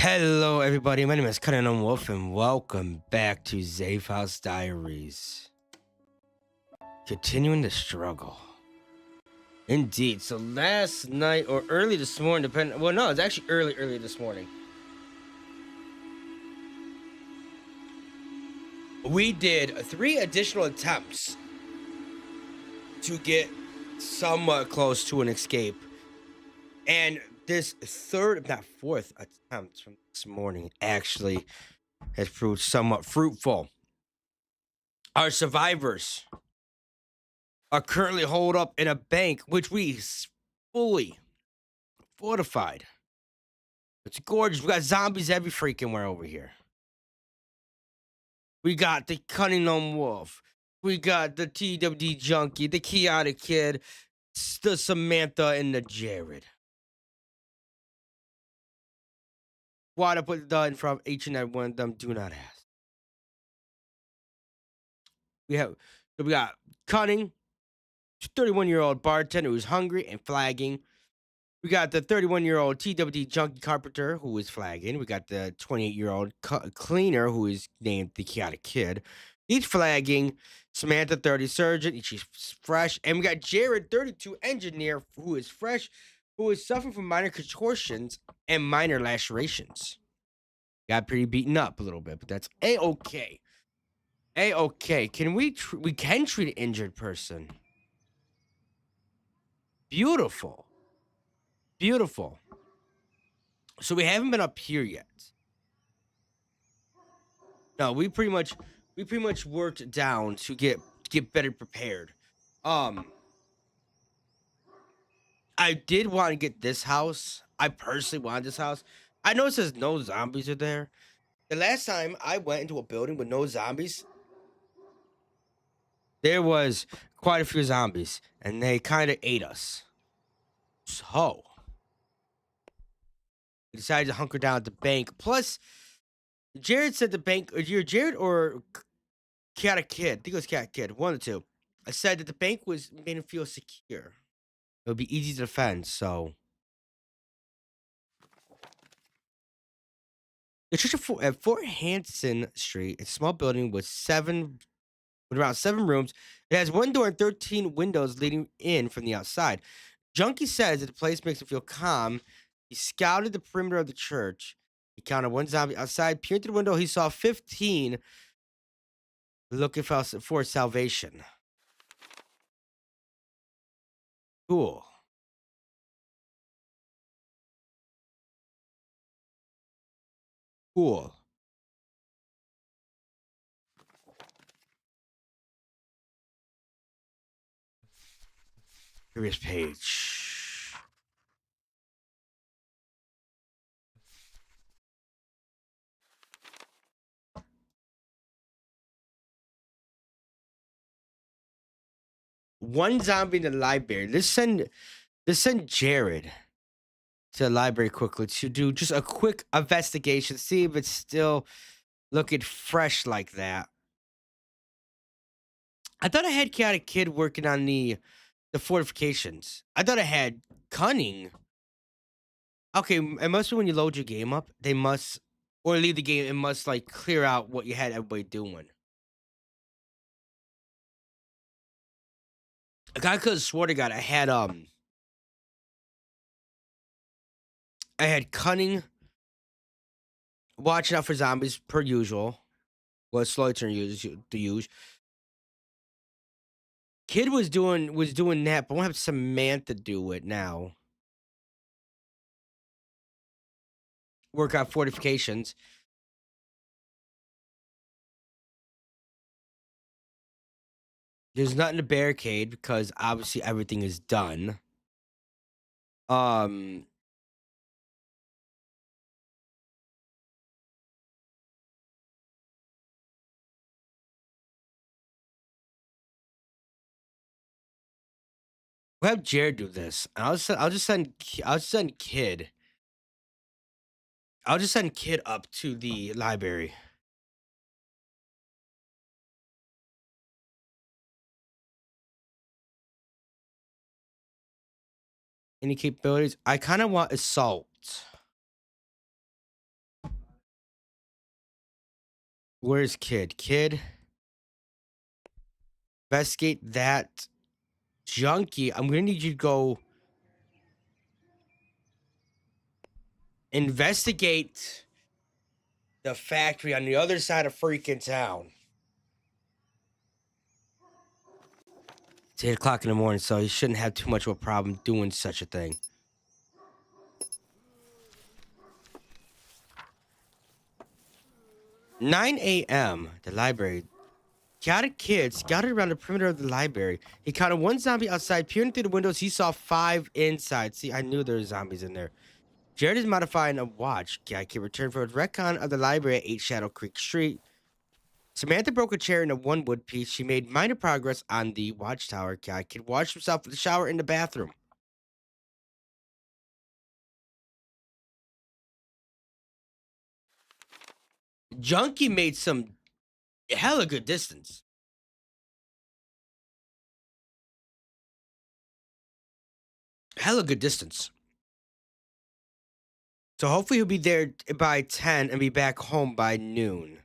Hello, everybody. My name is Cunningham Wolf, and welcome back to Zafehouse Diaries. Continuing the struggle. Indeed. So last night or early this morning, depending. Well, no, it's actually early this morning. We did 3 additional attempts to get somewhat close to an escape, and this third, not fourth, attempt from this morning actually has proved somewhat fruitful. Our survivors are currently holed up in a bank, which we fully fortified. It's gorgeous. We got zombies every freaking where over here. We got the Cunningham Wolf. We got the TWD Junkie, the Chaotic Kid, the Samantha, and the Jared. Why to put the in front of each and every one of them? Do not ask. We got Cunning, 31-year-old bartender who's hungry and flagging. We got the 31-year-old TWD Junkie Carpenter who is flagging. We got the 28-year-old cleaner who is named the Chaotic Kid. He's flagging. Samantha, 30, surgeon. She's fresh. And we got Jared, 32, engineer, who is fresh, who is suffering from minor contortions and minor lacerations. Got pretty beaten up a little bit, but that's A-okay. A-okay. Can we can treat an injured person. Beautiful. Beautiful. So we haven't been up here yet. No, we pretty much worked down to get better prepared. Um, I did want to get this house. I personally wanted this house. I know it says no zombies are there. The last time I went into a building with no zombies, there was quite a few zombies, and they kind of ate us. So we decided to hunker down at the bank. Plus, Jared said the bank. You're Jared or Chaotic Kid? I think it was Chaotic Kid. One of the two. I said that the bank made him feel secure. It would be easy to defend. So the church at Fort Hanson Street, a small building with around 7 rooms. It has one door and 13 windows leading in from the outside. Junkie says that the place makes him feel calm. He scouted the perimeter of the church. He counted one zombie outside. Peered through the window, he saw 15 looking for salvation. Cool. Cool. Previous page. One zombie in the library. Let's send Jared to the library quickly to do just a quick investigation, see if it's still looking fresh like that. I thought I had Chaotic Kid working on the fortifications. I thought I had Cunning. Okay, it must be when you load your game up, they must or leave the game, it must like clear out what you had everybody doing. I could have swore to God I had Cunning watching out for zombies per usual. Well, slowly turn to use. Kid was doing that, but we'll have Samantha do it now. Work out fortifications. There's nothing to barricade because obviously everything is done. Um we'll have Jared do this. I'll just send Kid. I'll just send Kid up to the library. Any capabilities? I kind of want assault. Where's Kid? Kid, investigate that junkie. I'm gonna need you to go investigate the factory on the other side of freaking town. It's 8 o'clock in the morning, so you shouldn't have too much of a problem doing such a thing. 9 a.m. The library. Got a kid scouted around the perimeter of the library. He counted one zombie outside. Peering through the windows, he saw 5 inside. See, I knew there were zombies in there. Jared is modifying a watch. Cat kid returned from a recon of the library at 8 Shadow Creek Street. Samantha broke a chair into one wood piece. She made minor progress on the watchtower. Cat kid washed himself with the shower in the bathroom. Junkie made some hella good distance. Hella good distance. So hopefully he'll be there by 10 and be back home by noon.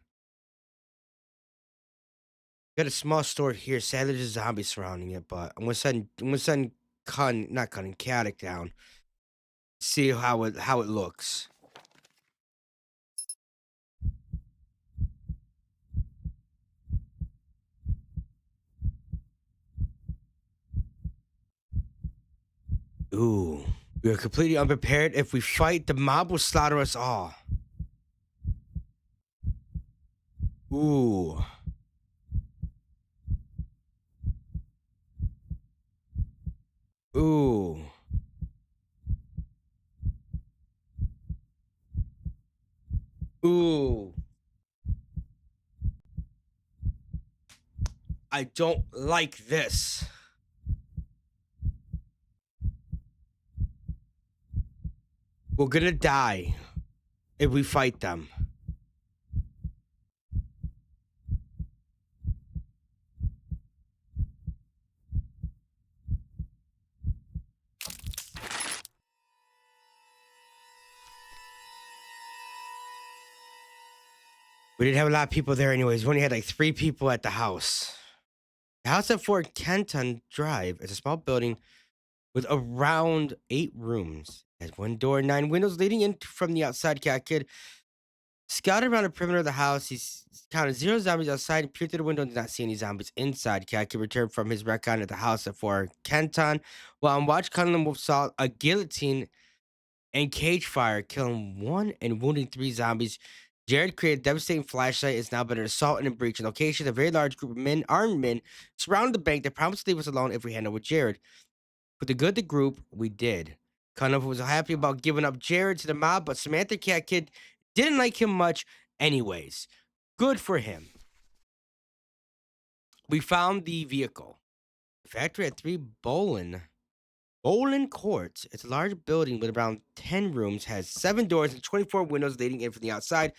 Got a small store here. Sadly, there's zombies surrounding it, but I'm gonna send not cunning, chaotic down. See how it looks. Ooh. We are completely unprepared. If we fight, the mob will slaughter us all. Ooh. Ooh. Ooh. I don't like this. We're gonna die if we fight them. We didn't have a lot of people there anyways. We only had like 3 people at the house. The house at 4 Kenton Drive is a small building with around 8 rooms. It has 1 door and 9 windows leading in from the outside. Cat kid scouted around the perimeter of the house. He's counted 0 zombies outside and peered through the window and did not see any zombies inside. Cat kid returned from his recon at the house at 4 Kenton. While on watch, Cunningham saw a guillotine and cage fire, killing 1 and wounding 3 zombies. Jared created a devastating flashlight. Is now been an assault and a breach location. A very large group of men, armed men, surrounded the bank. They promised to leave us alone if we hand over Jared. For the good of the group, we did. Cunningham was happy about giving up Jared to the mob, but Samantha Cat Kid didn't like him much anyways. Good for him. We found the vehicle. The factory had 3 Bowling Court. It's a large building with around 10 rooms, has 7 doors and 24 windows leading in from the outside.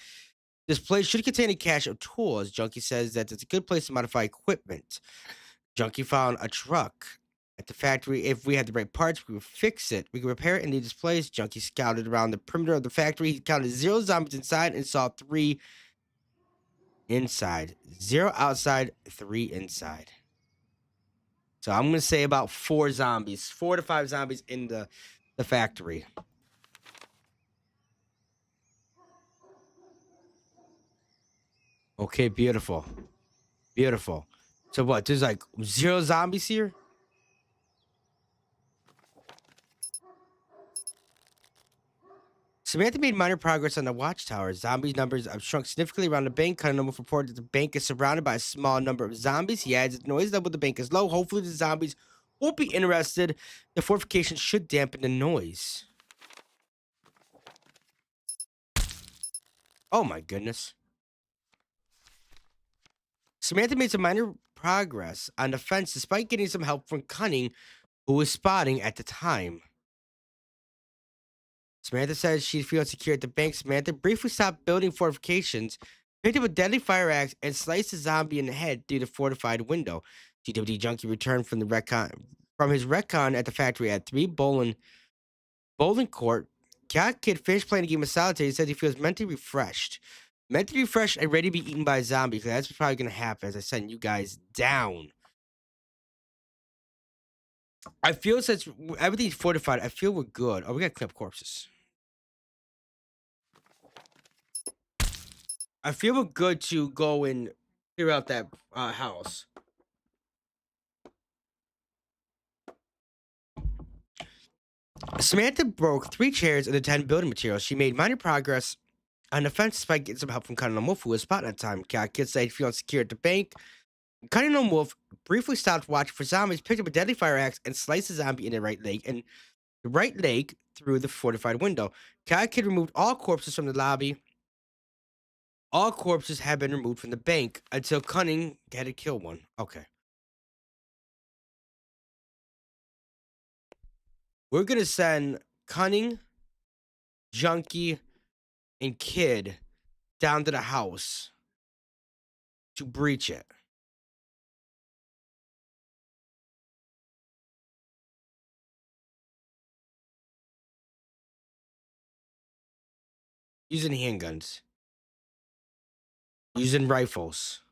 This place should contain a cache of tools. Junkie says that it's a good place to modify equipment. Junkie found a truck at the factory. If we had the right parts, we would fix it. We could repair it and leave this place. Junkie scouted around the perimeter of the factory. He counted 0 zombies inside and saw 3 inside. 0 outside, 3 inside. So I'm gonna say about 4 zombies, 4 to 5 zombies in the factory. Okay, beautiful, beautiful. So what? There's like 0 zombies here. Samantha made minor progress on the watchtower. Zombie numbers have shrunk significantly around the bank. Cunningham reported that the bank is surrounded by a small number of zombies. He adds that the noise level of the bank is low. Hopefully, the zombies won't be interested. The fortification should dampen the noise. Oh my goodness. Samantha made some minor progress on the fence despite getting some help from Cunning, who was spotting at the time. Samantha says she feels secure at the bank. Samantha briefly stopped building fortifications, picked up a deadly fire axe, and sliced a zombie in the head through the fortified window. GWD Junkie returned from his recon at the factory at 3 Bowling Court. Cat Kid finished playing a game of solitaire. He says he feels mentally refreshed. Meant to be fresh and ready to be eaten by a zombie, because that's what's probably gonna happen as I send you guys down. I feel since everything's fortified, I feel we're good. Oh, we gotta clean up corpses. I feel we're good to go and clear out that house. Samantha broke 3 chairs and the 10 building materials. She made minor progress on the fence despite getting some help from Cunning Wolf, who was spotting at the time. Kids said he feeling secure at the bank. Cunning Wolf briefly stopped watching for zombies, picked up a deadly fire axe, and sliced the zombie in the right leg through the fortified window. Kid removed all corpses from the lobby. All corpses have been removed from the bank until Cunning had to kill one. Okay. We're going to send Cunning, Junkie, and Kid down to the house to breach it. Using handguns. Using rifles.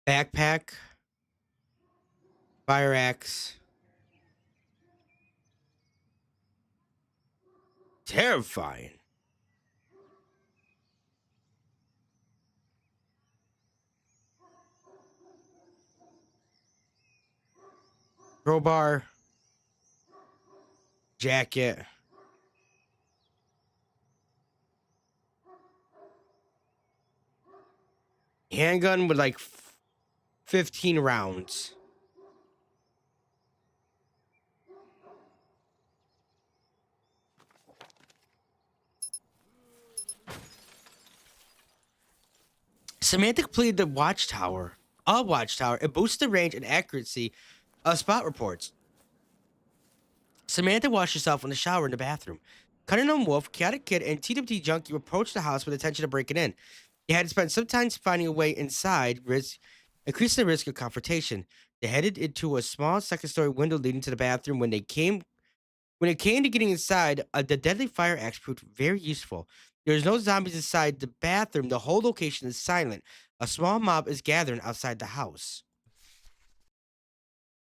Backpack. Fire axe. Terrifying. Crowbar. Jacket. Handgun with like 15 rounds. Samantha completed the watchtower. A watchtower. It boosts the range and accuracy of spot reports. Samantha washed herself in the shower in the bathroom. Cunningham Wolf, Chaotic Kid, and TWT Junkie approached the house with intention of breaking in. They had to spend some time finding a way inside, increasing the risk of confrontation. They headed into a small second-story window leading to the bathroom. When it came to getting inside, the deadly fire axe proved very useful. There's no zombies inside the bathroom. The whole location is silent. A small mob is gathering outside the house.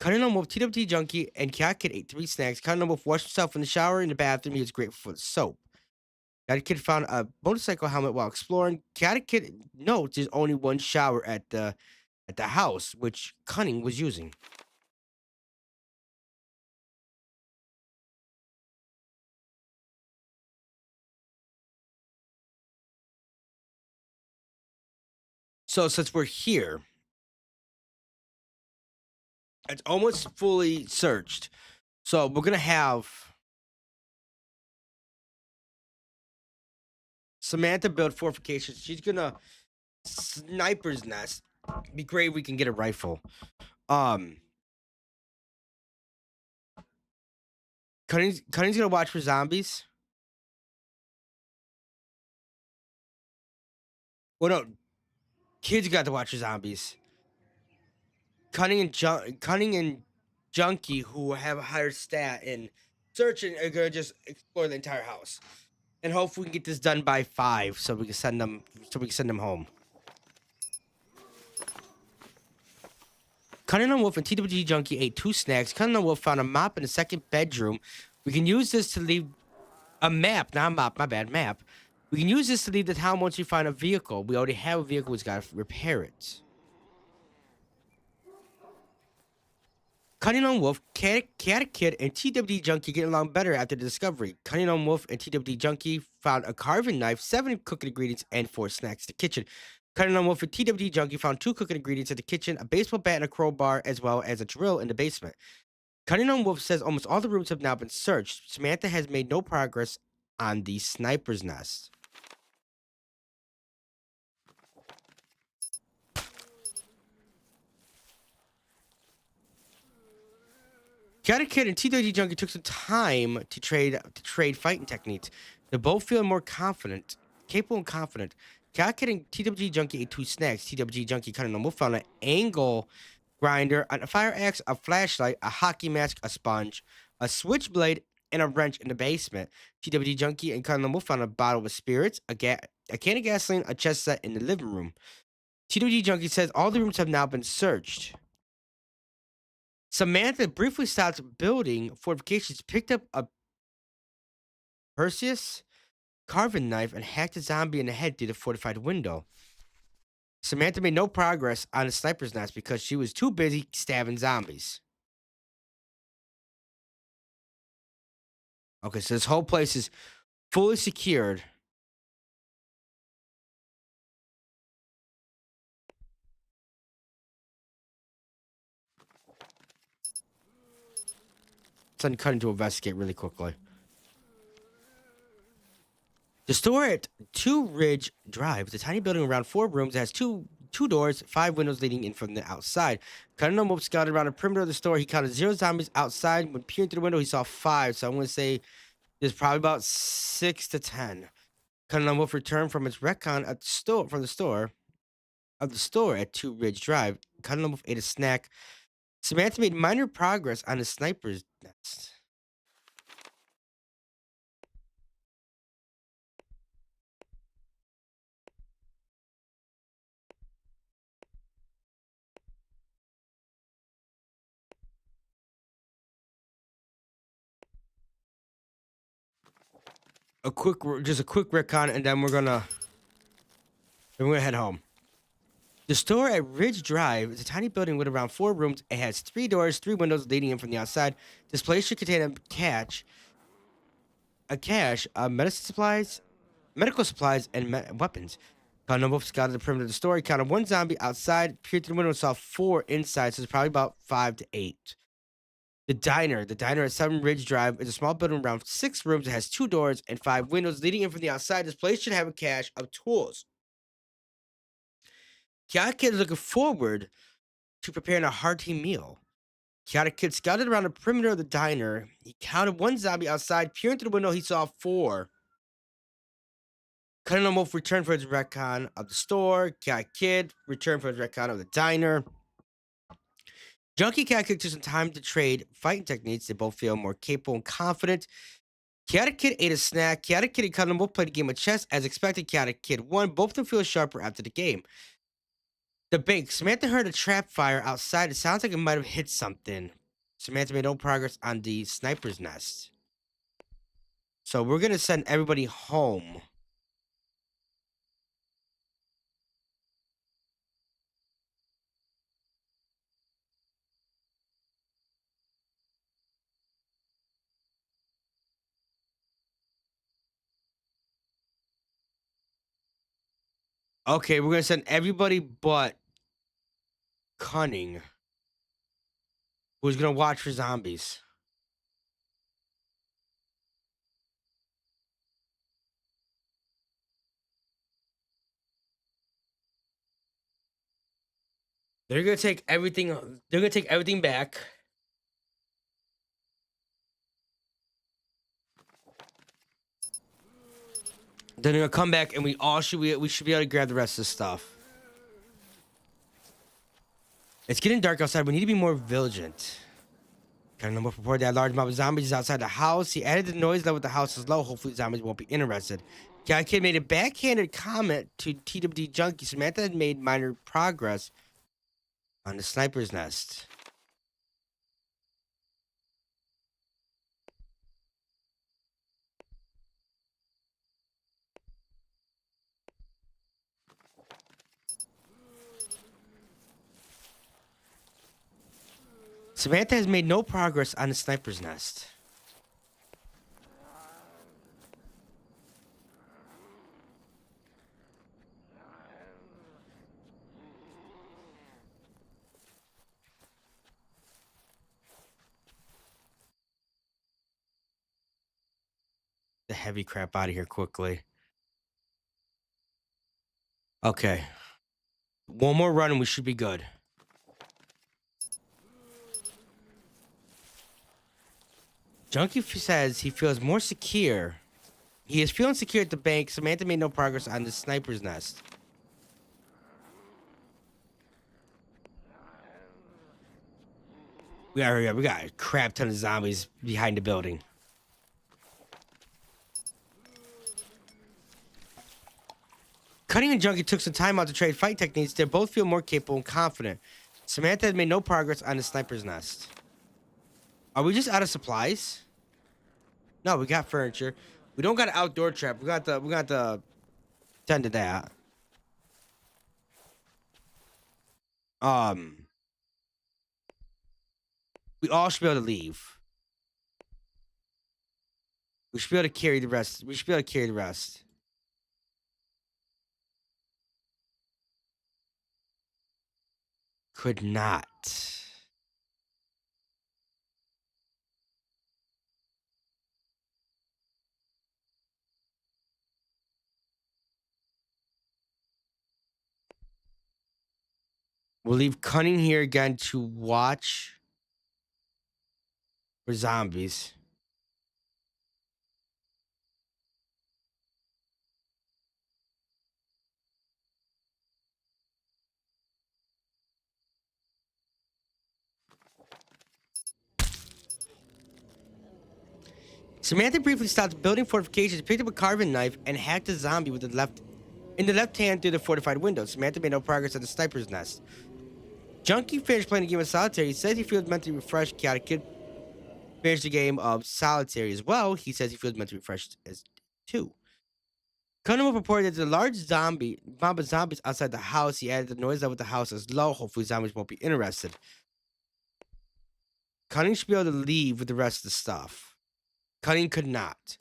Cunningham Wolf, TWT Junkie, and Cat Kid ate 3 snacks. Cunningham Wolf washed himself in the shower in the bathroom. He was grateful for the soap. Cat Kid found a motorcycle helmet while exploring. Cat Kid notes there's only one shower at the house, which Cunning was using. So since we're here, it's almost fully searched. So we're gonna have Samantha build fortifications. She's gonna sniper's nest. Be great if we can get a rifle. Cunning's gonna watch for zombies. Well, no, Kid's got to watch for zombies. Cunning and Junkie, who have a higher stat in searching, are gonna just explore the entire house, and hopefully we can get this done by 5, so we can send them. Home. Cunningham Wolf and TWG Junkie ate 2 snacks. Cunningham Wolf found a mop in the second bedroom. We can use this to leave a map, not a mop. My bad, map. We can use this to leave the town once we find a vehicle. We already have a vehicle. We've got to repair it. Cunningham Wolf, Cat Kid, and TWD Junkie get along better after the discovery. Cunningham Wolf and TWD Junkie found a carving knife, 7 cooking ingredients, and 4 snacks in the kitchen. Cunningham Wolf and TWD Junkie found 2 cooking ingredients in the kitchen, a baseball bat and a crowbar, as well as a drill in the basement. Cunningham Wolf says almost all the rooms have now been searched. Samantha has made no progress on the sniper's nest. Chaotic Kid and TWG Junkie took some time to trade fighting techniques. They're both feeling more capable and confident. Chaotic Kid and TWG Junkie ate 2 snacks. TWG Junkie Cunningham Wolf found an angle grinder, a fire axe, a flashlight, a hockey mask, a sponge, a switchblade, and a wrench in the basement. TWD Junkie and Cotton Wolf found a bottle of spirits, a can of gasoline, a chess set in the living room. TWD Junkie says all the rooms have now been searched. Samantha briefly stopped building fortifications, picked up a Perseus carving knife, and hacked a zombie in the head through the fortified window. Samantha made no progress on the sniper's nest because she was too busy stabbing zombies. Okay, so this whole place is fully secured. Let's cut into investigate really quickly. The store at 2 Ridge Drive is a tiny building around 4 rooms. It has two doors, 5 windows leading in from the outside. Cutting Mope scouted around the perimeter of the store. He counted 0 zombies outside. When peering through the window, he saw 5. So I'm going to say there's probably about 6 to 10. Cutting Wolf returned from its recon at the store of the store at 2 Ridge Drive. Cutting Wolf ate a snack. Samantha made minor progress on the sniper's nest. Just a quick recon, and then we're gonna head home. The store at Ridge Drive is a tiny building with around 4 rooms. It has 3 doors, 3 windows leading in from the outside. This place should contain a cache of medical supplies, and weapons. Connor Wolf scouted the perimeter of the store. He counted 1 zombie outside, peered through the window, and saw 4 inside. So it's probably about 5 to 8. The diner at 7 Ridge Drive is a small building around 6 rooms. It has 2 doors and 5 windows leading in from the outside. This place should have a cache of tools. Chaotic Kid is looking forward to preparing a hearty meal. Chaotic Kid scouted around the perimeter of the diner. He counted 1 zombie outside. Peering through the window, he saw 4. Cutting Wolf returned for his recon of the store. Chaotic Kid returned for his recon of the diner. Junkie Chaotic Kid took some time to trade fighting techniques. They both feel more capable and confident. Chaotic Kid ate a snack. Chaotic Kid and Cutting Wolf played a game of chess. As expected, Chaotic Kid won. Both of them feel sharper after the game. The bank. Samantha heard a trap fire outside. It sounds like it might have hit something. Samantha made no progress on the sniper's nest. So we're going to send everybody home. Okay, we're going to send everybody but Cunning, who's going to watch for zombies. They're going to take everything. They're going to take everything back. Then they're going to come back, and we should be able to grab the rest of the stuff. It's getting dark outside. We need to be more vigilant. Cutting Wolf reported that a large mob of zombies is outside the house. He added the noise level at the house is low. Hopefully, zombies won't be interested. Chaotic Kid made a backhanded comment to TWD Junkie. Samantha had made minor progress on the sniper's nest. Samantha has made no progress on the sniper's nest. The heavy crap out of here quickly. Okay. One more run and we should be good. Junkie says he feels more secure. He is feeling secure at the bank. Samantha made no progress on the sniper's nest. We got a crap ton of zombies behind the building. Cutting and Junkie took some time out to trade fight techniques. They both feel more capable and confident. Samantha has made no progress on the sniper's nest. Are we just out of supplies? No, we got furniture. We don't got an outdoor trap. We got the tend to that. Um, we all should be able to leave. We should be able to carry the rest. We should be able to carry the rest. Could not. We'll leave Cunning here again to watch for zombies. Samantha briefly stopped building fortifications, picked up a carving knife, and hacked a zombie with the left hand through the fortified window. Samantha made no progress at the sniper's nest. Junkie finished playing a game of solitaire. He says he feels mentally refreshed. Chaotic Kid finished the game of solitaire as well. He says he feels mentally refreshed as too. Cunningham reported that the large mob of zombies outside the house. He added the noise level of the house is low. Hopefully zombies won't be interested. Cunning should be able to leave with the rest of the stuff. Cunning could not.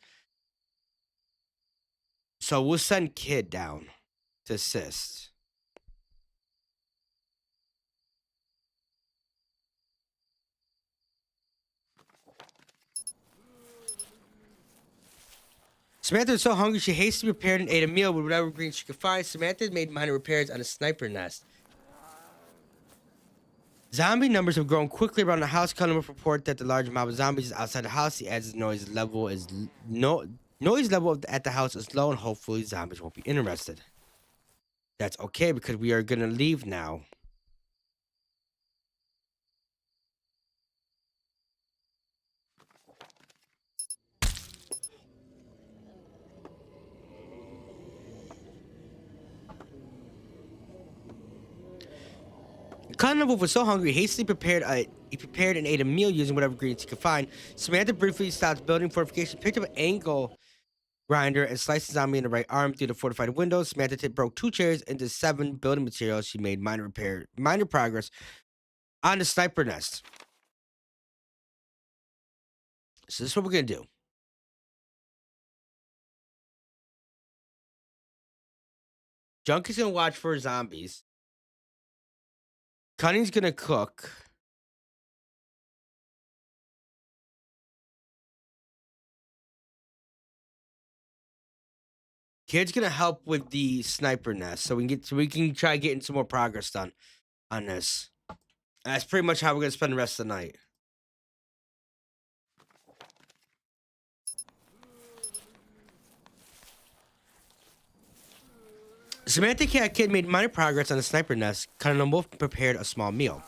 So we'll send Kid down to assist. Samantha was so hungry she hastily prepared and ate a meal with whatever greens she could find. Samantha had made minor repairs on a sniper nest. Zombie numbers have grown quickly around the house. Cunningham report that the large mob of zombies is outside the house. He adds the noise level at the house is low, and hopefully zombies won't be interested. That's okay because we are gonna leave now. Cunningham was so hungry, he hastily prepared and ate a meal using whatever ingredients he could find. Samantha briefly stopped building fortifications, picked up an angle grinder, and sliced the zombie in the right arm through the fortified window. Samantha broke 2 chairs into 7 building materials. She made minor progress on the sniper nest. So this is what we're gonna do. Junkie's gonna watch for zombies. Cunning's gonna cook. Kid's gonna help with the sniper nest, so we can try getting some more progress done on this. And that's pretty much how we're gonna spend the rest of the night. Samantha Cat Kid made minor progress on the sniper nest. Cunningham Wolf prepared a small meal.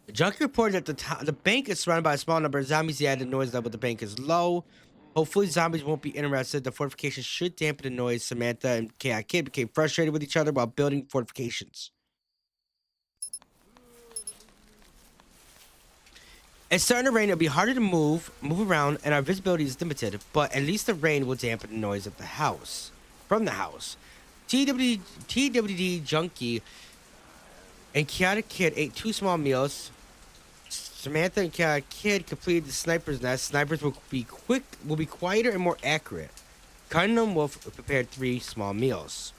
The junkie reported that the bank is surrounded by a small number of zombies. He added noise level. The bank is low. Hopefully, zombies won't be interested. The fortification should dampen the noise. Samantha and Cat Kid became frustrated with each other while building fortifications. It's starting to rain. It'll be harder to move around, and our visibility is limited. But at least the rain will dampen the noise of the house, from the house. TWD Junkie and Chaotic Kid ate 2 small meals. Samantha and Chaotic Kid completed the sniper's nest. Snipers will be quieter and more accurate. Cunningham Wolf prepared 3 small meals.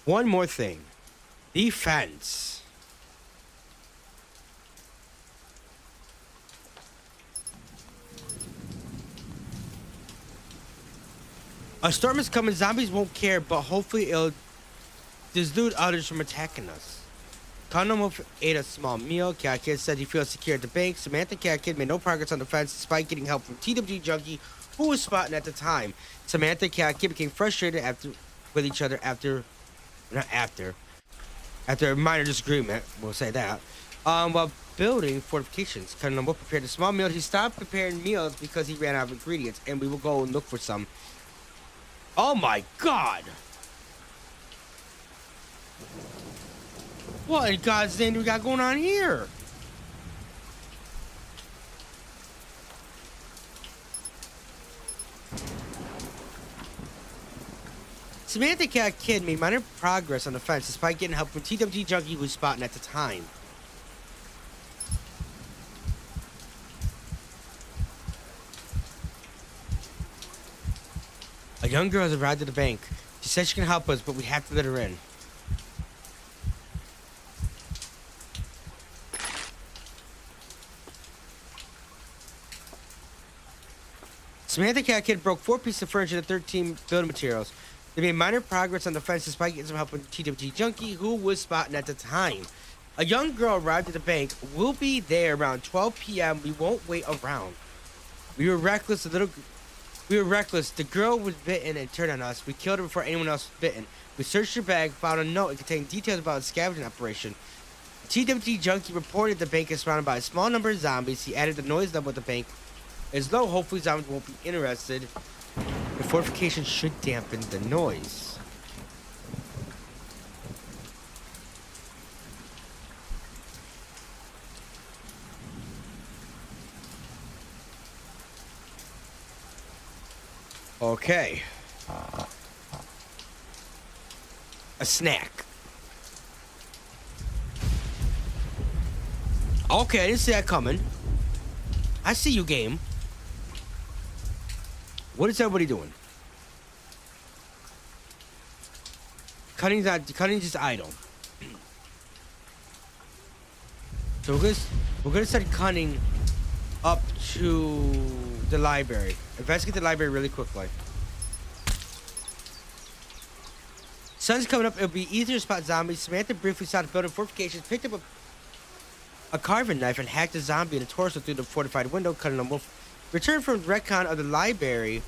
One more thing. Defense. A storm is coming. Zombies won't care, but hopefully it'll dissuade others from attacking us. Cunningham ate a small meal. Cat Kid said he feels secure at the bank. Samantha Cat Kid made no progress on the fence despite getting help from TWG Junkie, who was spotting at the time. Samantha Cat Kid became frustrated with each other after a minor disagreement. We'll say that. While building fortifications, Colonel Wolf prepared a small meal. He stopped preparing meals because he ran out of ingredients, and we will go and look for some. Oh my God! What in God's name do we got going on here? Samantha Cat Kid made minor progress on the fence despite getting help from TWG Junkie who was spotting at the time. A young girl has arrived at the bank. She says she can help us, but we have to let her in. Samantha Cat Kid broke 4 pieces of furniture and 13 building materials. They made minor progress on the fence despite getting some help from TWG Junkie, who was spotting at the time. A young girl arrived at the bank. We'll be there around 12 p.m. We won't wait around. We were reckless. The girl was bitten and turned on us. We killed her before anyone else was bitten. We searched her bag, found a note. It contained details about a scavenging operation. TWG Junkie reported the bank is surrounded by a small number of zombies. He added the noise level at the bank is low. Hopefully zombies won't be interested. The fortification should dampen the noise. Okay. A snack. Okay, I didn't see that coming. I see you, game. What is everybody doing? Cunning's just idle. So we're gonna send Cunning up to the library. Investigate the library really quickly. Sun's coming up. It'll be easier to spot zombies. Samantha briefly saw the building fortifications, picked up a carving knife, and hacked a zombie in the torso through the fortified window. Cunning and Wolf returned from the recon of the library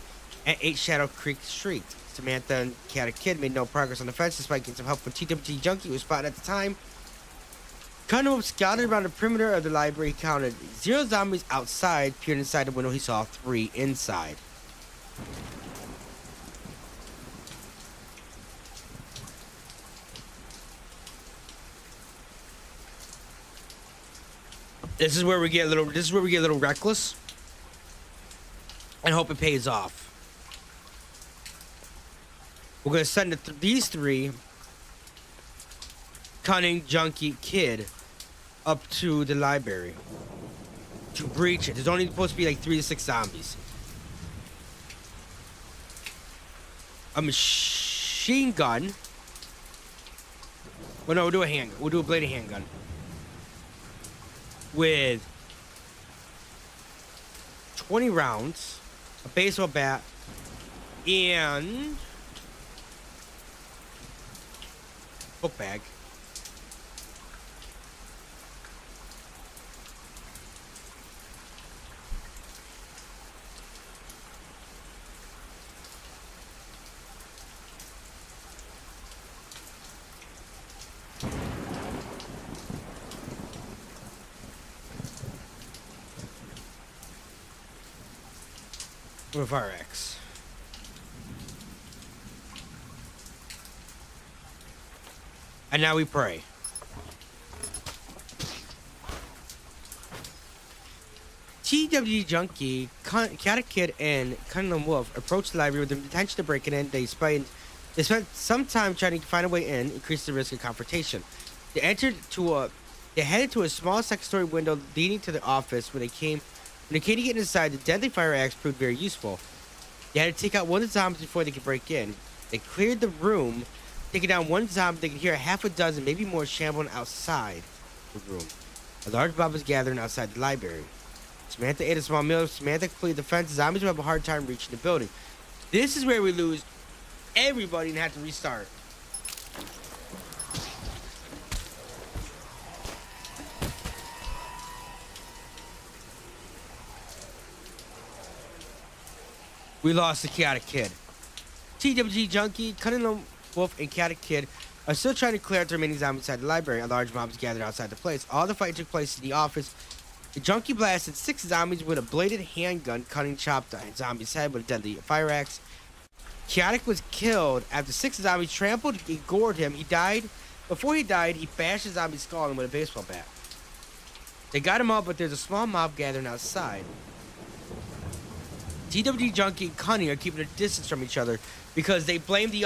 at 8 Shadow Creek Street. Samantha and Cat Kid made no progress on the fence despite getting some help from TWG Junkie, who was spotted at the time. Cunning Wolf scouted around the perimeter of the library. He counted 0 zombies outside. Peered inside the window. He saw 3 inside. This is where we get a little reckless and hope it pays off. We're gonna send these 3, Cunning, Junkie, Kid, up to the library to breach it. There's only supposed to be like 3 to 6 zombies. A machine gun. Well, no, we'll do a handgun. We'll do a bladed handgun with 20 rounds, a baseball bat, and book bag. With RX. And now we pray. TWG Junkie, Cat Kid, and Cunning Wolf approached the library with the intention of breaking in. They spent some time trying to find a way in, increase the risk of confrontation. They headed to a small second-story window leading to the office. When they came to get inside, the deadly fire axe proved very useful. They had to take out one of the zombies before they could break in. They cleared the room, taking down one zombie. They could hear a half a dozen, maybe more, shambling outside the room. A large mob was gathering outside the library. Samantha ate a small meal. Samantha completed the fence. Zombies will have a hard time reaching the building. This is where we lose everybody and have to restart. We lost the Cat Kid. TWG Junkie, Cunning Wolf, and Cat Kid are still trying to clear out the remaining zombies inside the library. A large mob is gathered outside the place. All the fighting took place in the office. The junkie blasted 6 zombies with a bladed handgun, cutting chopped the zombie's head with a deadly fire axe. Chaotic was killed after 6 zombies trampled and gored him. He died. Before he died, he bashed the zombie's skull in with a baseball bat. They got him out, but there's a small mob gathering outside. TWD Junkie and Cunning are keeping a distance from each other because they blame the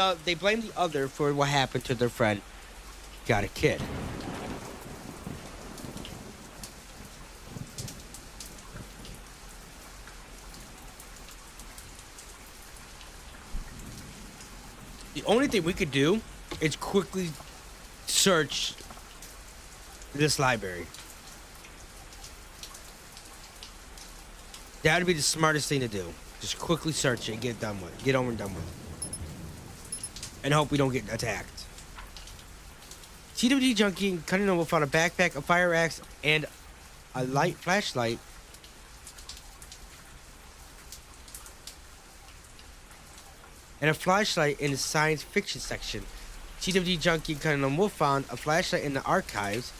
other for what happened to their friend. Got a kid. The only thing we could do is quickly search this library. That would be the smartest thing to do. Just quickly search it and get it done with. Get over and done with. And hope we don't get attacked. TWD Junkie and Cunning Noble found a backpack, a fire axe, and a light flashlight. And a flashlight in the science fiction section. TWD Junkie and Cunning Noble found a flashlight in the archives.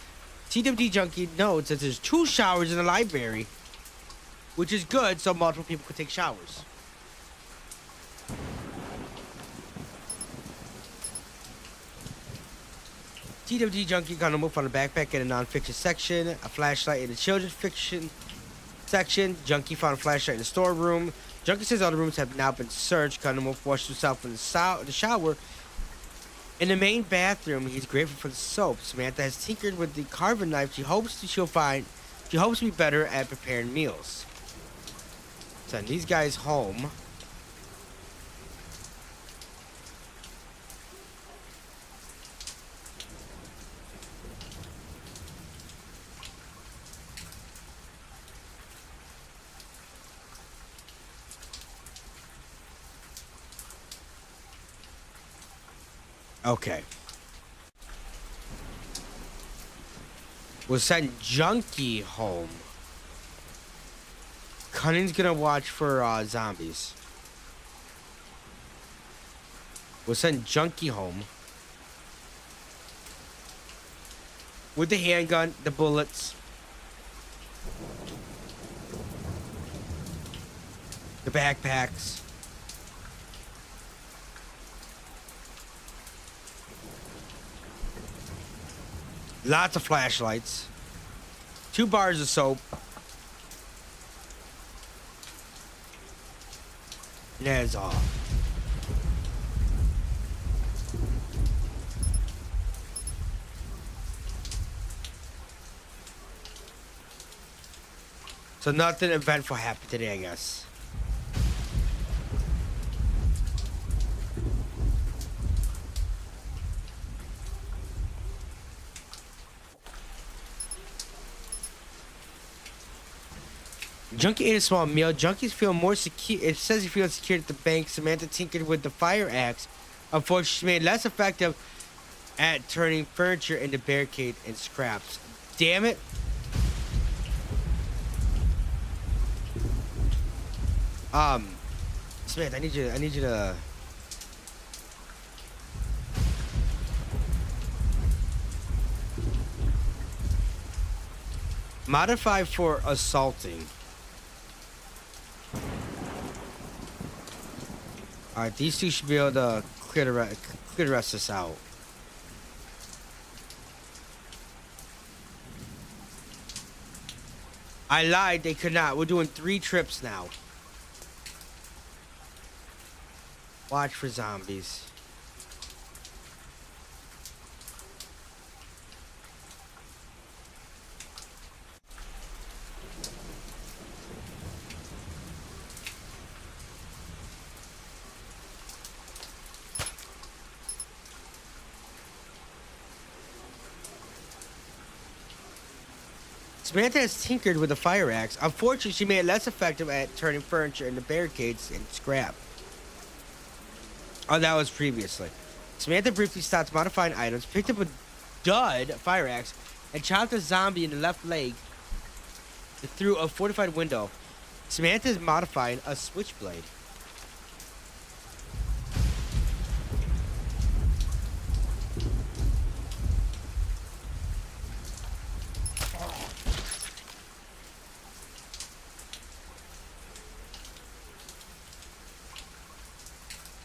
TWD Junkie notes that there's 2 showers in the library, which is good so multiple people could take showers. TWD Junkie got a move on the backpack in the non-fiction section, a flashlight in the children's fiction section. Junkie found a flashlight in the storeroom. Junkie says all the rooms have now been searched. Cunningham washed himself in the shower. In the main bathroom, he's grateful for the soap. Samantha has tinkered with the carving knife. She hopes to be better at preparing meals. Send these guys home. Okay. We'll send Junkie home. Cunning's gonna watch for zombies. We'll send Junkie home. With the handgun, the bullets. The backpacks. Lots of flashlights. 2 bars of soap. And that's all. So nothing eventful happened today, I guess. Junkie ate a small meal. Junkies feel more secure. It says he feels secure at the bank. Samantha tinkered with the fire axe. Unfortunately, she made less effective at turning furniture into barricade and scraps. Damn it. Samantha, I need you to modify for assaulting. Alright, these 2 should be able to clear the rest of this out. I lied, they could not. We're doing 3 trips now. Watch for zombies. Samantha has tinkered with a fire axe. Unfortunately, she made it less effective at turning furniture into barricades and scrap. Oh, that was previously. Samantha briefly stopped modifying items, picked up a dud fire axe, and chopped a zombie in the left leg through a fortified window. Samantha is modifying a switchblade.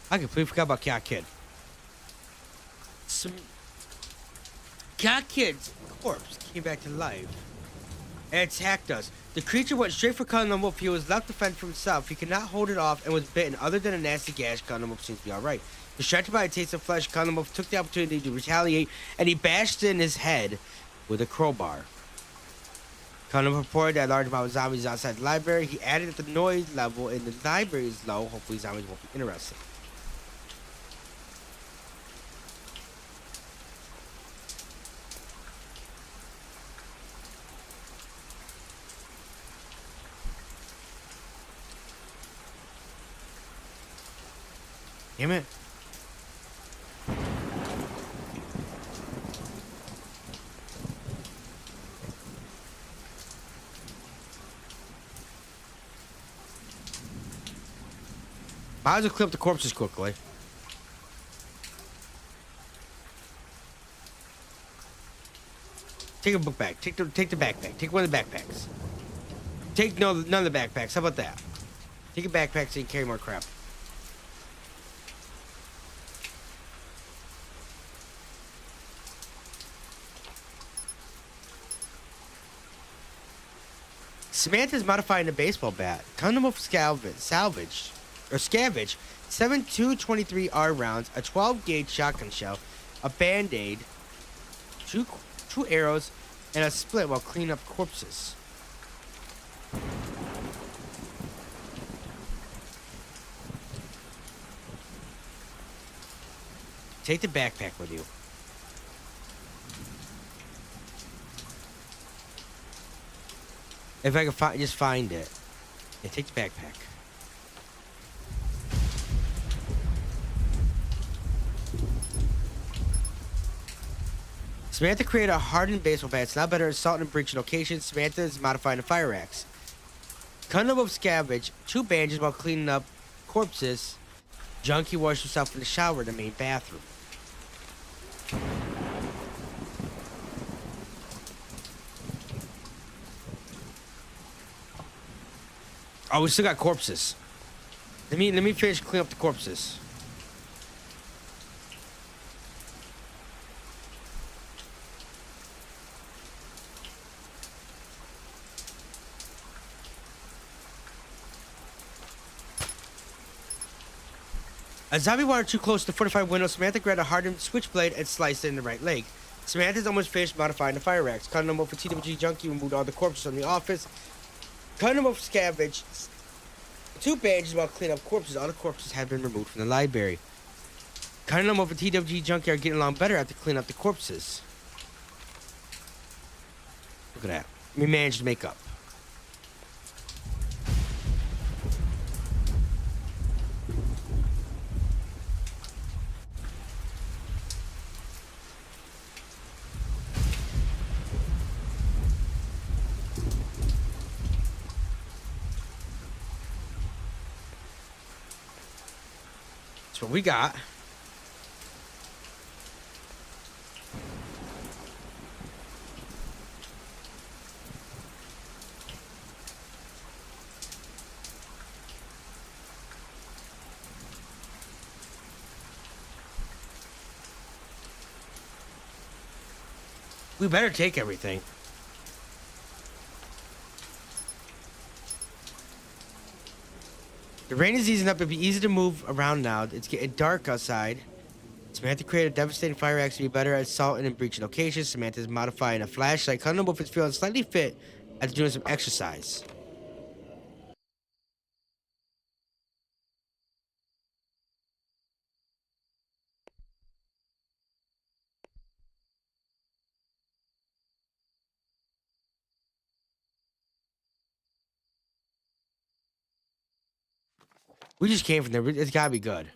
I completely forgot about Cat Kid. Some Cat Kid's corpse came back to life and attacked us. The creature went straight for Cullen the Wolf. He was left to fend for himself. He could not hold it off and was bitten. Other than a nasty gash, Cullen the Wolf seems to be alright. Distracted by a taste of flesh, Cullen the Wolf took the opportunity to retaliate, and he bashed in his head with a crowbar. Cullen the Wolf reported that a large amount of zombies outside the library. He added that the noise level in the library is low. Hopefully zombies won't be interested. Damn it. Might as well clean up the corpses quickly. Take a book bag. Take the backpack. Take one of the backpacks. Take none of the backpacks. How about that? Take a backpack so you can carry more crap. Samantha's modifying the baseball bat. Condom of scavenge 7 223R rounds, a 12 gauge shotgun shell, a band-aid, two arrows, and a split while cleaning up corpses. Take the backpack with you. If I can just find it. Yeah, take the backpack. Samantha created a hardened baseball bat. It's now better at assault and breaching locations. Samantha is modifying a fire axe. Condom of scavenge, 2 bandages while cleaning up corpses. Junkie washed himself in the shower in the main bathroom. Oh, we still got corpses. Let me finish cleaning up the corpses. A zombie wandered too close to the fortified window. Samantha grabbed a hardened switchblade and sliced it in the right leg. Samantha's almost finished modifying the fire axe. Cutting them off for TWG Junkie removed all the corpses from the office. Cutting them off scavenge 2 bandages while cleaning up corpses. All the corpses have been removed from the library. Cutting them off for TWG Junkie are getting along better after cleaning up the corpses. Look at that. We managed to make up. That's what we got. We better take everything. The rain is easing up. It'll be easy to move around now. It's getting dark outside. Samantha created a devastating fire axe to be better at assaulting and breaching locations. Samantha's modifying a flashlight. Cutting Wolf is feeling slightly fit after doing some exercise. We just came from there. It's gotta be good.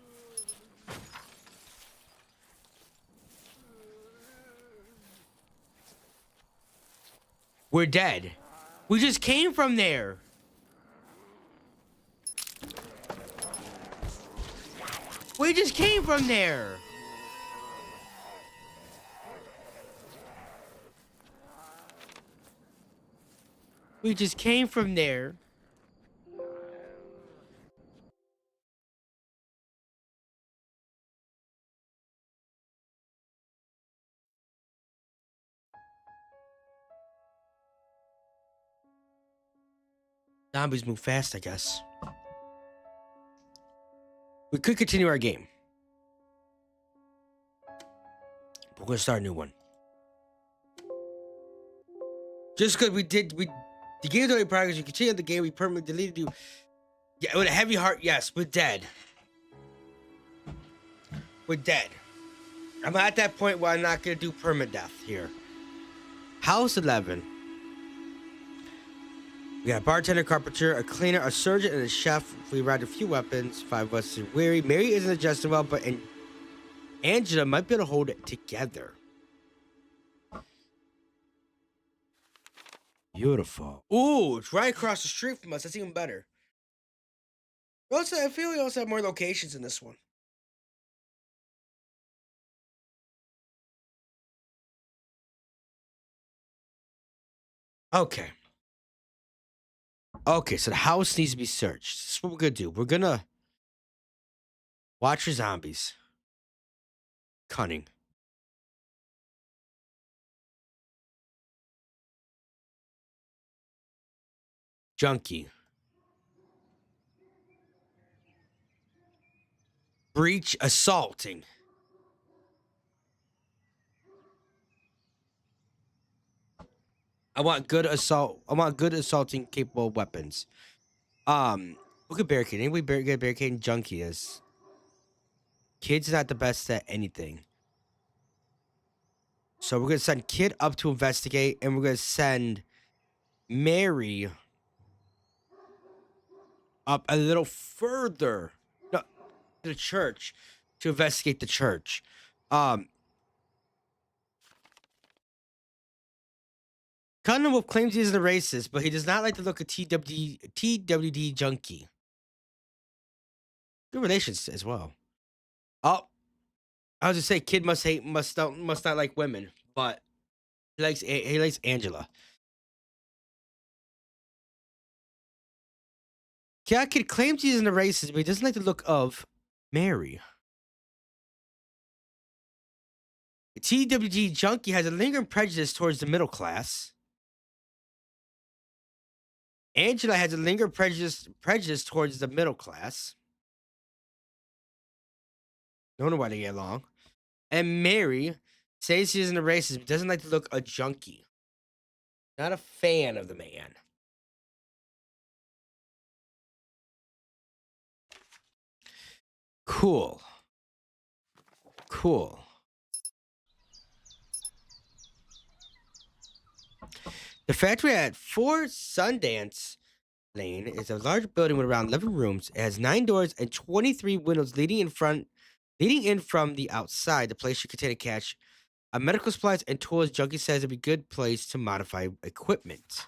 We're dead. We just came from there. We just came from there. We just came from there. Zombies move fast, I guess. We could continue our game. We're gonna start a new one. Just because we the game's already progress. You continue the game. We permanently deleted you. Yeah, with a heavy heart. Yes, we're dead. We're dead. I'm at that point where I'm not gonna do permadeath here. House 11. We got a bartender, carpenter, a cleaner, a surgeon, and a chef. We ride a few weapons. 5 of us are weary. Mary isn't adjusting well, but Angela might be able to hold it together. Beautiful. Ooh, it's right across the street from us. That's even better. Also, I feel we also have more locations in this one. Okay. Okay, so the house needs to be searched. This is what we're gonna do. We're gonna watch for zombies. Cunning. Junkie. Breach assaulting. I want good assaulting capable weapons. Look at barricade. Anybody get barricade? Junkie is. Kid's not the best at anything. So we're gonna send Kid up to investigate, and we're gonna send Mary up a little further. No, to the church to investigate the church. Um, Cunningham claims he isn't a racist, but he does not like to look at TWD junkie. Good relations as well. Oh, I was just say, Kid must not like women, but he likes Angela. Yeah, Kid claims he isn't a racist, but he doesn't like the look of Mary. TWG junkie has a lingering prejudice towards the middle class. Angela has a lingering prejudice towards the middle class. Don't know why they get along. And Mary says she isn't a racist, but doesn't like to look a junkie. Not a fan of the man. Cool. Cool. The factory at 4 Sundance Lane is a large building with around 11 rooms. It has 9 doors and 23 windows leading in from the outside. The place should contain a cache of medical supplies and tools. Junkie says it'd be a good place to modify equipment.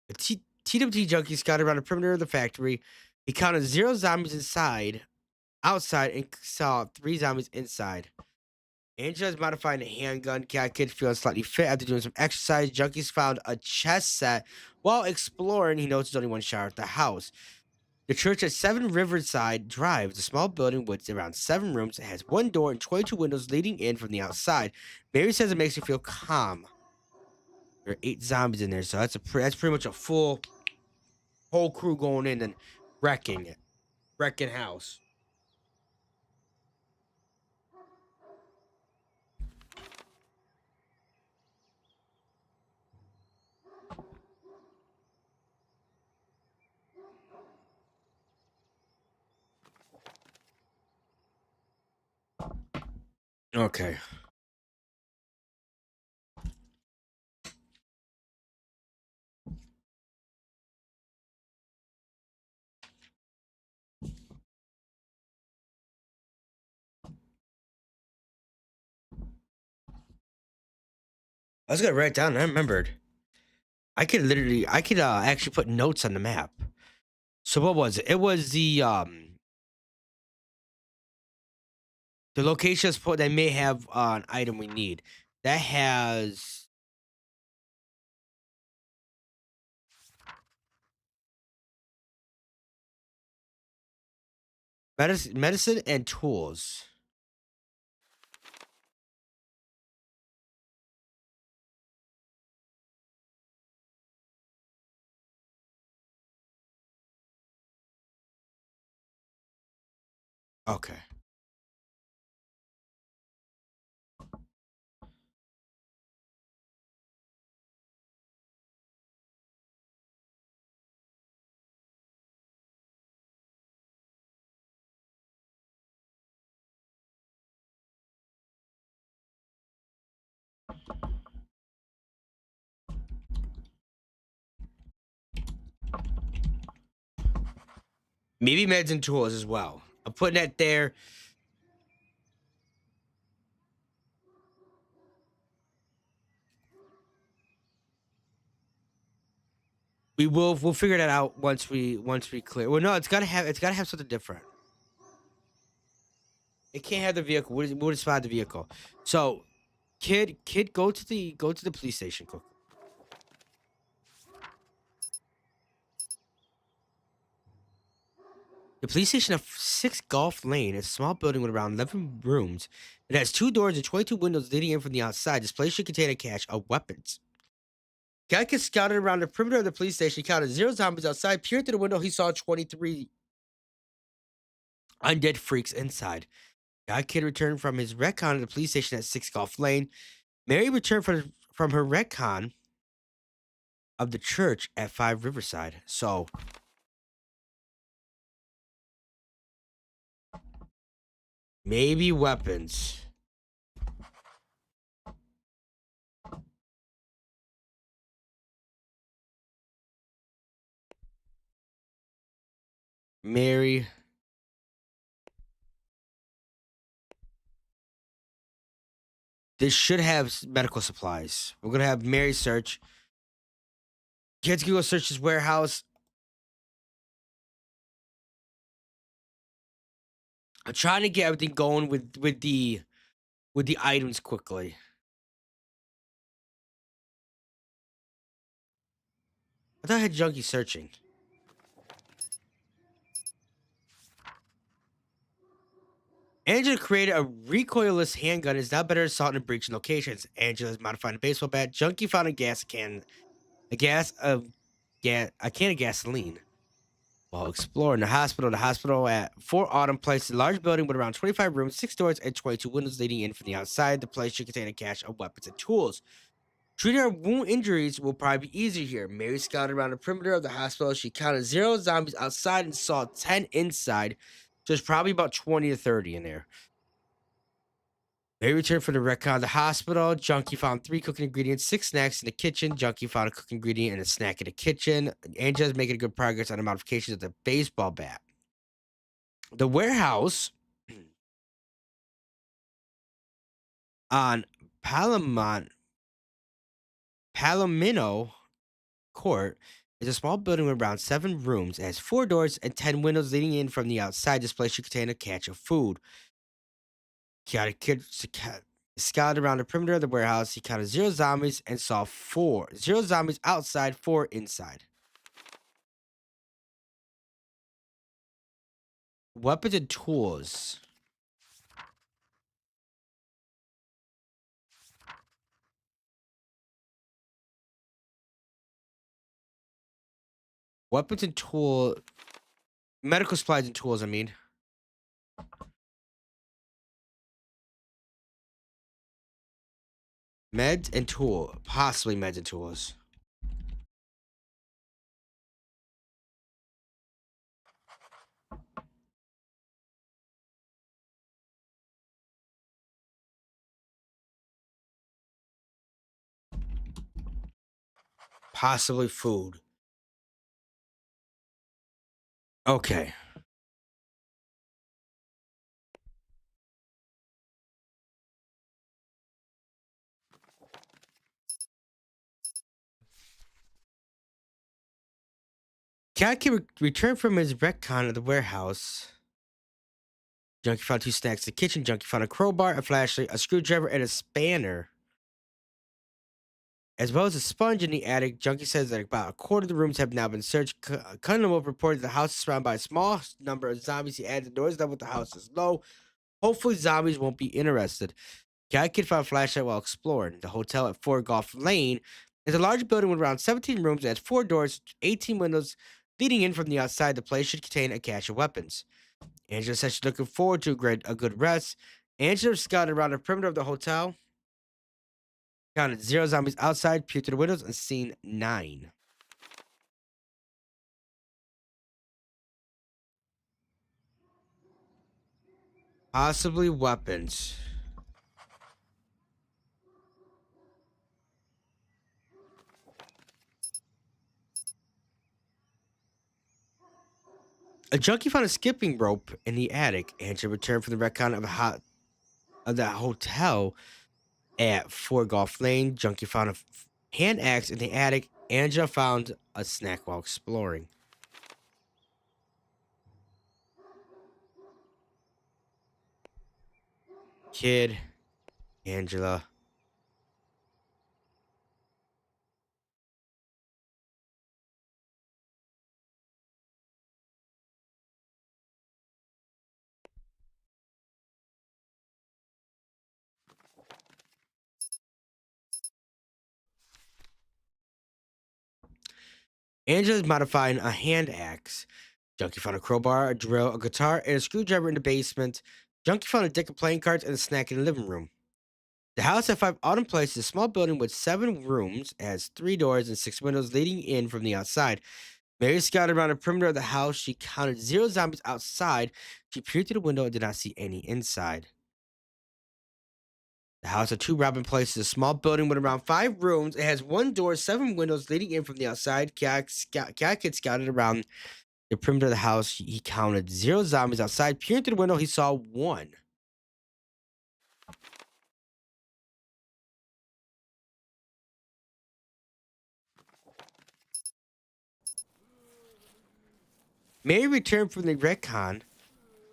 The TWT junkie scouted around the perimeter of the factory. He counted 0 zombies outside, and saw 3 zombies inside. Angela's modifying a handgun. Cat Kid feeling slightly fit after doing some exercise. Junkies found a chess set. While exploring, he noticed there's only one shower at the house. The church at 7 Riverside Drive is a small building with around 7 rooms. It has 1 door and 22 windows leading in from the outside. Mary says it makes her feel calm. There are 8 zombies in there, so that's pretty much a full whole crew going in and wrecking house. Okay. I was gonna write it down. I remembered. I could actually put notes on the map. So what was it? It was the location support that may have an item we need. That has medicine and tools. Okay. Maybe meds and tools as well. I'm putting that there. We'll figure that out once we clear. Well, no, it's gotta have something different. It can't have the vehicle. We'll just find the vehicle. So, kid, go to the police station quick. The police station of 6 Golf Lane is a small building with around 11 rooms. It has 2 doors and 22 windows leading in from the outside. This place should contain a cache of weapons. Geiger scouted around the perimeter of the police station. He counted 0 zombies outside. Peered through the window, he saw 23 undead freaks inside. Guy Kid returned from his recon at the police station at 6 Golf Lane. Mary returned from her recon of the church at 5 Riverside. So, maybe weapons. Mary. This should have medical supplies. We're going to have Mary search. Kids can go search his warehouse. I'm trying to get everything going with the items quickly. I thought I had junkie searching. Angela created a recoilless handgun. Is now better at assault and breaching locations. Angela's modifying a baseball bat. Junkie found a can of gasoline. While exploring the hospital at Fort Autumn Place, a large building with around 25 rooms, 6 doors, and 22 windows leading in from the outside. The place should contain a cache of weapons and tools. Treating her wound injuries will probably be easier here. Mary scouted around the perimeter of the hospital. She counted 0 zombies outside and saw 10 inside. So there's probably about 20 to 30 in there. Mary returned from the recon of the hospital. Junkie found 3 cooking ingredients, 6 snacks in the kitchen. Junkie found a cooking ingredient and a snack in the kitchen. Angela's making good progress on the modifications of the baseball bat. The warehouse on Palomino Court is a small building with around 7 rooms. It has 4 doors and 10 windows leading in from the outside. This place should contain a cache of food. Chaotic Kid scouted around the perimeter of the warehouse. He counted 0 zombies and saw 0 zombies outside, 4 inside. Weapons and tools. Weapons and tool. Medical supplies and tools, I mean. Meds and tool. Possibly meds and tools. Possibly food. Okay. Cat can return from his retcon of the warehouse. Junkie found 2 snacks in the kitchen. Junkie found a crowbar, a flashlight, a screwdriver, and a spanner, as well as a sponge in the attic. Junkie says that about a quarter of the rooms have now been searched. Cunningham reported the house is surrounded by a small number of zombies. He added the noise level with the house is low. Hopefully, zombies won't be interested. Guy Kid found a flashlight while exploring. The hotel at 4 Golf Lane is a large building with around 17 rooms. It has 4 doors, 18 windows leading in from the outside. The place should contain a cache of weapons. Angela says she's looking forward to a good rest. Angela scouted around the perimeter of the hotel, counted 0 zombies outside, peered through the windows, and seen 9. Possibly weapons. A junkie found a skipping rope in the attic. Angela returned from the recon of the hotel at Fort Golf Lane. Junkie found a hand axe in the attic. Angela found a snack while exploring. Kid, Angela. Angela's modifying a hand axe. Junkie found a crowbar, a drill, a guitar, and a screwdriver in the basement. Junkie found a deck of playing cards and a snack in the living room. The house at 5 Autumn Place is a small building with 7 rooms, it has 3 doors and 6 windows leading in from the outside. Mary scouted around the perimeter of the house. She counted 0 zombies outside. She peered through the window and did not see any inside. The house at 2 Robin Place is a small building with around 5 rooms. It has 1 door, 7 windows leading in from the outside. Cat Kid scouted around the perimeter of the house. He counted 0 zombies outside. Peering through the window, he saw 1. Mary returned from the retcon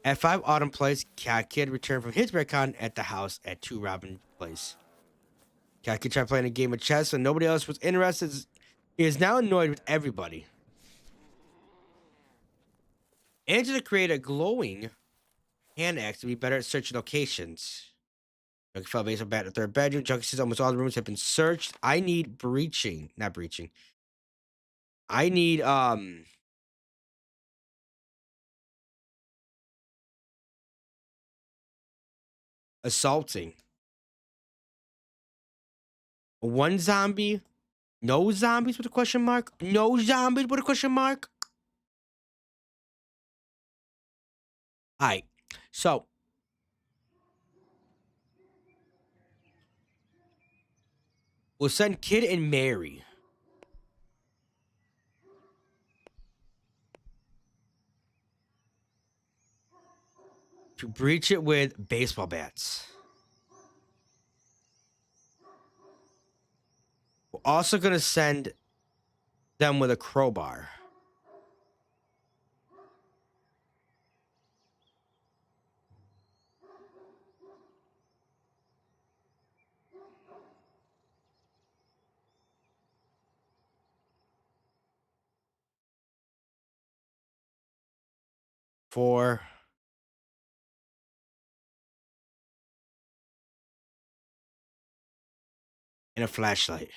at 5 Autumn Place. Cat Kid returned from his retcon at the house at 2 Robin Place. Cat Kid tried playing a game of chess and nobody else was interested. He is now annoyed with everybody. Angela created a glowing hand axe to be better at searching locations. Junkie found a baseball bat in the 3rd bedroom. Junkie says almost all the rooms have been searched. I need not breaching. I need assaulting. 1 zombie. No zombies with a question mark. No zombies with a question mark. Alright. So we'll send Kid and Mary to breach it with baseball bats. We're also gonna send them with a crowbar. For and a flashlight.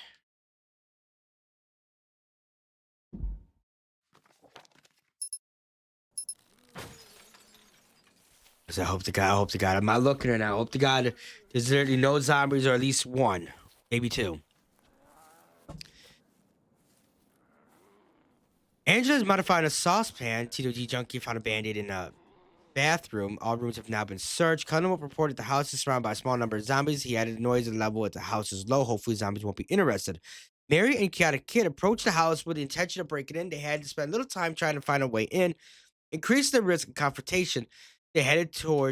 I hope to God. I'm not looking right now. I hope to God there's literally no zombies or at least 1. Maybe 2. Angela's modifying a saucepan. Tito G Junkie found a band-aid in a bathroom. All rooms have now been searched. Cunningham reported the house is surrounded by a small number of zombies. He added noise and level at the house is low. Hopefully zombies won't be interested. Mary and Chaotic Kid approached the house with the intention of breaking in. They had to spend a little time trying to find a way in. Increase the risk of confrontation. They headed to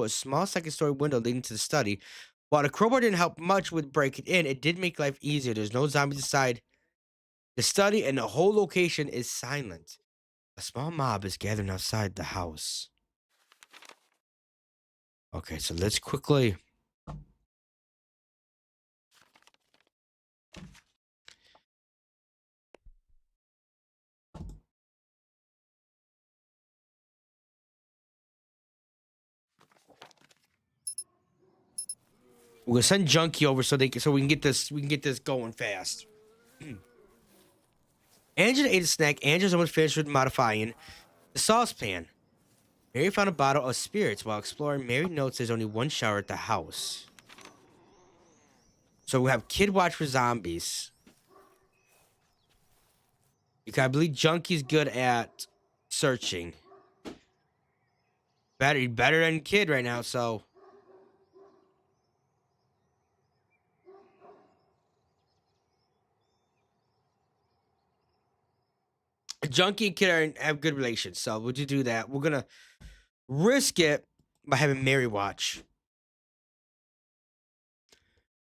a small second-story window leading to the study. While the crowbar didn't help much with breaking in, it did make life easier. There's no zombies inside the study, and the whole location is silent. A small mob is gathering outside the house. Okay, so let's quickly. We're gonna send Junkie over so we can get this going fast. Angela ate a snack. Angela's almost finished with modifying the saucepan. Mary found a bottle of spirits while exploring. Mary notes there's only one shower at the house. So we have kid watch for zombies. Because I believe Junkie's good at searching. Better than kid right now, so Junkie and kid have good relations. So would you do that? We're gonna risk it by having Mary watch.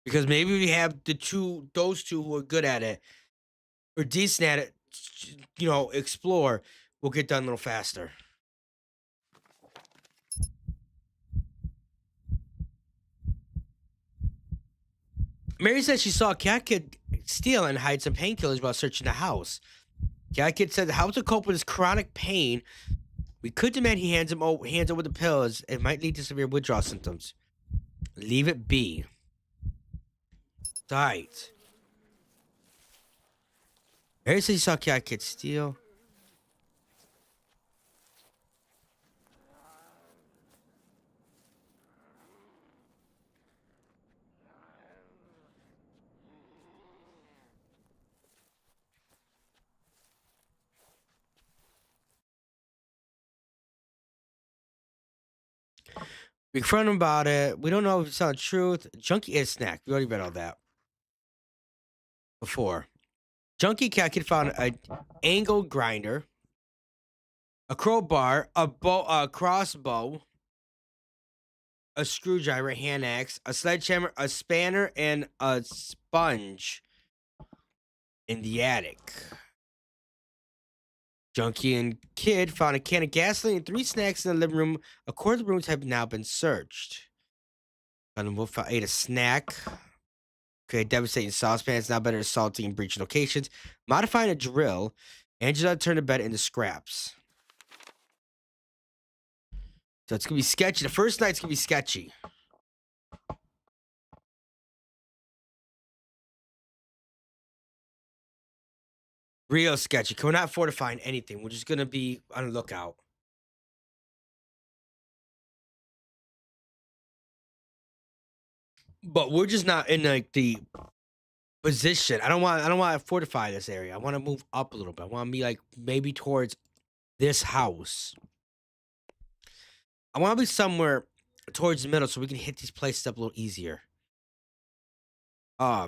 Because maybe we have those two who are good at it or decent at it, explore, will get done a little faster. Mary says she saw Cat Kid steal and hide some painkillers while searching the house. Cat Kid said how to cope with his chronic pain. We could demand he hands over the pills. It might lead to severe withdrawal symptoms. Leave it be. Right. Mary says she saw Cat Kid steal. We confront him about it. We don't know if it's telling the truth. Junkie is snack. We already read all that before. Junkie Cat Kid found an angle grinder, a crowbar, a crossbow, a screwdriver, hand axe, a sledgehammer, a spanner, and a sponge in the attic. Junkie and Kid found a can of gasoline and 3 snacks in the living room. A quarter of the rooms have now been searched. And Wolf ate a snack. Okay, devastating saucepans, now better assaulting and breaching locations. Modifying a drill. Angela turned the bed into scraps. So it's going to be sketchy. The first night's going to be sketchy. Real sketchy. We're not fortifying anything. We're just going to be on the lookout. But we're just not in like the position. I don't want to fortify this area. I want to move up a little bit. I want to be like maybe towards this house. I want to be somewhere towards the middle so we can hit these places up a little easier. A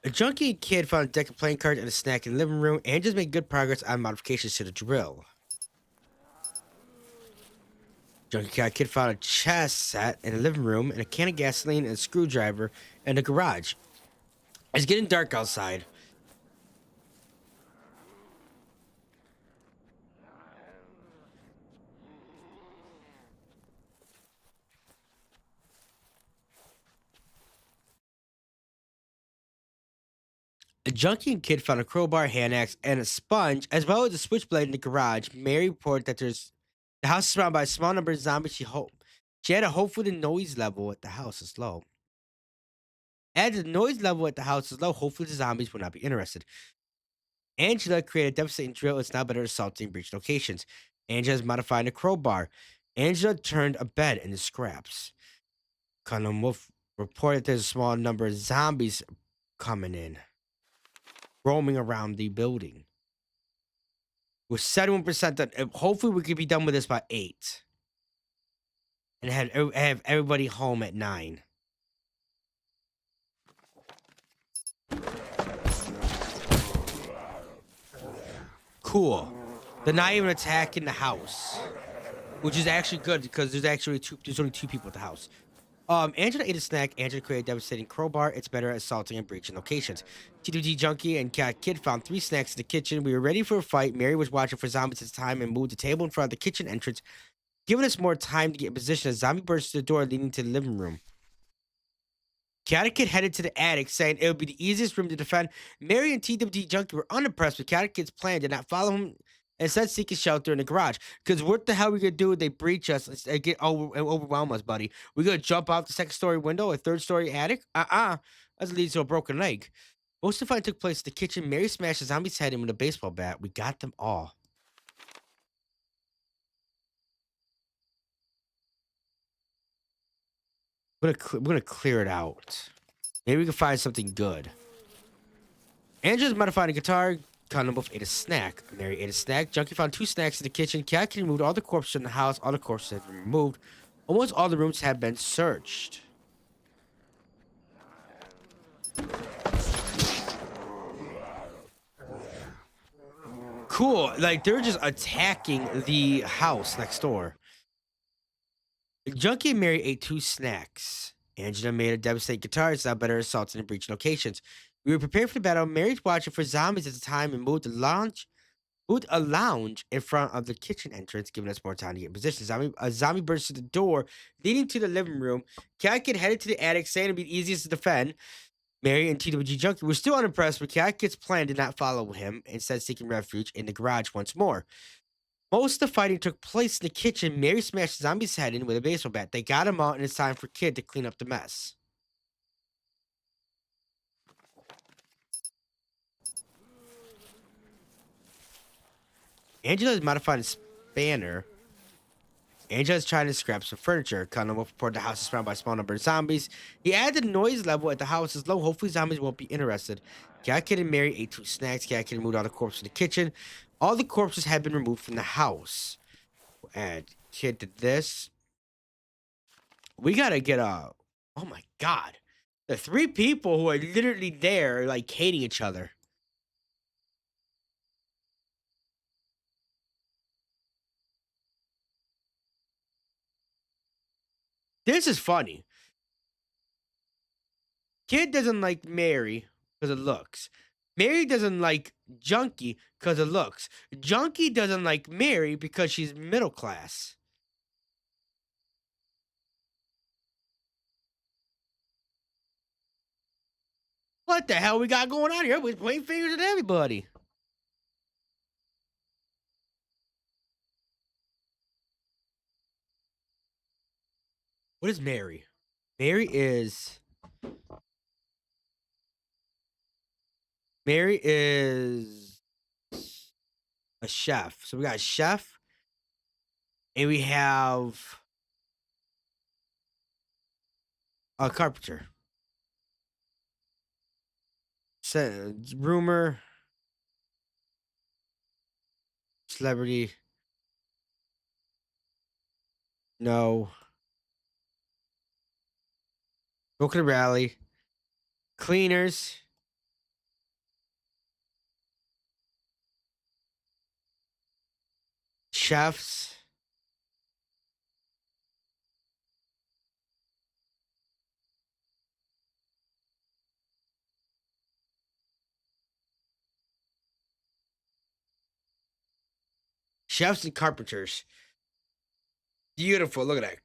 junkie kid found a deck of playing cards and a snack in the living room and just made good progress on modifications to the drill. Junkie kid found a chess set in the living room and a can of gasoline and a screwdriver in the garage. It's getting dark outside. A junkie kid found a crowbar, hand axe, and a sponge, as well as a switchblade in the garage. Mary reported that the house is surrounded by a small number of zombies. She had a hopeful the noise level at the house is low. As the noise level at the house is low, hopefully the zombies will not be interested. Angela created a devastating drill. It's now better assaulting breach locations. Angela is modifying a crowbar. Angela turned a bed into scraps. Colonel Wolf reported there's a small number of zombies coming in, roaming around the building. With 71% done. Hopefully we could be done with this by 8. And have everybody home at 9. Cool. They're not even attacking the house, which is actually good because there's only 2 people at the house. Angela ate a snack. Angela created a devastating crowbar. It's better at assaulting and breaching locations. T2T Junkie and Cat Kid found 3 snacks in the kitchen. We were ready for a fight. Mary was watching for zombies at the time and moved the table in front of the kitchen entrance, giving us more time to get in position. A zombie burst through the door leading to the living room. Cat Kid headed to the attic, saying it would be the easiest room to defend. Mary and TWT Junkie were unimpressed with Cat Kid's plan, did not follow him, and instead seeking shelter in the garage. Because what the hell are we gonna do if they breach us and overwhelm us, buddy? We gonna jump out the 2nd story window, a 3rd story attic? That leads to a broken leg. Most of the fight took place in the kitchen. Mary smashed the zombie's head in with a baseball bat. We got them all. We're gonna clear it out. Maybe we can find something good. Angela's modified a guitar. Condom both ate a snack. Mary ate a snack. Junkie found two snacks in the kitchen. Cat removed all the corpses in the house. All the corpses have been removed. Almost all the rooms have been searched. Cool. Like they're just attacking the house next door. Junkie and Mary ate two snacks. Angela made a devastating guitar. It's now better assaults in breach locations. We were prepared for the battle. Mary's watching for zombies at the time and moved a lounge in front of the kitchen entrance, giving us more time to get in position. A zombie burst through the door, leading to the living room. Cat Kid headed to the attic, saying it'd be easiest to defend. Mary and TWG Junkie were still unimpressed, but Cat Kid's plan did not follow him, instead seeking refuge in the garage once more. Most of the fighting took place in the kitchen. Mary smashed the zombie's head in with a baseball bat. They got him out, and it's time for Kid to clean up the mess. Angela is modifying a spanner. Angela is trying to scrap some furniture. Condom will report the house is surrounded by a small number of zombies. He added the noise level at the house is low. Hopefully, zombies won't be interested. Cat Kid and Mary ate two snacks. Cat Kid moved all the corpses to the kitchen. All the corpses had been removed from the house. And Kid did this. We gotta get a. Oh my god. The three people who are literally there, like hating each other. This is funny. Kid doesn't like Mary because of looks. Mary doesn't like Junkie because of looks. Junkie doesn't like Mary because she's middle class. What the hell we got going on here? Everybody's pointing fingers at everybody. What is Mary? Mary is Mary is a chef. So we got a chef and we have a carpenter. Rumor, celebrity, no. Broken rally, cleaners, chefs, chefs and carpenters. Beautiful. Look at that.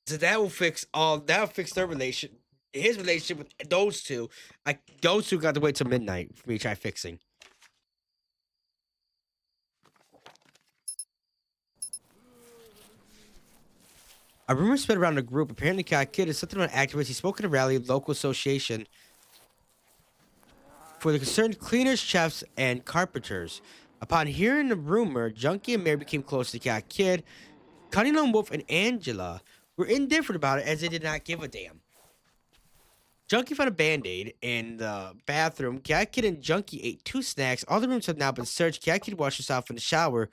So that will fix all. That will fix their relation. His relationship with those two. Those two got to wait till midnight for me to try fixing. A rumor spread around the group. Apparently, Cat Kid is something about activists. He spoke at a rally of local association for the concerned cleaners, chefs, and carpenters. Upon hearing the rumor, Junkie and Mary became close to Cat Kid. Cunningham Wolf and Angela were indifferent about it as they did not give a damn. Junkie found a band-aid in the bathroom. Cat Kid and Junkie ate two snacks. All the rooms have now been searched. Cat Kid washed himself in the shower.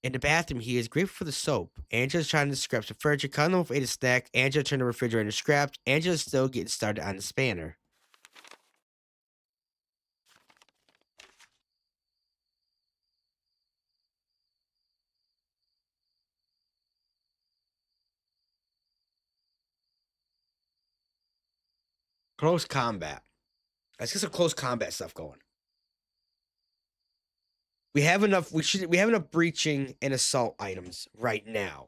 In the bathroom, he is grateful for the soap. Angela's trying to scrap some furniture. Cunningham ate a snack. Angela turned the refrigerator scrapped. Angela's still getting started on the spanner. Close combat. Let's get some close combat stuff going. We have enough. We have enough breaching and assault items right now,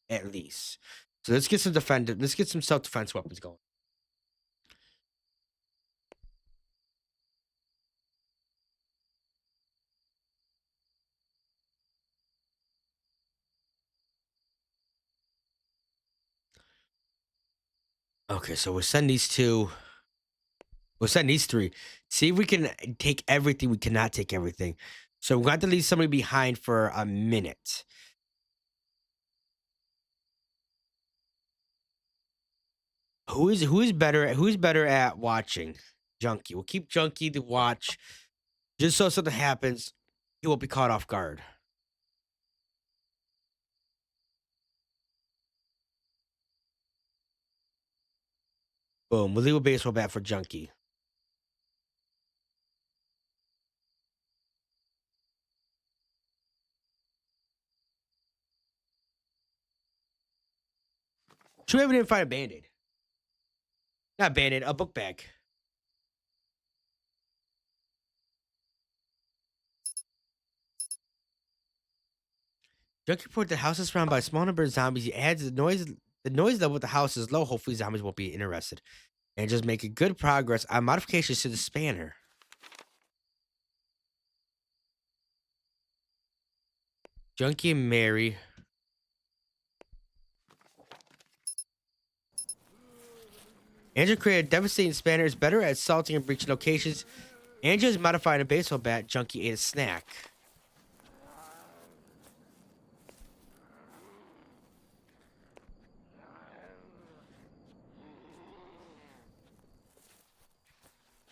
at least. So let's get some Let's get some self defense weapons going. Okay, so we'll send these two. We'll send these three. See if we can take everything. We cannot take everything. So we're going to leave somebody behind for a minute. Who's better at watching? Junkie. We'll keep Junkie to watch. Just so something happens, he won't be caught off guard. Boom. We'll leave a baseball bat for Junkie. Should we ever didn't find a band-aid? Not band-aid, a book bag. Junkie reported the house is surrounded by a small number of zombies. He adds the noise level at the house is low. Hopefully zombies won't be interested. And just making good progress on modifications to the spanner. Junkie and Mary. Angela created a devastating spanner. Is better at assaulting and breaching locations. Angela is modifying a baseball bat. Junkie ate a snack.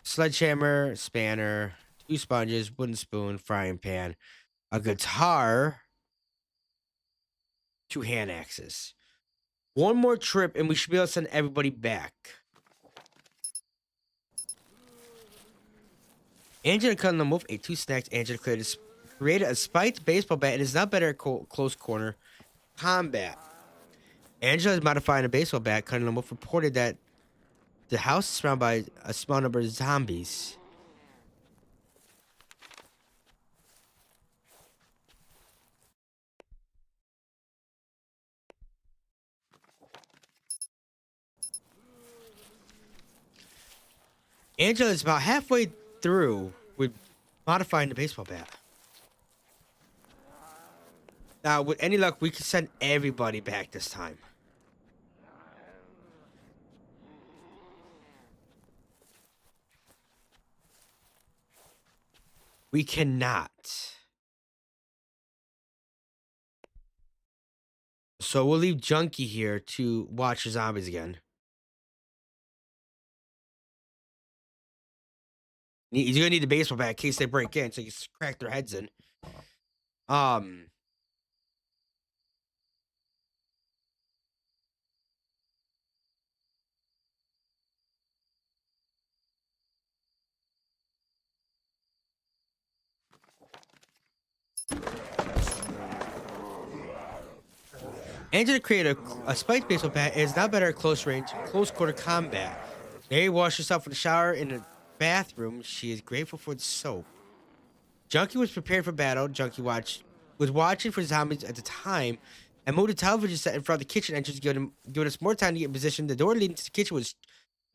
Sledgehammer, spanner, 2 sponges, wooden spoon, frying pan, a guitar, 2 hand axes. One more trip and we should be able to send everybody back. Angela cut on the move, ate 2 snacks. Angela created a spiked baseball bat and is now better at close corner combat. Angela is modifying a baseball bat. Cutting the move reported that the house is surrounded by a small number of zombies. Angela is about halfway through with modifying the baseball bat. Now, with any luck, we can send everybody back this time. We cannot. So we'll leave Junkie here to watch the zombies again. He's gonna need the baseball bat in case they break in, so you can crack their heads in. Angela created a spiked baseball bat and is now better at close range, close quarter combat. Mary washed herself in the shower in the bathroom. She is grateful for the soap. Junkie was prepared for battle. Junkie was watching for zombies at the time and moved the television set in front of the kitchen entrance, giving us more time to get in position. The door leading to the kitchen was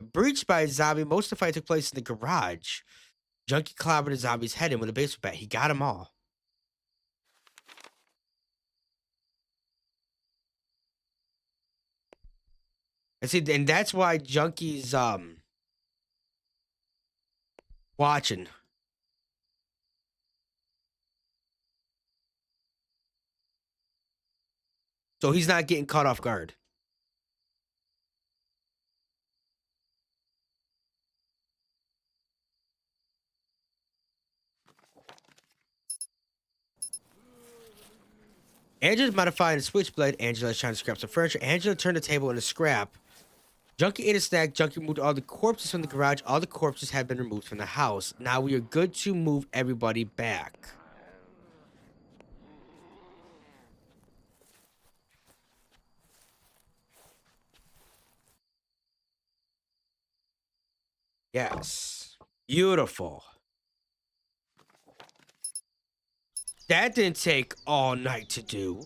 breached by a zombie. Most of the fight took place in the garage. Junkie clobbered the zombie's head in with a baseball bat. He got them all. And see, and that's why Junkie's watching. So he's not getting caught off guard. Angela's modifying a switchblade. Angela is trying to scrap some furniture. Angela turned the table into scrap. Junkie ate a snack. Junkie moved all the corpses from the garage. All the corpses have been removed from the house. Now we are good to move everybody back. Yes. Beautiful. That didn't take all night to do.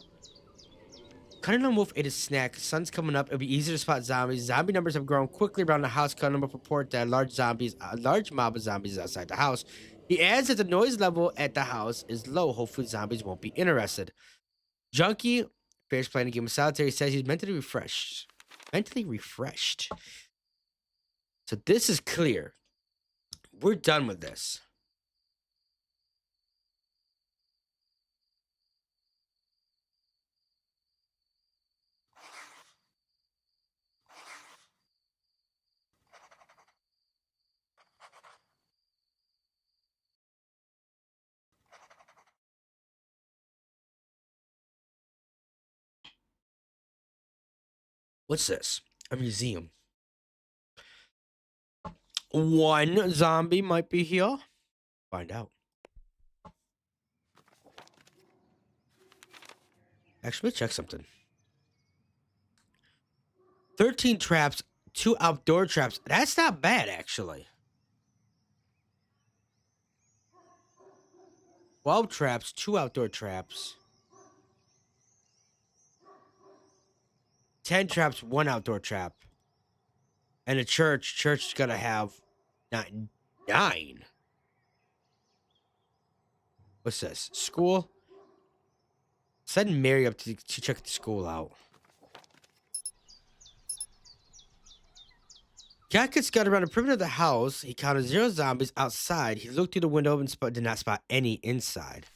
Cutting on Wolf ate a snack. Sun's coming up. It'll be easier to spot zombies. Zombie numbers have grown quickly around the house. Cutting Wolf report that a large mob of zombies is outside the house. He adds that the noise level at the house is low. Hopefully zombies won't be interested. Junkie finished playing a game of solitaire. He says he's mentally refreshed. So this is clear. We're done with this. What's this? A museum. One zombie might be here. Find out. Actually, check something. 13 traps, 2 outdoor traps. That's not bad, actually. 12 traps, 2 outdoor traps. 10 traps, 1 outdoor trap. And a church. Church is going to have 9. What's this? School? Send Mary up to check the school out. Cat gets scattered around the perimeter of the house. He counted 0 zombies outside. He looked through the window and did not spot any inside.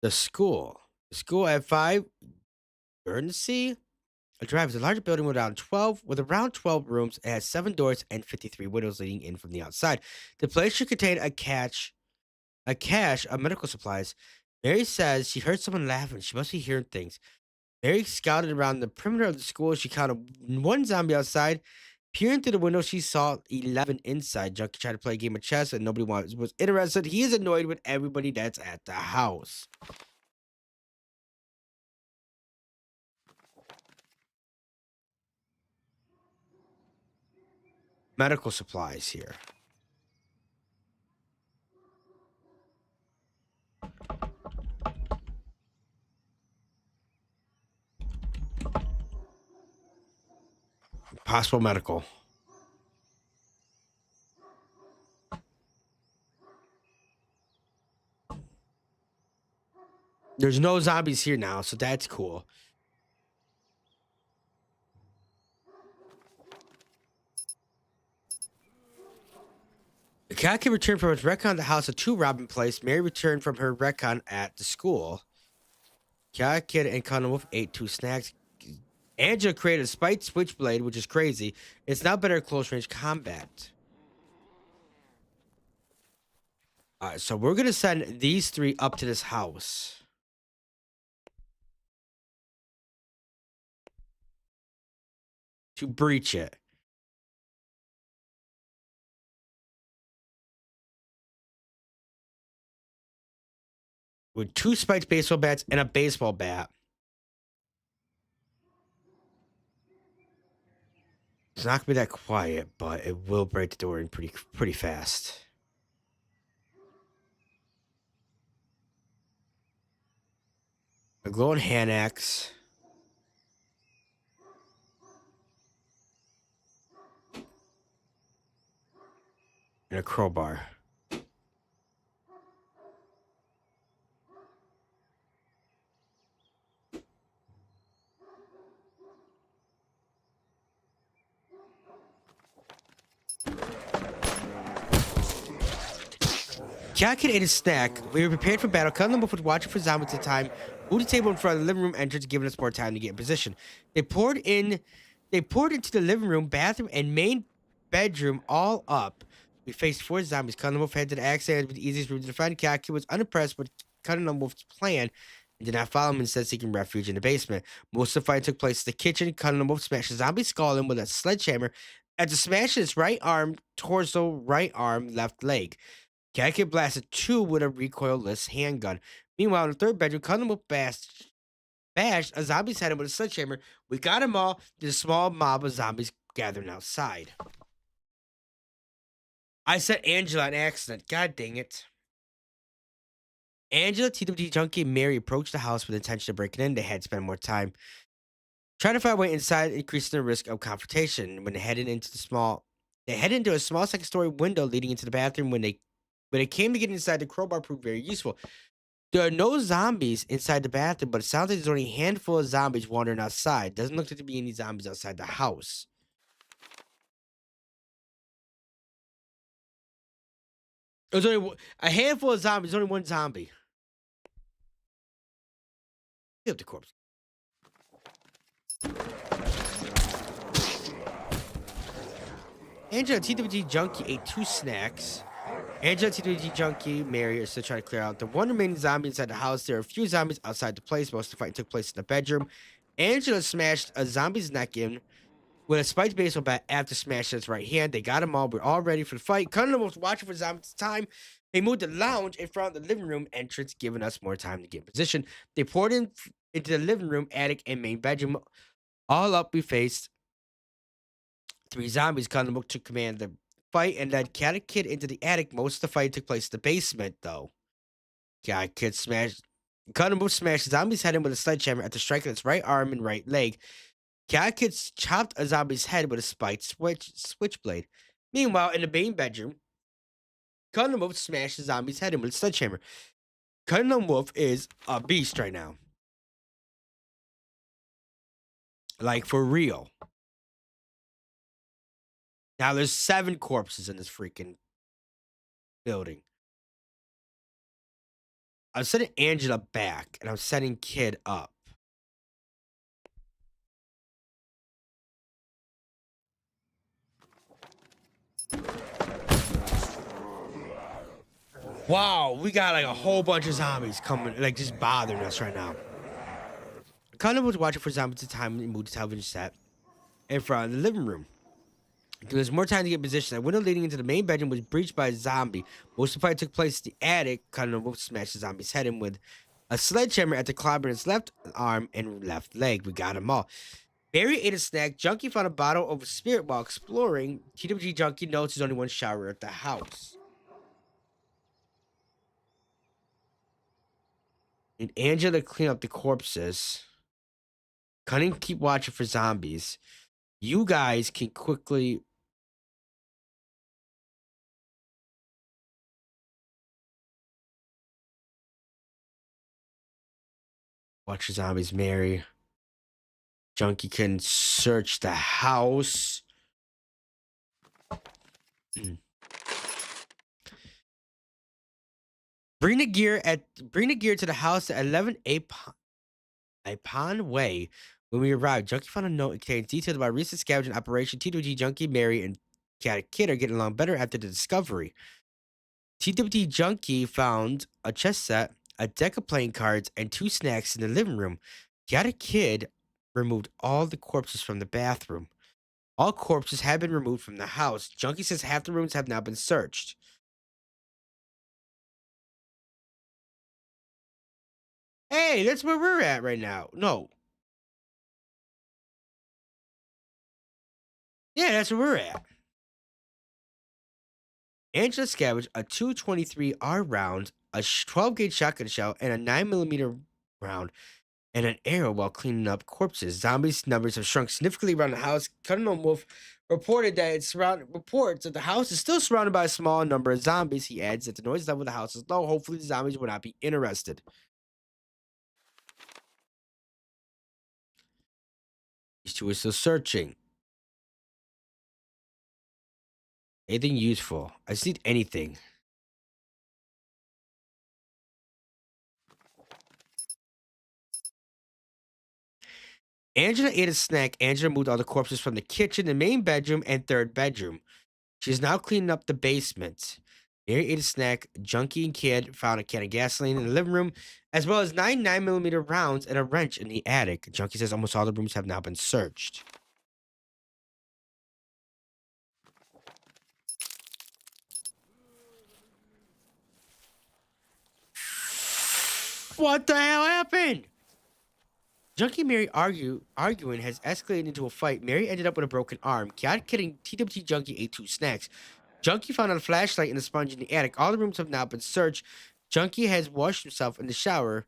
The school. The school at 5. Guernsey? A drive is a larger building with around 12 rooms. It has 7 doors and 53 windows leading in from the outside. The place should contain a cache of medical supplies. Mary says she heard someone laughing. She must be hearing things. Mary scouted around the perimeter of the school. She counted 1 zombie outside. Peering through the window, she saw 11 inside. Junkie tried to play a game of chess and nobody was interested. He is annoyed with everybody that's at the house. Medical supplies here. Possible medical. There's no zombies here now, so that's cool. The cat can return from his recon at the house of 2 Robin Place. Mary returned from her recon at the school. Cat Kid and Connor Wolf ate 2 snacks. Angela created a spiked switchblade, which is crazy. It's now better at close range combat. Alright, so we're gonna send these 3 up to this house. To breach it. With 2 spiked baseball bats and a baseball bat. It's not gonna be that quiet, but it will break the door in pretty fast. A glowing hand axe. And a crowbar. Cat Kid ate a snack. We were prepared for battle. Cuddling Wolf was watching for zombies at the time. Moved the table in front of the living room entrance, giving us more time to get in position. They poured into the living room, bathroom, and main bedroom all up. We faced 4 zombies. Cuddling Wolf had to the axe and with the easiest route to defend. Cat Kid was unimpressed with Cuddling Wolf's plan and did not follow him, instead seeking refuge in the basement. Most of the fight took place in the kitchen. Cuddling Wolf smashed a zombie skull in with a sledgehammer after smashing its right arm, torso, right arm, left leg. Cat Kid blasted 2 with a recoilless handgun. Meanwhile, in the 3rd bedroom, Cuddling Wolf bashed a zombie's head in with a sledgehammer. We got them all. There's a small mob of zombies gathering outside. I said Angela on accident. God dang it. Angela, TWT Junkie, and Mary approached the house with the intention of breaking in. They had to spend more time trying to find a way inside, increasing the risk of confrontation. When they headed into a small 2nd-story window leading into the bathroom. When it came to getting inside, the crowbar proved very useful. There are no zombies inside the bathroom, but it sounds like there's only a handful of zombies wandering outside. Doesn't look like to be any zombies outside the house. There's only a handful of zombies. Only one zombie. Pick up the corpse. Angela, TWG Junkie, ate 2 snacks. Angela, TWG Junkie, Mary are still trying to clear out the one remaining zombie inside the house. There are a few zombies outside the place. Most of the fighting took place in the bedroom. Angela smashed a zombie's neck in with a spiked baseball bat after smashing his right hand. They got them all. We're all ready for the fight. Cunningham was watching for zombies at the time. They moved the lounge in front of the living room entrance, giving us more time to get in position. They poured into the living room, attic, and main bedroom. All up, we faced 3 zombies. Cunningham took command of the fight and led Cat and Kid into the attic. Most of the fight took place in the basement, though. Cat Kid smashed. Cunningham smashed the zombie's head in with a sledgehammer after striking its right arm and right leg. Cat Kid chopped a zombie's head with a spiked switchblade. Meanwhile, in the main bedroom, Cunningham Wolf smashed the zombie's head in with a sledgehammer. Cunningham Wolf is a beast right now. Like, for real. Now, there's 7 corpses in this freaking building. I'm sending Angela back, and I'm sending Kid up. Wow, we got like a whole bunch of zombies coming, like just bothering us right now. Cunningham was watching for zombies at the time and moved the television set in front of the living room. There was more time to get in position. The window leading into the main bedroom was breached by a zombie. Most of the fight took place in the attic. Cunningham smashed the zombie's head in with a sledgehammer at the clobbering his left arm and left leg. We got them all. Barry ate a snack. Junkie found a bottle of spirit while exploring. TWG Junkie notes there's only one shower at the house. And Angela clean up the corpses. Cunningham keep watching for zombies. You guys can quickly watch the zombies. Mary. Junkie can search the house. Bring the gear to the house at 11 Apon Way. When we arrived, Junkie found a note containing details about recent scavenging operation. TWG Junkie, Mary, and Cat Kid are getting along better after the discovery. TWG Junkie found a chess set, a deck of playing cards, and 2 snacks in the living room. Cat Kid removed all the corpses from the bathroom. All corpses have been removed from the house. Junkie says half the rooms have now been searched. Hey, that's where we're at right now. No. Yeah, that's where we're at. Angela scavenged a 223R round, a 12 gauge shotgun shell, and a 9mm round, and an arrow while cleaning up corpses. Zombies' numbers have shrunk significantly around the house. Cunningham Wolf reported that reports that the house is still surrounded by a small number of zombies. He adds that the noise level of the house is low. Hopefully, the zombies will not be interested. These 2 are still searching. Anything useful? I just need anything. Angela ate a snack. Angela moved all the corpses from the kitchen, the main bedroom, and 3rd bedroom. She is now cleaning up the basement. Mary ate a snack. Junkie and Kid found a can of gasoline in the living room, as well as 9 9mm rounds and a wrench in the attic. Junkie says almost all the rooms have now been searched. What the hell happened? Junkie and Mary arguing has escalated into a fight. Mary ended up with a broken arm. Cat kidding. TWT Junkie ate 2 snacks. Junkie found a flashlight and a sponge in the attic. All the rooms have now been searched. Junkie has washed himself in the shower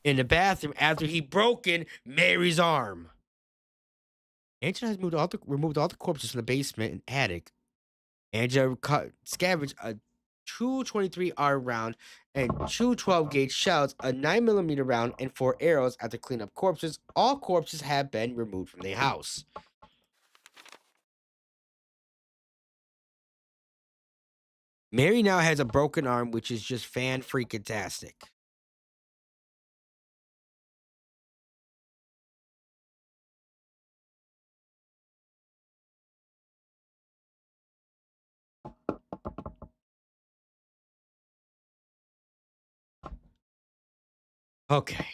in the bathroom after he broken Mary's arm. Angela has removed all the corpses from the basement and attic. Angela scavenged a 223R round and 2 12 gauge shells, a 9mm round, and 4 arrows after cleaning up corpses. All corpses have been removed from the house. Mary now has a broken arm, which is just fan freaking tastic. Okay.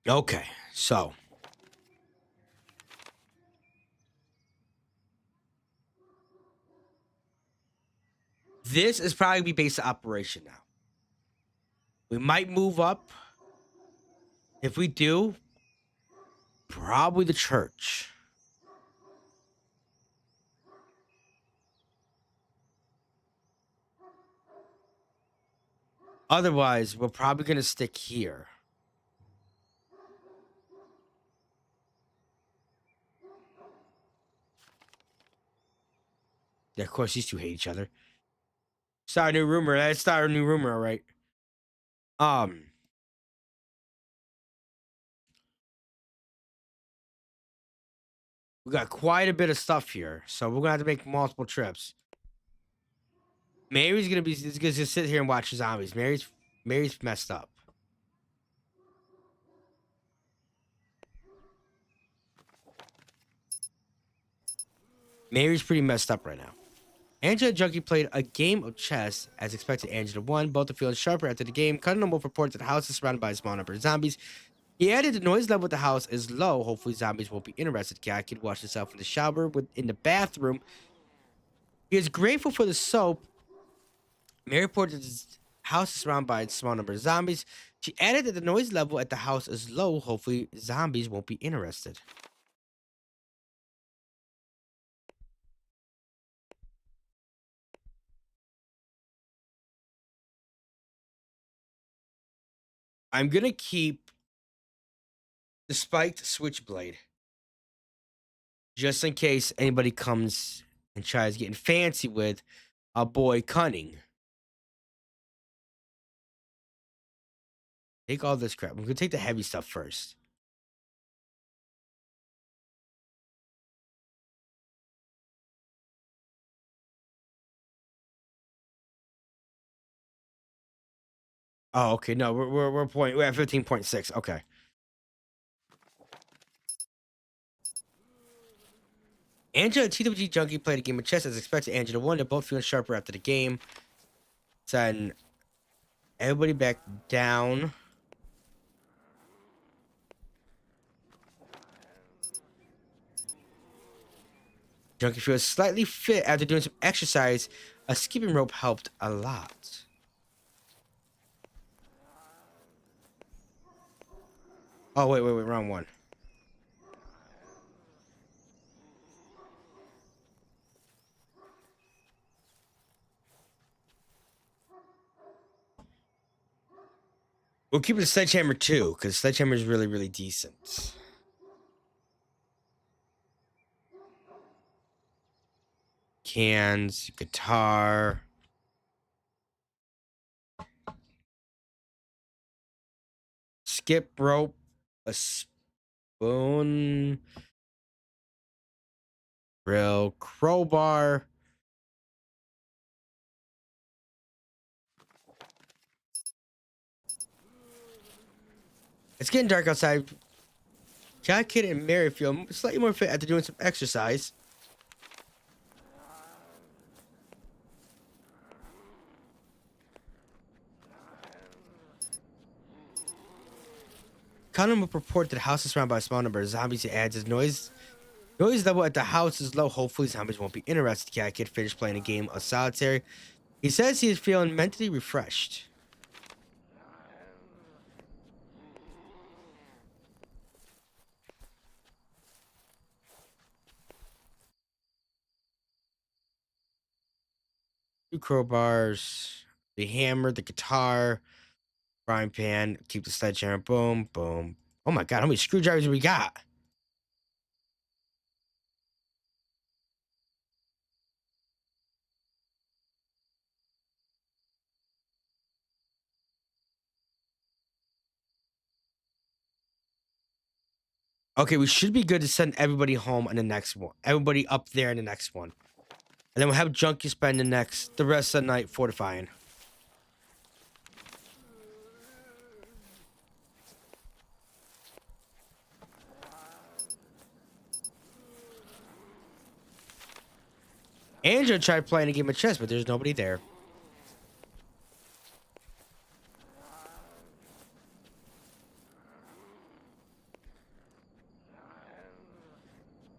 Okay. So this is probably be base of operation now. We might move up. If we do, probably the church. Otherwise, we're probably gonna stick here. Yeah, of course, these two hate each other. Start a new rumor. Let's start a new rumor, all right? Um, we got quite a bit of stuff here, so we're gonna have to make multiple trips. Mary's gonna be is gonna just sit here and watch the zombies. Mary's messed up. Mary's pretty messed up right now. Angela and Junkie played a game of chess. As expected, Angela won. Both are feeling sharper after the game. Cardinal Wolf reports that the house is surrounded by a small number of zombies. He added the noise level at the house is low. Hopefully, zombies won't be interested. Cat kid washed himself in the shower in the bathroom. He is grateful for the soap. Mary reported his house is surrounded by a small number of zombies. She added that the noise level at the house is low. Hopefully, zombies won't be interested. I'm gonna keep the spiked switchblade just in case anybody comes and tries getting fancy with a boy cunning. Take all this crap. I'm gonna take the heavy stuff first. Oh, okay. No, we're at 15.6. Okay. Angela and TWG Junkie played a game of chess as expected. Angela won. They're both feeling sharper after the game. Send everybody back down. Junkie feels slightly fit after doing some exercise. A skipping rope helped a lot. Oh, wait, round one. We'll keep it a sledgehammer too, because sledgehammer is really, really decent. Cans, guitar. Skip rope, a spoon, drill, crowbar. It's getting dark outside. Jack Kid and Mary feel slightly more fit after doing some exercise. Conan will report that the house is surrounded by a small number of zombies. He adds his noise level at the house is low. Hopefully, zombies won't be interested. Cat Kid finished playing a game of solitaire. He says he is feeling mentally refreshed. Two crowbars, the hammer, the guitar, frying pan, keep the sledgehammer. Boom, boom. Oh my god, how many screwdrivers do we got? Okay, we should be good to send everybody home on the next one. Everybody up there in the next one. And then we'll have Junkie spend the rest of the night fortifying. Angela tried playing a game of chess, but there's nobody there.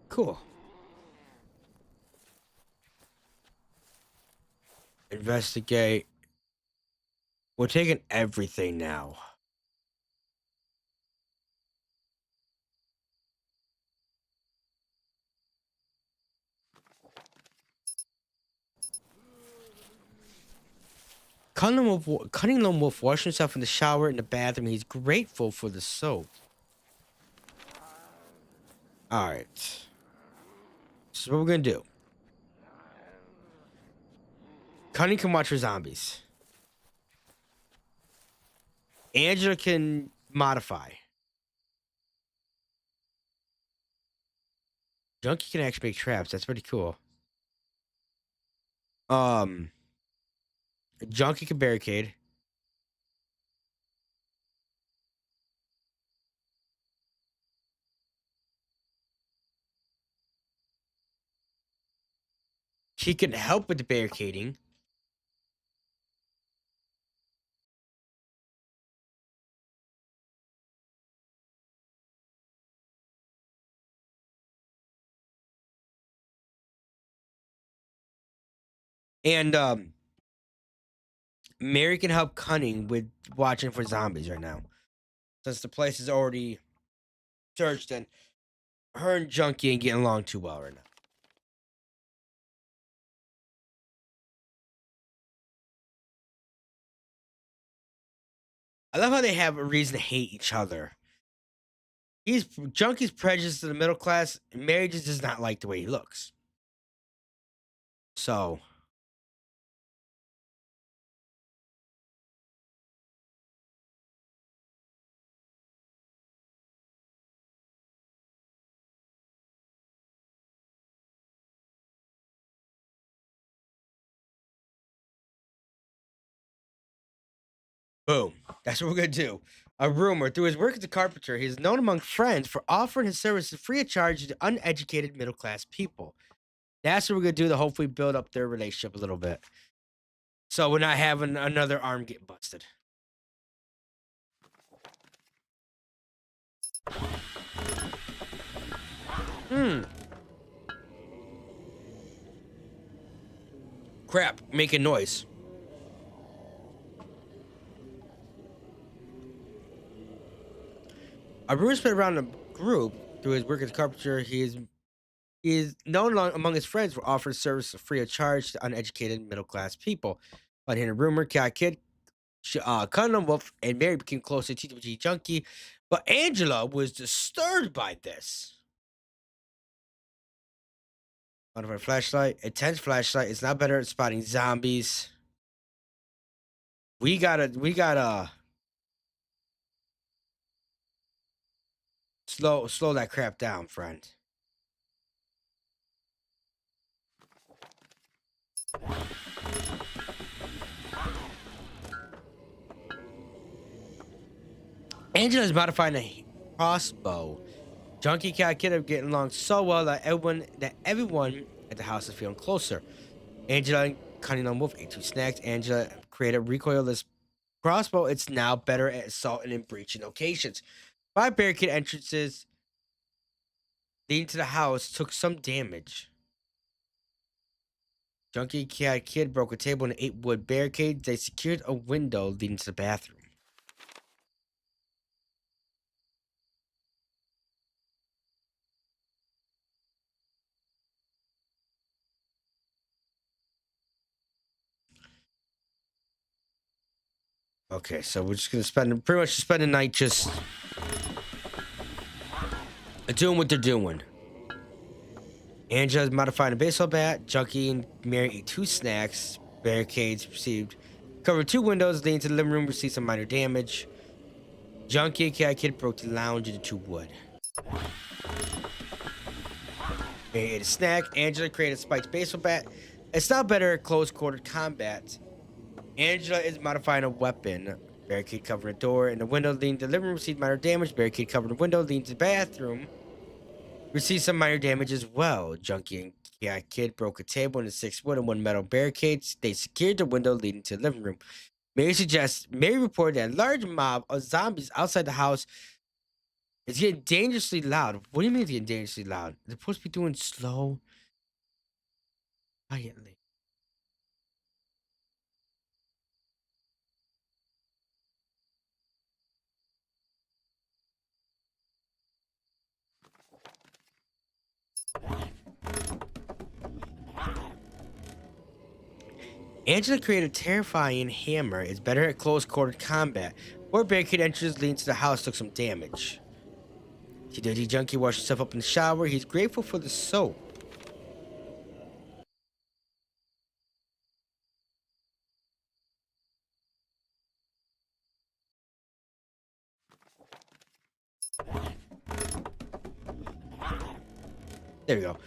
Cool. Investigate. We're taking everything now. Cunningham Wolf washed himself in the shower in the bathroom. He's grateful for the soap. Alright. This is what we're gonna do. Cunning can watch for zombies. Angela can modify. Junkie can actually make traps. That's pretty cool. Junkie can barricade. She can help with the barricading. And Mary can help Cunning with watching for zombies right now. Since the place is already searched and her and Junkie ain't getting along too well right now. I love how they have a reason to hate each other. Junkie's prejudiced to the middle class, and Mary just does not like the way he looks. So boom. That's what we're gonna do. A rumor, through his work as a carpenter, he is known among friends for offering his services free of charge to uneducated middle class people. That's what we're gonna do to hopefully build up their relationship a little bit. So we're not having another arm get busted. Crap, making noise. A rumor spread around the group through his work as a carpenter. He is known among his friends for offering service free of charge to uneducated middle class people. But in a rumor, Cat Kid, Cunningham Wolf, and Mary became close to TWG Junkie. But Angela was disturbed by this. Modified flashlight, intense flashlight. It's not better at spotting zombies. We gotta slow that crap down, friend. Angela's modifying a crossbow. Junkie Cat Kid are getting along so well that everyone at the house is feeling closer. Angela and Cunningham Wolf ate 2 snacks. Angela created a recoilless crossbow. It's now better at assaulting and breaching locations. 5 barricade entrances leading to the house took some damage. Junkie Cat Kid broke a table and 8 wood barricades. They secured a window leading to the bathroom. Okay, so we're just gonna pretty much spend the night just doing what they're doing. Angela's modifying a baseball bat. Junkie and Mary ate 2 snacks. Barricades received covered 2 windows leading to the living room. Received some minor damage. Junkie and Cat Kid broke the lounge into 2 wood. Mary ate a snack. Angela created Spike's baseball bat. It's now better at close quarter combat. Angela is modifying a weapon. Barricade covering a door and the window leading to the living room received minor damage. Barricade covering the window leading to the bathroom received some minor damage as well. Junkie and Kid broke a table into 6 wood and 1 metal barricades. They secured the window leading to the living room. Mary reported that a large mob of zombies outside the house is getting dangerously loud. What do you mean it's getting dangerously loud? They're supposed to be doing slow, quietly. Angela created a terrifying hammer. It's better at close quarter combat. 4 barricade entrances leading to the house took some damage. TWD Junkie washed himself up in the shower. He's grateful for the soap. There we go.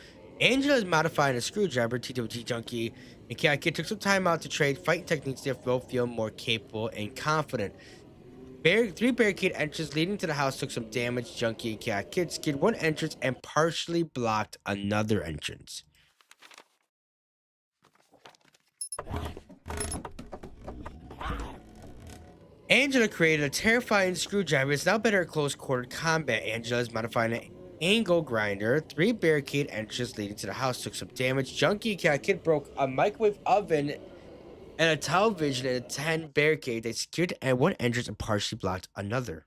Angela is modifying a screwdriver. TWT Junkie and Kid took some time out to trade fighting techniques to both feel more capable and confident. 3 barricade entrances leading to the house took some damage. Junkie and Kid skid 1 entrance and partially blocked another entrance. Angela created a terrifying screwdriver. It's now better at close quarter combat. Angela is modifying an angle grinder. 3 barricade entrances leading to the house took some damage. Junkie Kid broke a microwave oven and a television and a 10 barricade. They secured and 1 entrance and partially blocked another.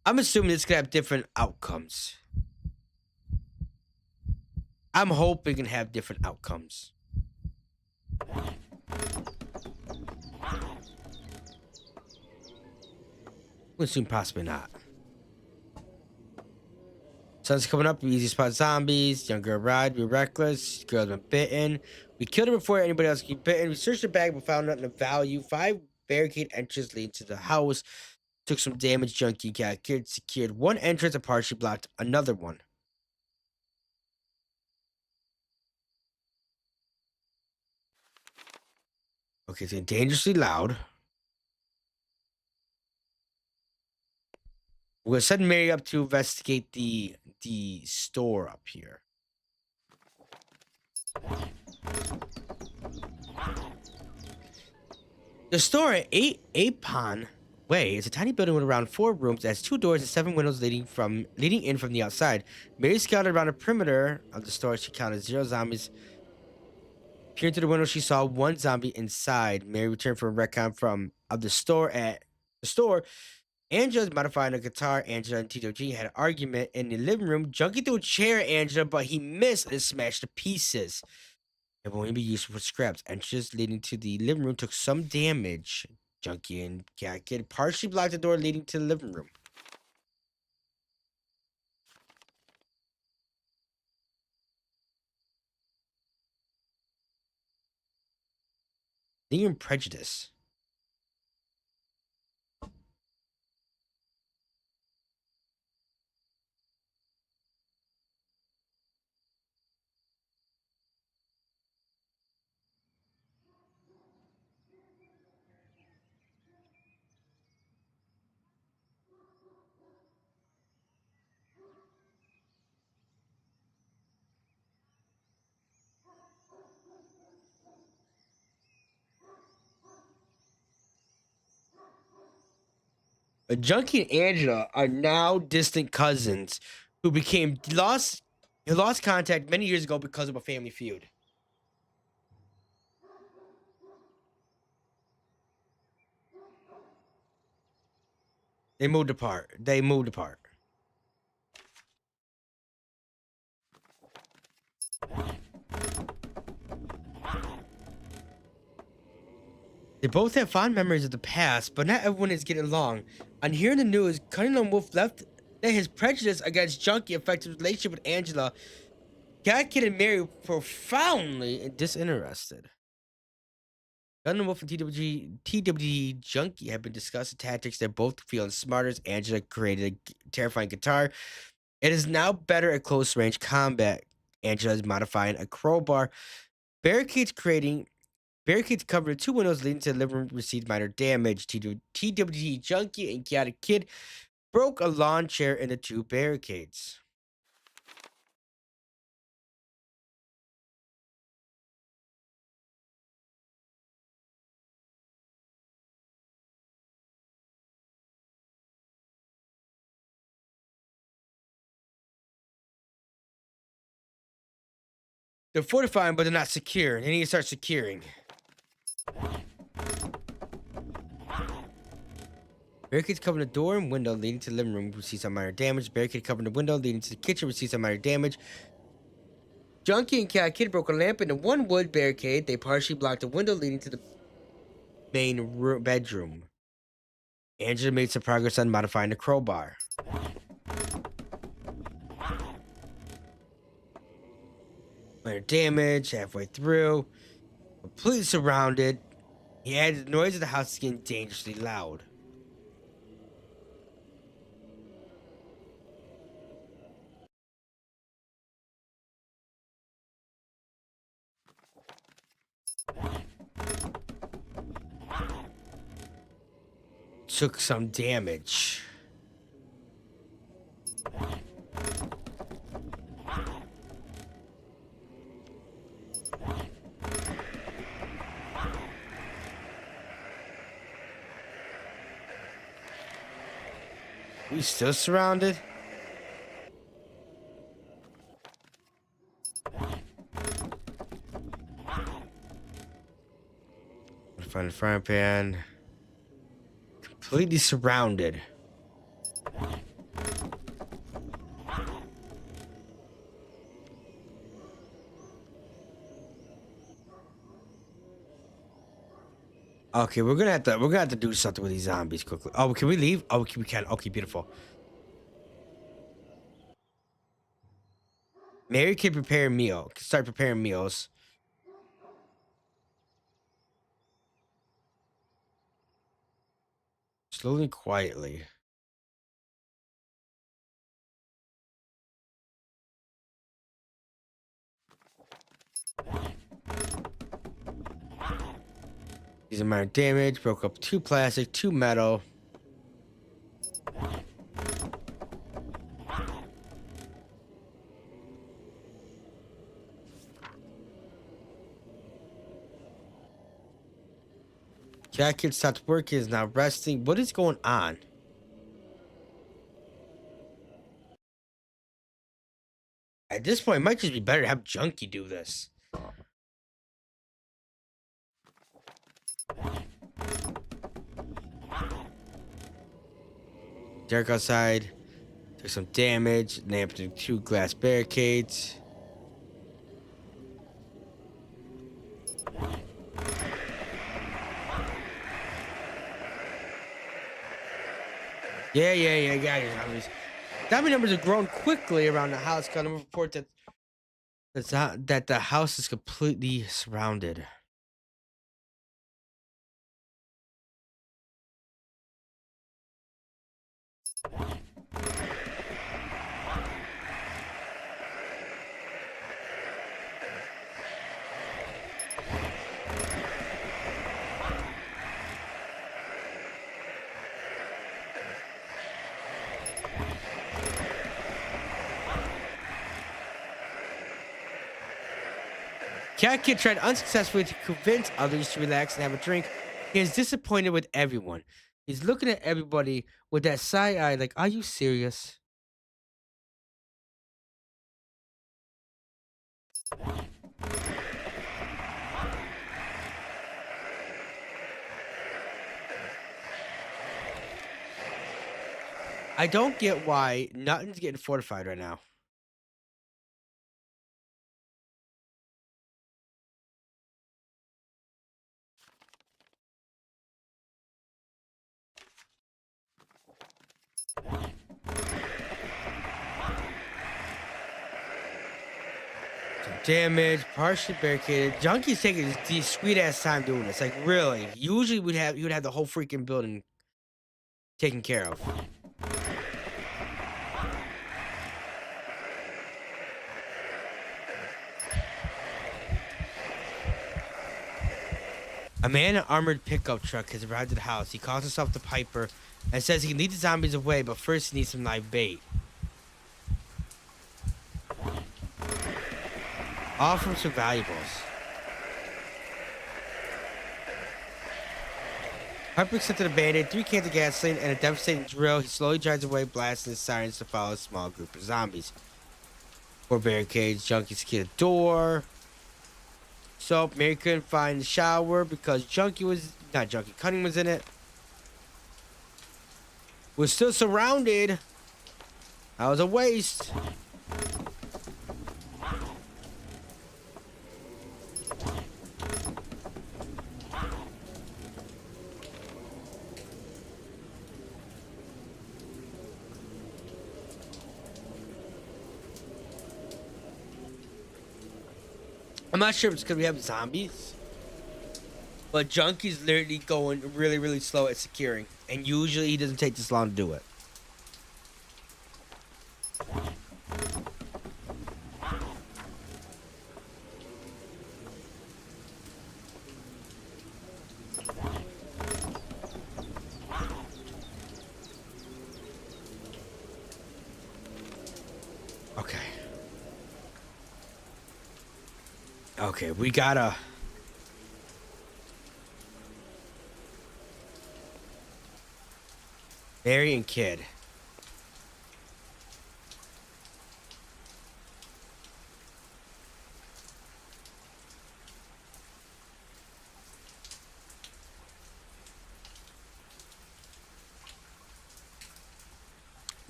I'm assuming this could have different outcomes. I'm hoping it can have different outcomes. We'll assume possibly not. Sun's coming up. Easy spot zombies. Young girl ride. Be reckless. Girl's been bitten. We killed her before anybody else get bitten. We searched the bag but found nothing of value. 5 barricade entrances leading to the house. Took some damage. Junkie Kid secured 1 entrance and partially blocked another one. Okay, so dangerously loud. We're gonna send Mary up to investigate the store up here. The store at 8 Apon Way is a tiny building with around 4 rooms that has 2 doors and 7 windows leading in from the outside. Mary scouted around the perimeter of the store. She counted 0 zombies. Peering through the window, she saw 1 zombie inside. Mary returned from a recon of the store at the store. Angela's modifying a guitar. Angela and TWG had an argument in the living room. Junkie threw a chair at Angela, but he missed and smashed to pieces. It will only be used for scraps. Entrances leading to the living room took some damage. Junkie and Kid partially blocked the door leading to the living room. Lingering prejudice. Junkie and Angela are now distant cousins who lost contact many years ago because of a family feud. They moved apart. They both have fond memories of the past, but not everyone is getting along. On hearing the news, Cunningham Wolf left that his prejudice against Junkie affected his relationship with Angela. Kid and Mary were profoundly disinterested. Gun Wolf and TWG Junkie have been discussing tactics. They're both feeling smarter as Angela created a terrifying guitar. It is now better at close range combat. Angela is modifying a crowbar. Barricades covered two windows leading to the living room received minor damage. TWG Junkie and Chaotic Kid broke a lawn chair into two barricades. They're fortifying, but they're not secure. They need to start securing. Barricades covering the door and window leading to the living room receive some minor damage. Barricade covering the window leading to the kitchen receive some minor damage. Junkie and Cat Kid broke a lamp into one wood barricade. They partially blocked the window leading to the main bedroom. Angela made some progress on modifying the crowbar. Minor damage halfway through. Completely surrounded. He added the noise of the house is getting dangerously loud. Took some damage. We still surrounded? Find the frying pan. Completely surrounded. Okay, we're gonna have to do something with these zombies quickly. Oh, can we leave? Oh, we can. Okay, beautiful. Mary can prepare a meal. Can start preparing meals. Slowly and quietly. These are minor damage. Broke up two plastic, two metal. Cat Kid stopped working, is now resting. What is going on? At this point, it might just be better to have Junkie do this. Derek outside. Took some damage. Namped into two glass barricades. Yeah, got it. Zombies. Zombie numbers have grown quickly around the house. Got a report that the house is completely surrounded. Cat Kid tried unsuccessfully to convince others to relax and have a drink. He is disappointed with everyone. He's looking at everybody with that side eye like, are you serious? I don't get why nothing's getting fortified right now. Some Damage, partially barricaded. Junkie's taking his sweet ass time doing this. Like really. Usually you would have the whole freaking building taken care of. A man in an armored pickup truck has arrived at the house. He calls himself the Piper and says he can lead the zombies away, but first he needs some live bait. Offer some valuables. Piper accepted a band-aid, 3 cans of gasoline, and a devastating drill. He slowly drives away, blasting his sirens to follow a small group of zombies. 4 barricades, Junkie secured a door. So Mary couldn't find the shower because Cunning was in it. We're still surrounded. That was a waste. I'm not sure if it's because we have zombies, but Junkie's literally going really, really slow at securing, and usually he doesn't take this long to do it. Okay. Okay, we gotta... Mary and Kid.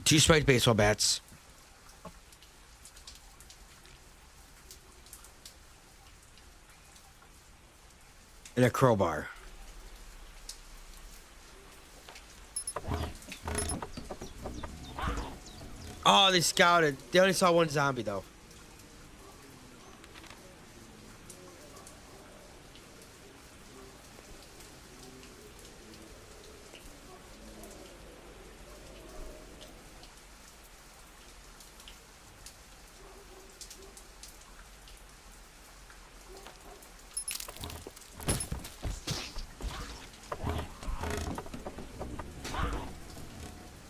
Two spiked baseball bats. And a crowbar. Oh, they scouted. They only saw one zombie, though.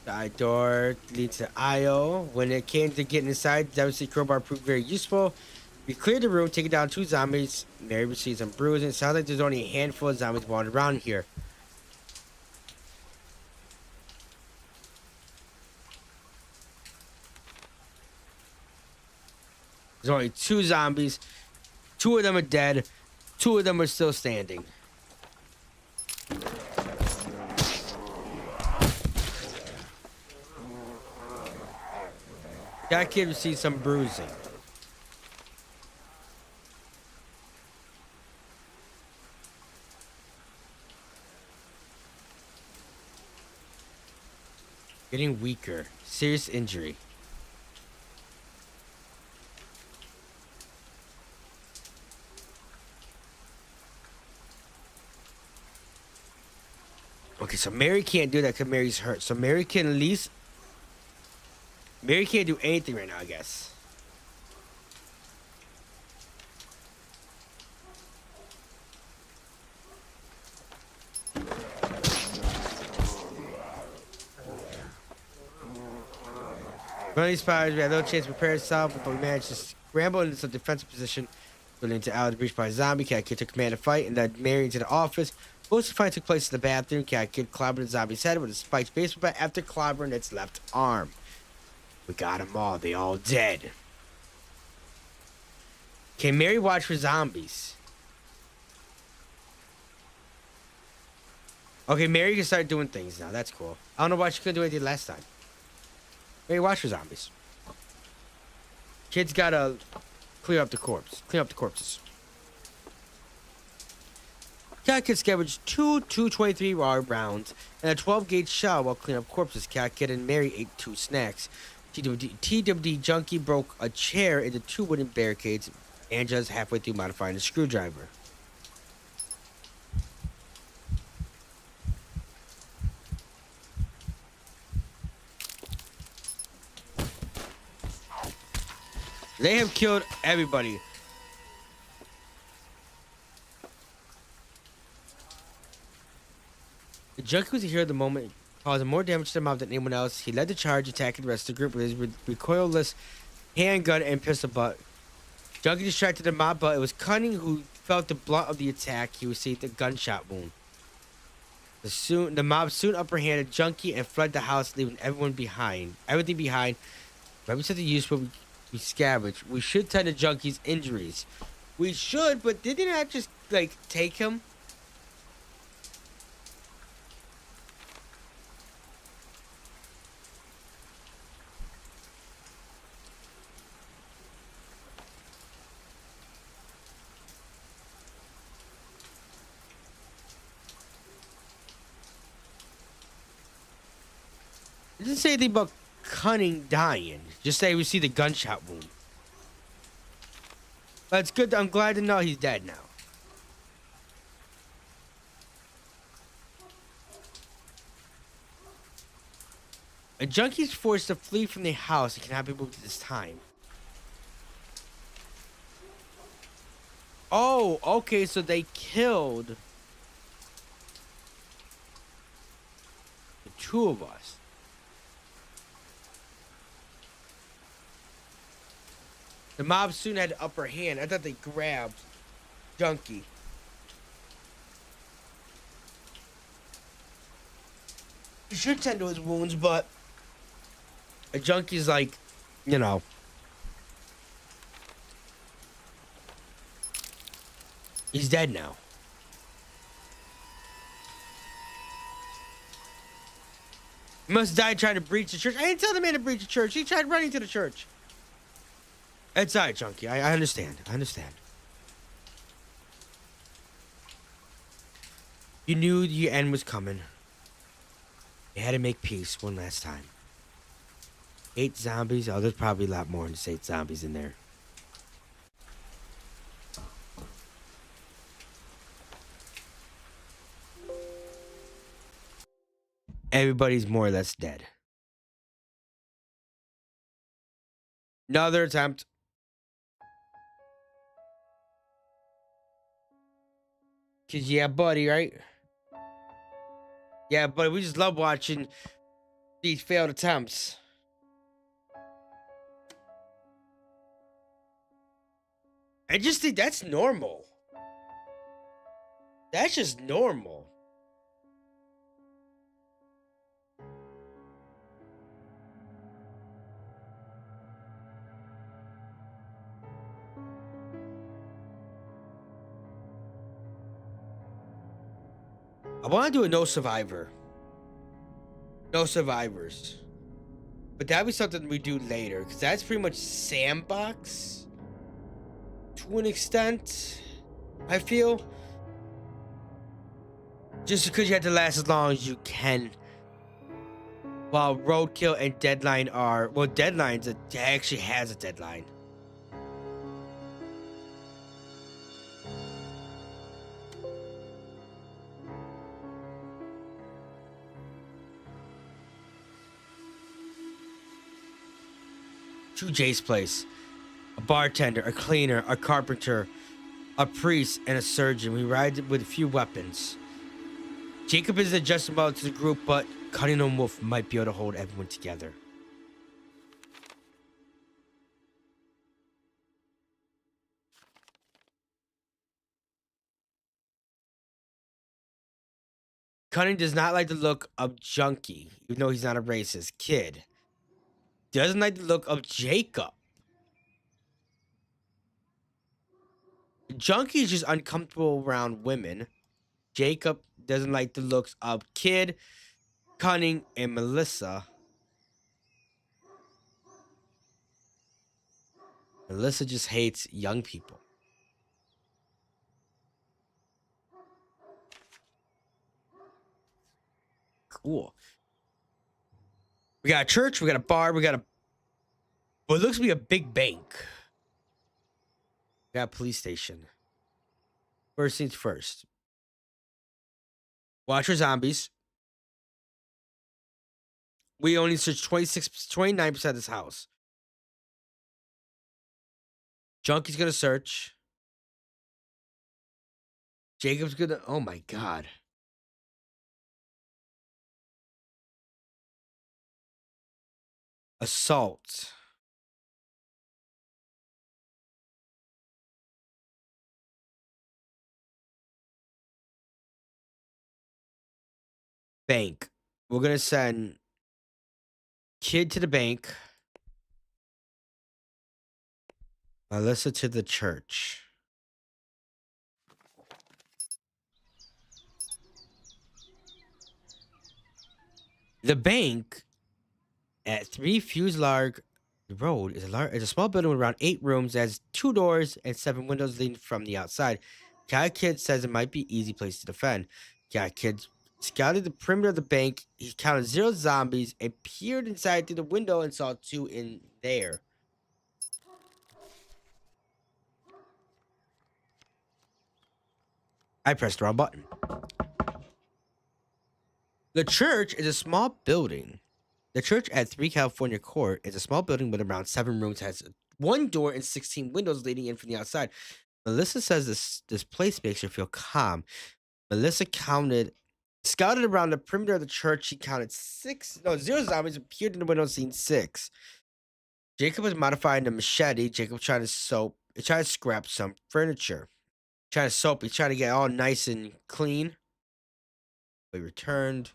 Side door leads to IO. When it came to getting inside, the devastating crowbar proved very useful. We cleared the room, taking down 2 zombies. Mary received some bruising. It sounds like there's only a handful of zombies wandering around here. There's only 2 zombies. 2 of them are dead. 2 of them are still standing. That kid received some bruising. Getting weaker. Serious injury. Okay, so Mary can't do that because Mary's hurt. So Mary can at least... Mary can't do anything right now, I guess. One of these fires, we had no chance to prepare itself, but we managed to scramble into some defensive position. Building into alley breached by a zombie. Cat Kid took command of fight and led Mary into the office. Most of the fight took place in the bathroom. Cat Kid clobbered the zombie's head with a spiked baseball bat after clobbering its left arm. We got them all. They all dead. Can Mary watch for zombies? Okay, Mary can start doing things now. That's cool. I don't know why she couldn't do anything last time. Mary, watch for zombies. Kid's gotta clear up the corpse. Clean up the corpses. Cat Kid scavenged 2 223 rounds and a 12-gauge shell while cleaning up corpses. Cat Kid and Mary ate 2 snacks. TWD Junkie broke a chair into 2 wooden barricades Angela's halfway through modifying the screwdriver. They have killed everybody. The junkie was here at the moment, causing more damage to the mob than anyone else. He led the charge, attacking the rest of the group with his recoilless handgun and pistol butt. Junkie distracted the mob, but it was Cunning who felt the blunt of the attack. He received a gunshot wound. The mob soon upperhanded Junkie and fled the house, leaving everything behind. Weapons of the use will be scavenged. We should tend to Junkie's injuries. We should, but didn't I just take him? It didn't say anything about Cunning dying. Just say we see the gunshot wound. That's good. I'm glad to know he's dead now. A junkie is forced to flee from the house and cannot be moved at this time. Oh, okay, so they killed the two of us. The mob soon had the upper hand. I thought they grabbed Junkie. He should tend to his wounds, but a Junkie's like, you know. He's dead now. He must die trying to breach the church. I didn't tell the man to breach the church. He tried running to the church. It's all right, Junkie. I understand. I understand. You knew the end was coming. You had to make peace one last time. 8 zombies. Oh, there's probably a lot more than just 8 zombies in there. Everybody's more or less dead. Another attempt. Cause yeah, buddy, right? Yeah, but we just love watching these failed attempts. I just think that's normal. That's just normal. I want to do a no survivor. No survivors. But that'd be something we do later, because that's pretty much sandbox to an extent, I feel. Just because you have to last as long as you can. While Roadkill and Deadline are, well, Deadline's actually has a deadline. To Jay's place. A bartender, a cleaner, a carpenter, a priest, and a surgeon. We ride with a few weapons. Jacob is adjusting well to the group, but Cunning and Wolf might be able to hold everyone together. Cunning does not like the look of Junkie, even though he's not a racist. Kid doesn't like the look of Jacob. Junkie is just uncomfortable around women. Jacob doesn't like the looks of Kid, Cunning, and Melissa. Melissa just hates young people. Cool. We got a church, we got a bar, we got a... What looks to be a big bank. Got police station. First things first. Watch for zombies. We only searched 29% of this house. Junkie's gonna search. Jacob's gonna. Oh my god. Assault. Bank. We're gonna send Kid to the bank. Alyssa to the church. The bank at 3 Fuselage Road is a small building with around 8 rooms. It has 2 doors and 7 windows leading from the outside. Guy Kid says it might be an easy place to defend. Guy Kid scouted the perimeter of the bank. He counted 0 zombies and peered inside through the window and saw 2 in there. I pressed the wrong button. The church is a small building. The church at 3 California Court is a small building with around 7 rooms, has 1 door and 16 windows leading in from the outside. Melissa says this place makes her feel calm. Melissa scouted around the perimeter of the church. She counted 0 zombies appeared in the window, seen 6. Jacob was modifying the machete. Jacob tried to scrap some furniture. He's trying to get all nice and clean. We returned.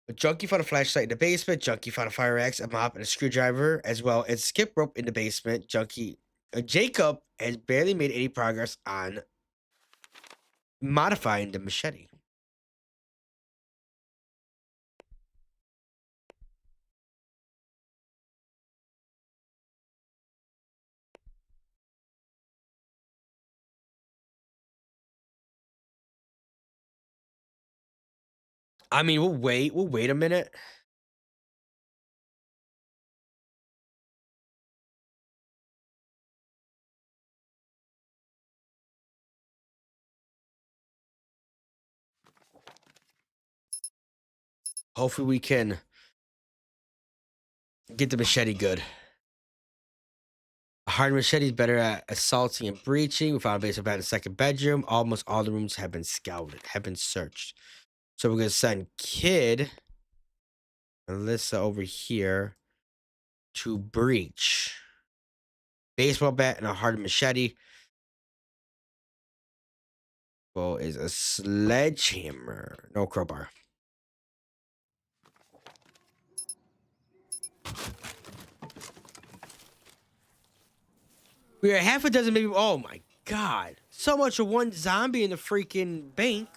A junkie found a flashlight in the basement. Junkie found a fire axe, a mop, and a screwdriver, as well as skip rope in the basement. Jacob has barely made any progress on modifying the machete. I mean, we'll wait. We'll wait a minute. Hopefully we can get the machete good. A hard machete is better at assaulting and breaching. We found a basement in the second bedroom. Almost all the rooms have been searched. So we're gonna send Kid, Alyssa over here to breach. Baseball bat and a hard machete. Well, is a sledgehammer. No crowbar. We are half a dozen, maybe. Oh my god. So much for one zombie in the freaking bank.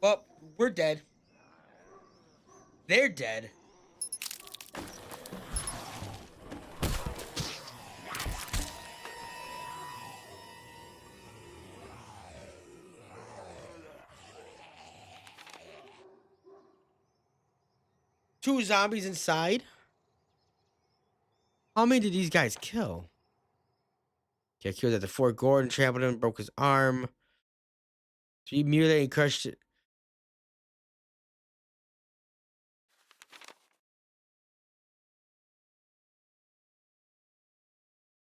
Well, we're dead. They're dead. Two zombies inside. How many did these guys kill? Got killed at the Fort Gordon, trampled him, broke his arm. 3 mutilated and crushed it.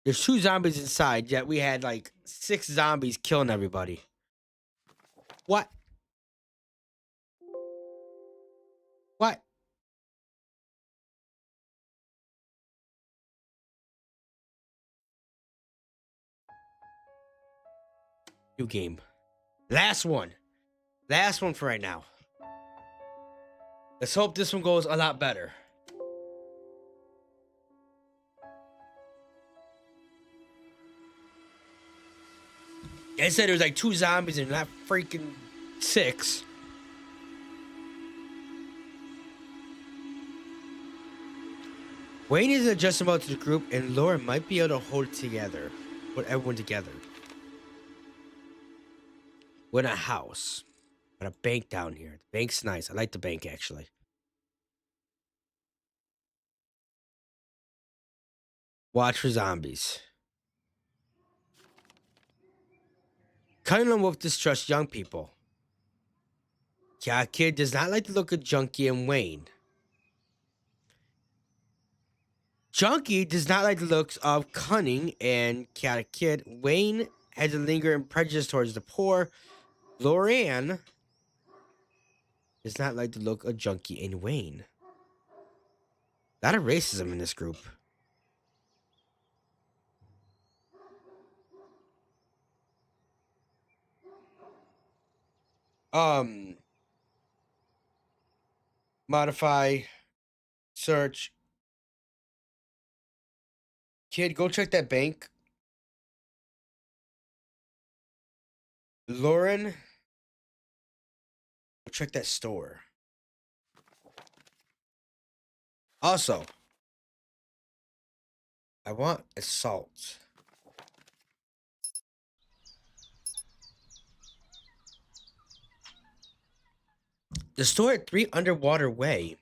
There's 2 zombies inside, yet we had like 6 zombies killing everybody. What? What? New game. Last one. Last one for right now. Let's hope this one goes a lot better. I said there was like 2 zombies and not freaking 6. Wayne isn't adjustable to the group, and Laura might be able to hold everyone together. We're in a house. Got a bank down here. The bank's nice. I like the bank, actually. Watch for zombies. Cunning Lone Wolf distrusts young people. Cat Kid does not like the look of Junkie and Wayne. Junkie does not like the looks of Cunning and Cat Kid. Wayne has a lingering prejudice towards the poor. Loran does not like the look of Junkie and Wayne. A lot of racism in this group. Um, Modify, search. Kid, go check that bank. Lauren, go check that store. Also, I want assault. The store at 3 Underwater Way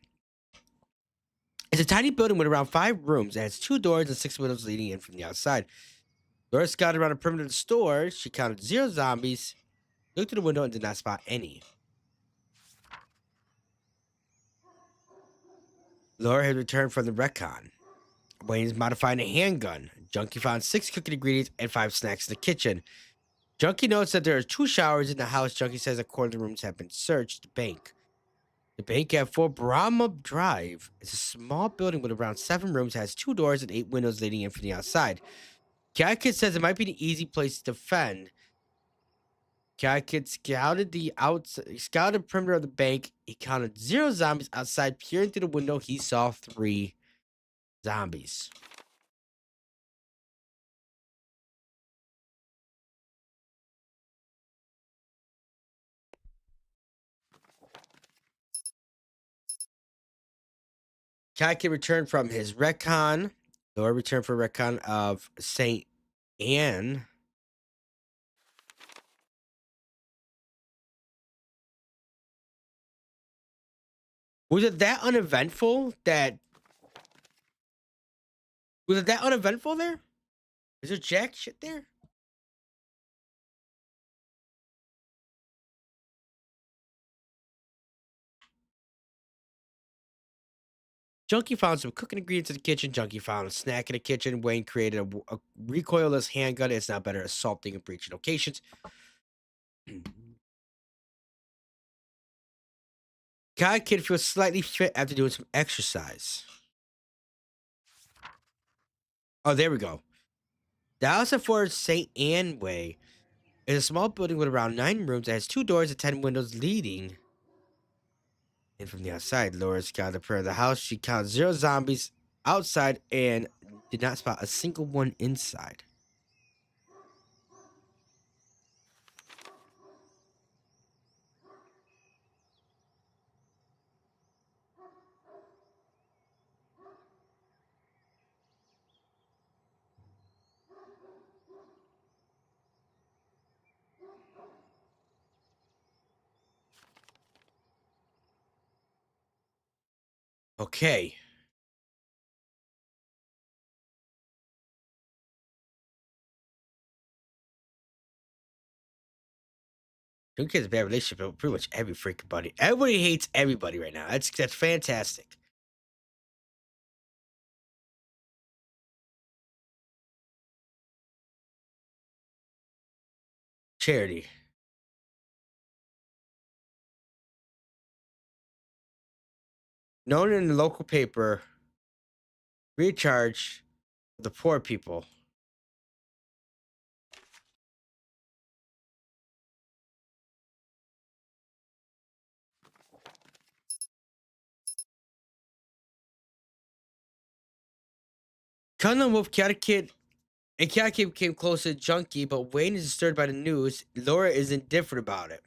is a tiny building with around 5 rooms. It has 2 doors and 6 windows leading in from the outside. Laura scouted around the perimeter of the store. She counted 0 zombies, looked through the window, and did not spot any. Laura had returned from the recon. Wayne is modifying a handgun. Junkie found 6 cooking ingredients and 5 snacks in the kitchen. Junkie notes that there are 2 showers in the house. Junkie says a quarter of the rooms have been searched. The bank. The bank at 4 Brahma Drive is a small building with around 7 rooms, has 2 doors and 8 windows leading in from the outside. Cat Kid says it might be an easy place to defend. Cat Kid scouted the perimeter of the bank. He counted 0 zombies outside. Peering through the window, he saw 3 zombies. Cat Kid returned from his recon. Laura returned for a recon of St. Anne. Was it that uneventful there? Is there jack shit there? Junkie found some cooking ingredients in the kitchen. Junkie found a snack in the kitchen. Wayne created a recoilless handgun. It's now better assaulting and breaching locations. Cat Kid feels slightly fit after doing some exercise. Oh, there we go. The house at 4 St. Anne Way is a small building with around 9 rooms that has 2 doors and 10 windows leading in from the outside. Laura scouted the perimeter of the house. She counted 0 zombies outside and did not spot a single one inside. Okay. Junkie has a bad relationship with pretty much every freaking buddy. Everybody hates everybody right now. That's fantastic. Charity. Known in the local paper, recharge the poor people. Cunning Wolf Cat Kid and Cat Kid came close to Junkie, but Wayne is disturbed by the news. Laura is indifferent about it.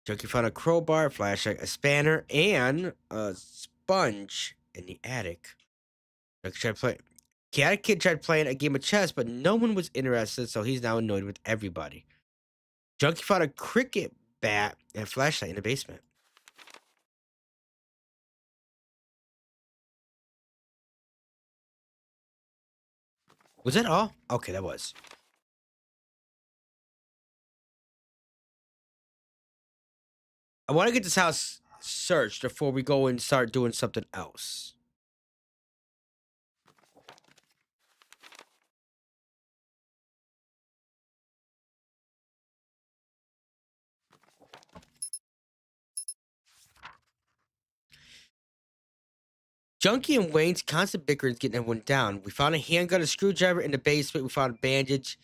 Junkie found a crowbar, a flashlight, a spanner, and a sponge in the attic. Junkie tried to play. Cat Kid tried playing a game of chess, but no one was interested, so he's now annoyed with everybody. Junkie found a cricket bat and a flashlight in the basement. Was that all? Okay, that was. I want to get this house searched before we go and start doing something else. Junkie and Wayne's constant bickering is getting everyone down. We found a handgun, a screwdriver in the basement. We found a bandage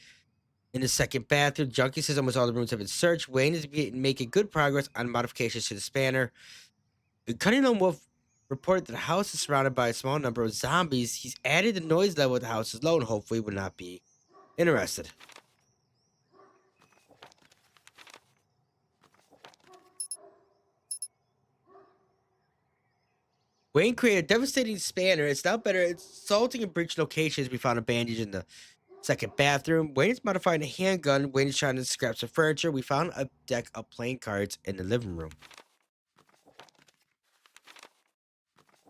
in the second bathroom. Junkie says almost all the rooms have been searched. Wayne is making good progress on modifications to the spanner. Cunningham Wolf reported that the house is surrounded by a small number of zombies. He's added the noise level of the house is low and hopefully will not be interested. Wayne created a devastating spanner. It's now better at assaulting and breach locations. We found a bandage in the second bathroom. Wayne is modifying a handgun. Wayne is trying to scrap some furniture. We found a deck of playing cards in the living room.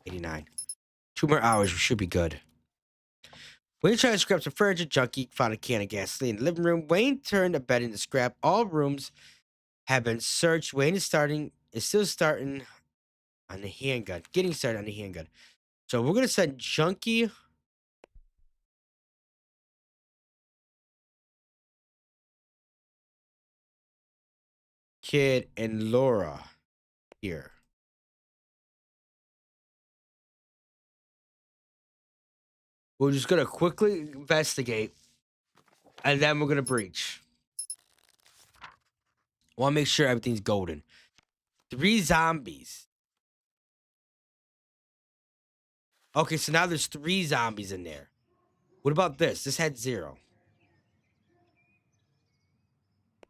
89. 2 more hours. We should be good. Wayne tried to scrap some furniture. Junkie found a can of gasoline in the living room. Wayne turned a bed into scrap. All rooms have been searched. Wayne is still starting on the handgun. Getting started on the handgun. So we're gonna send Junkie. Kid and Laura here. We're just gonna quickly investigate, and then we're gonna breach. Want to make sure everything's golden. 3 zombies. Okay, so now there's 3 zombies in there. What about this? This had 0.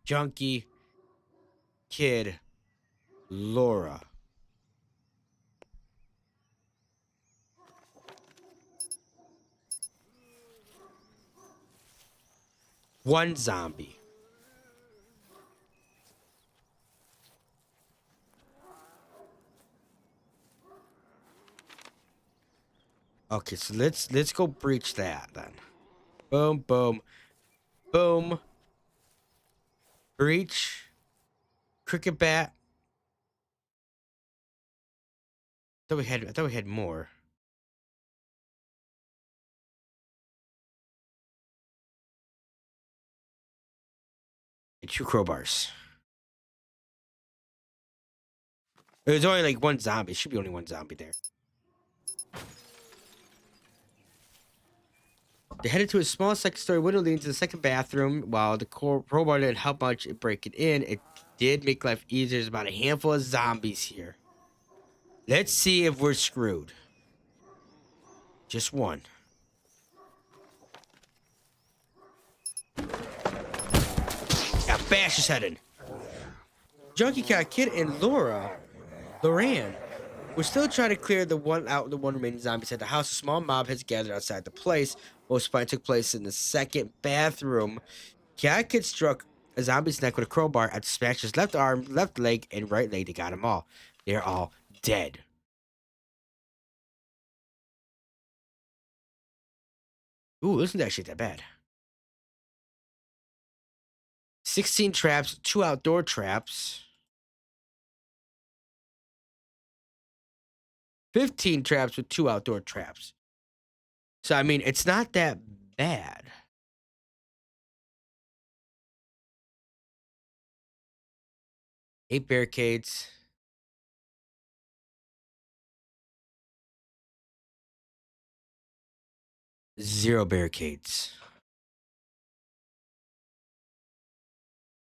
Junkie, Kid, Laura. One zombie. Okay, so let's go breach that then. Boom, boom, boom. Breach. Cricket bat. I thought we had more. And 2 crowbars. There's only like 1 zombie. Should be only 1 zombie there. They headed to a small second-story window leading to the second bathroom. While the crowbar didn't help much break it in, it did make life easier. There's about a handful of zombies here. Let's see if we're screwed. Just 1. Now bash his head in. Junkie Cat Kid and Loran, we're still trying to clear the one remaining zombie at the house. A small mob has gathered outside the place. Most fighting took place in the second bathroom. Cat Kid struck a zombie's neck with a crowbar after smashing his left arm, left leg, and right leg. They got them all. They're all dead. Ooh, isn't actually that bad. 16 traps, 2 outdoor traps. 15 traps with 2 outdoor traps. So, I mean, it's not that bad. Eight barricades. Zero barricades.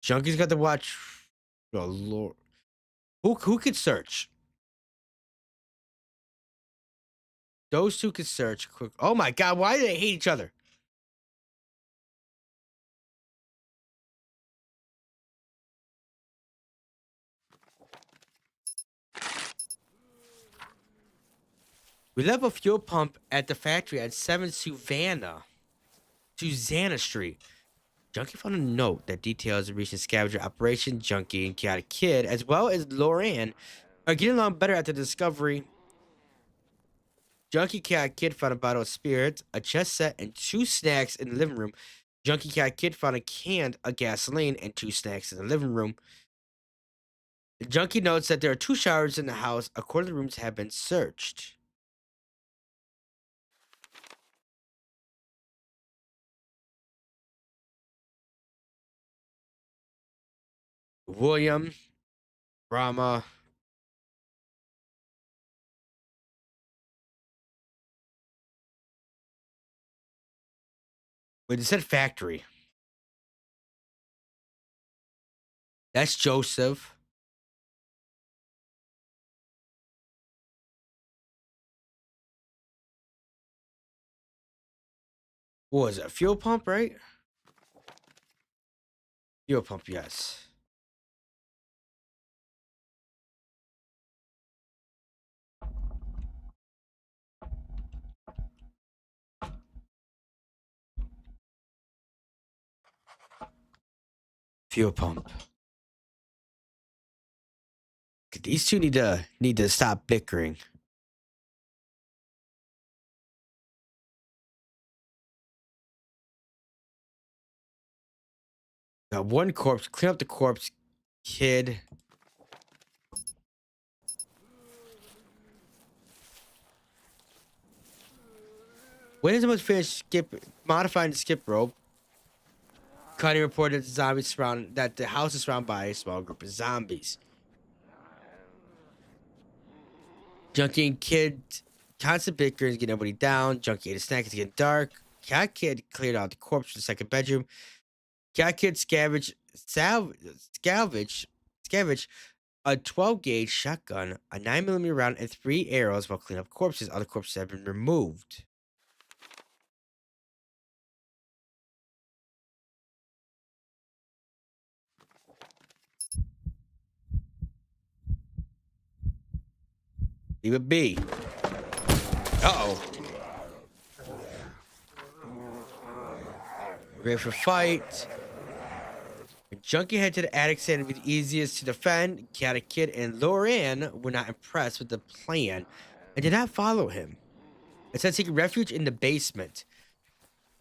Junkie's got to watch. Oh, Lord. Who could search? Those 2 could search. Quick. Oh my God, why do they hate each other? We left a fuel pump at the factory at 7 Susanna Street. Junkie found a note that details the recent scavenger operation. Junkie and Chaotic Kid, as well as Loran, are getting along better after the discovery. Junkie Cat Kid found a bottle of spirits, a chess set, and 2 snacks in the living room. Junkie Cat Kid found a can of gasoline and 2 snacks in the living room. The junkie notes that there are 2 showers in the house. A quarter of the rooms have been searched. William, Brahma. Wait, it said factory. That's Joseph. What was it? A fuel pump, right? Fuel pump, yes. Fuel pump. These two need to stop bickering. Got one corpse. Clean up the corpse, kid. When is the most finished modifying the skip rope? Cuddy reported that the house is surrounded by a small group of zombies. Junkie and Kid constant bickering, getting everybody down. Junkie ate a snack, it's getting dark. Cat Kid cleared out the corpse from the second bedroom. Cat Kid scavenged a 12 gauge shotgun, a 9mm round, and 3 arrows while cleaning up corpses. Other corpses have been removed. Leave it be. Uh-oh. Ready for fight. Junkie head to the attic, saying it would be the easiest to defend. Cat Kid and Loran were not impressed with the plan and did not follow him. Instead, taking refuge in the basement.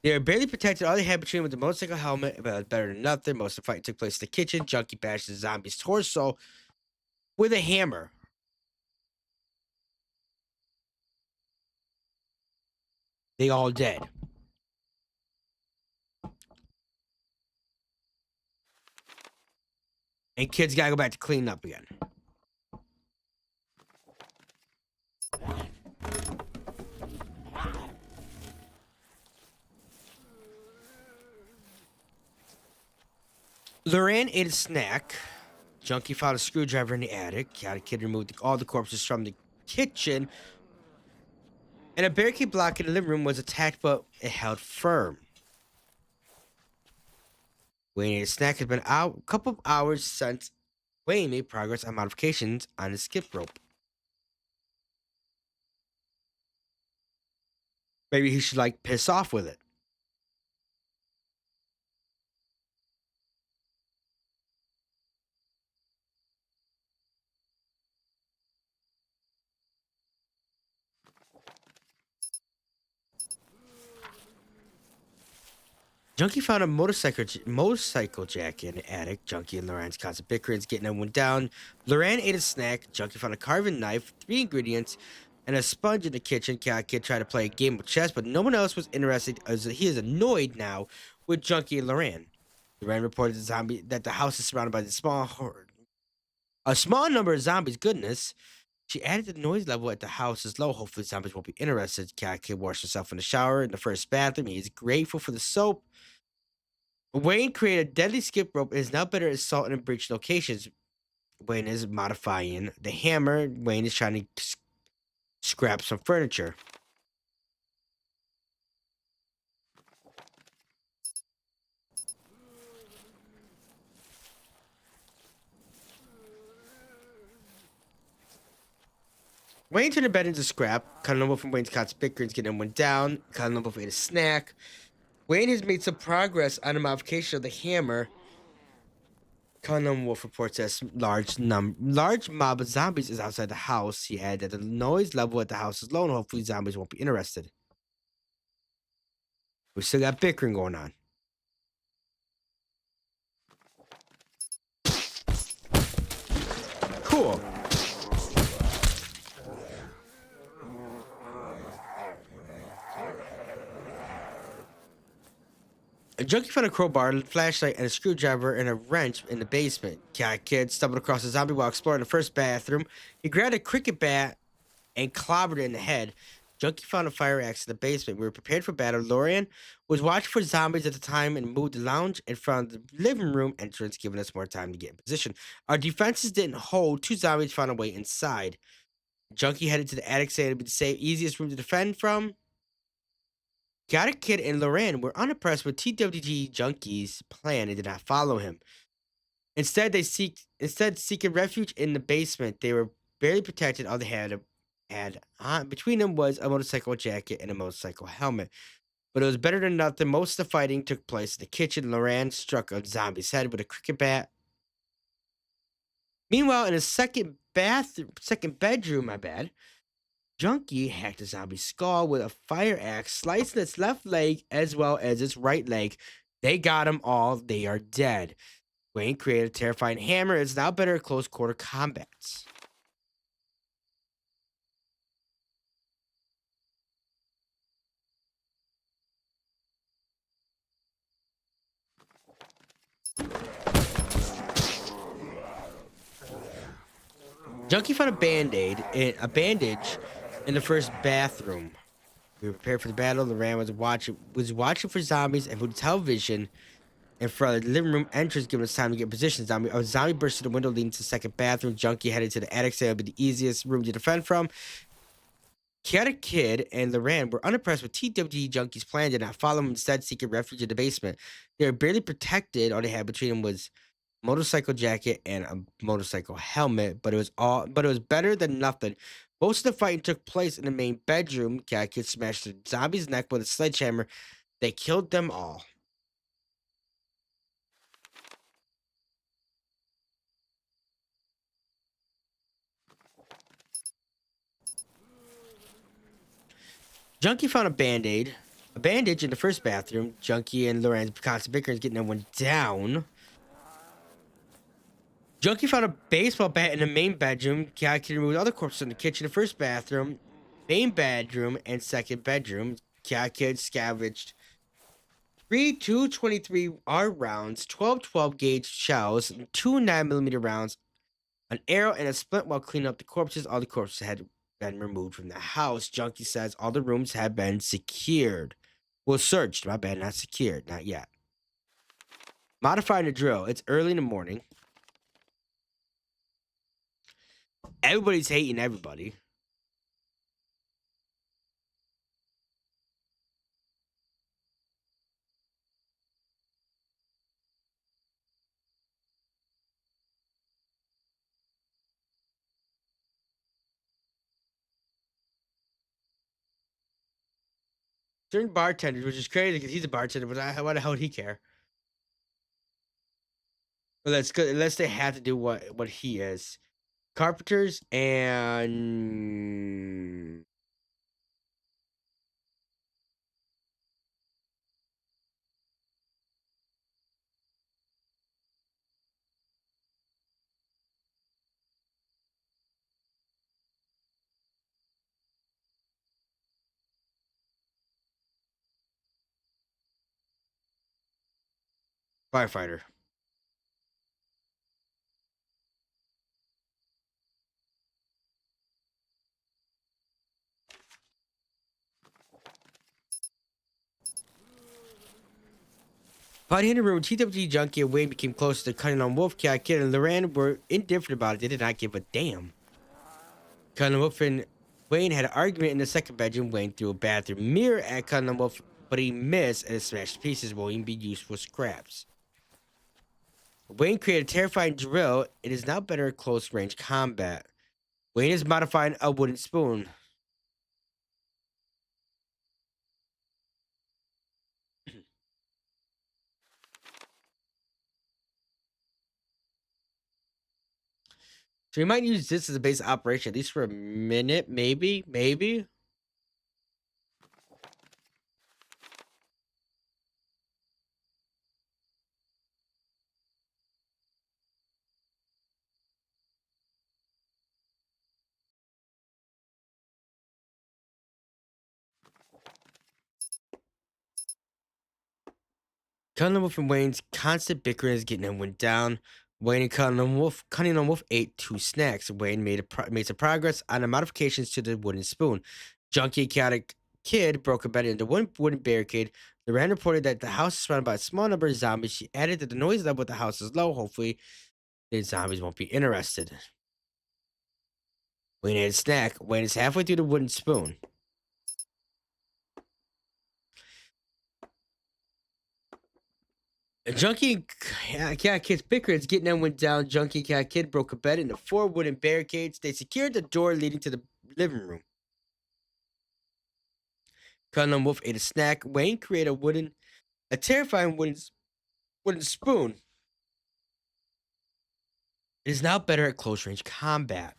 They are barely protected. All they had between them was the motorcycle helmet, but it was better than nothing. Most of the fight took place in the kitchen. Junkie bashed the zombie's torso with a hammer. They all dead. And Kid's gotta go back to cleaning up again. Loran ate a snack. Junkie found a screwdriver in the attic. Cat Kid removed all the corpses from the kitchen. And a barricade block in the living room was attacked, but it held firm. Wayne ate a snack. Had been out a couple of hours since Wayne made progress on modifications on his skip rope. Maybe he should piss off with it. Junkie found a motorcycle jacket in the attic. Junkie and Loran's constant bickerings, getting everyone down. Loran ate a snack. Junkie found a carving knife, 3 ingredients, and a sponge in the kitchen. Cat Kid tried to play a game of chess, but no one else was interested, as he is annoyed now with Junkie and Loran. Loran reported that the house is surrounded by a small number of zombies. Goodness. She added the noise level at the house is low. Hopefully zombies won't be interested. Cat Kid washed herself in the shower in the first bathroom. He is grateful for the soap. Wayne created a deadly skip rope and is now better at assault and breach locations. Wayne is modifying the hammer. Wayne is trying to scrap some furniture. Wayne turned the bed into scrap. Cutting over from Wayne's constant bickerings, getting everyone down. Cutting over ate a snack. Wayne has made some progress on the modification of the hammer. Conan Wolf reports that large mob of zombies is outside the house. He added that the noise level at the house is low and hopefully zombies won't be interested. We still got bickering going on. Cool. A junkie found a crowbar, a flashlight, and a screwdriver and a wrench in the basement. Cat Kid stumbled across a zombie while exploring the first bathroom. He grabbed a cricket bat and clobbered it in the head. Junkie found a fire axe in the basement. We were prepared for battle. Lorian was watching for zombies at the time and moved the lounge in front of the living room entrance, giving us more time to get in position. Our defenses didn't hold. Two zombies found a way inside. Junkie headed to the attic, saying it'd be the safe, easiest room to defend from. Got a Kid and Loran were unimpressed with TWG Junkie's plan and did not follow him. Instead seeking refuge in the basement. They were barely protected. All they had on between them was a motorcycle jacket and a motorcycle helmet. But it was better than nothing. Most of the fighting took place in the kitchen. Loran struck a zombie's head with a cricket bat. Meanwhile, in a second bedroom, my bad, Junkie hacked a zombie's skull with a fire axe, slicing its left leg as well as its right leg. They got them all. They are dead. Wayne created a terrifying hammer. It's now better at close quarter combats. Junkie found a bandage in the first bathroom. We were prepared for the battle. The Ram was watching for zombies and moved television in front of the living room entrance, giving us time to get in position. A zombie burst through the window leading to the second bathroom. Junkie headed to the attic, saying it would be the easiest room to defend from. Kiata Kid and Loran were unimpressed with TWG Junkie's plan, did not follow him, instead seeking refuge in the basement. They were barely protected. All they had between them was motorcycle jacket and a motorcycle helmet, but it was better than nothing. Most of the fighting took place in the main bedroom. Cat Kid smashed the zombie's neck with a sledgehammer. They killed them all. Junkie found a bandage in the first bathroom. Junkie and Loren's constant bickering is getting everyone down. Junkie found a baseball bat in the main bedroom. Cat Kid removed other corpses in the kitchen, the first bathroom, main bedroom, and second bedroom. Cat Kid scavenged three 223 R rounds, 12 gauge shells, and two 9mm rounds, an arrow, and a splint while cleaning up the corpses. All the corpses had been removed from the house. Junkie says all the rooms have been secured. Well, searched. My bad, not secured. Not yet. Modifying the drill. It's early in the morning. Everybody's hating everybody. Certain bartenders, which is crazy because he's a bartender, but why the hell would he care? Well, that's good. Unless they have to do what he is. Carpenters and firefighter. Fighting in the room, TWG Junkie and Wayne became closer to cutting on Wolf. Cat Kid and Loran were indifferent about it. They did not give a damn. Cutting on Wolf and Wayne had an argument in the second bedroom. Wayne threw a bathroom mirror at Cutting on Wolf, but he missed and it smashed to pieces. Wayne be used for scraps. Wayne created a terrifying drill. It is now better at close range combat. Wayne is modifying a wooden spoon. So we might use this as a base operation, at least for a minute, maybe. Cunningham Wolf and Wayne's constant bickering is getting went down. Wayne and Cunningham Wolf ate 2 snacks. Wayne made some progress on the modifications to the wooden spoon. Junkie Chaotic Kid broke a bed into one wooden barricade. The Rand reported that the house is surrounded by a small number of zombies. She added that the noise level at the house is low. Hopefully, the zombies won't be interested. Wayne ate a snack. Wayne is halfway through the wooden spoon. A Junkie Cat Kid's bickering is getting went down. Junkie Cat Kid broke a bed into 4 wooden barricades. They secured the door leading to the living room. Cunningham Wolf ate a snack. Wayne created a terrifying wooden spoon. It is now better at close range combat.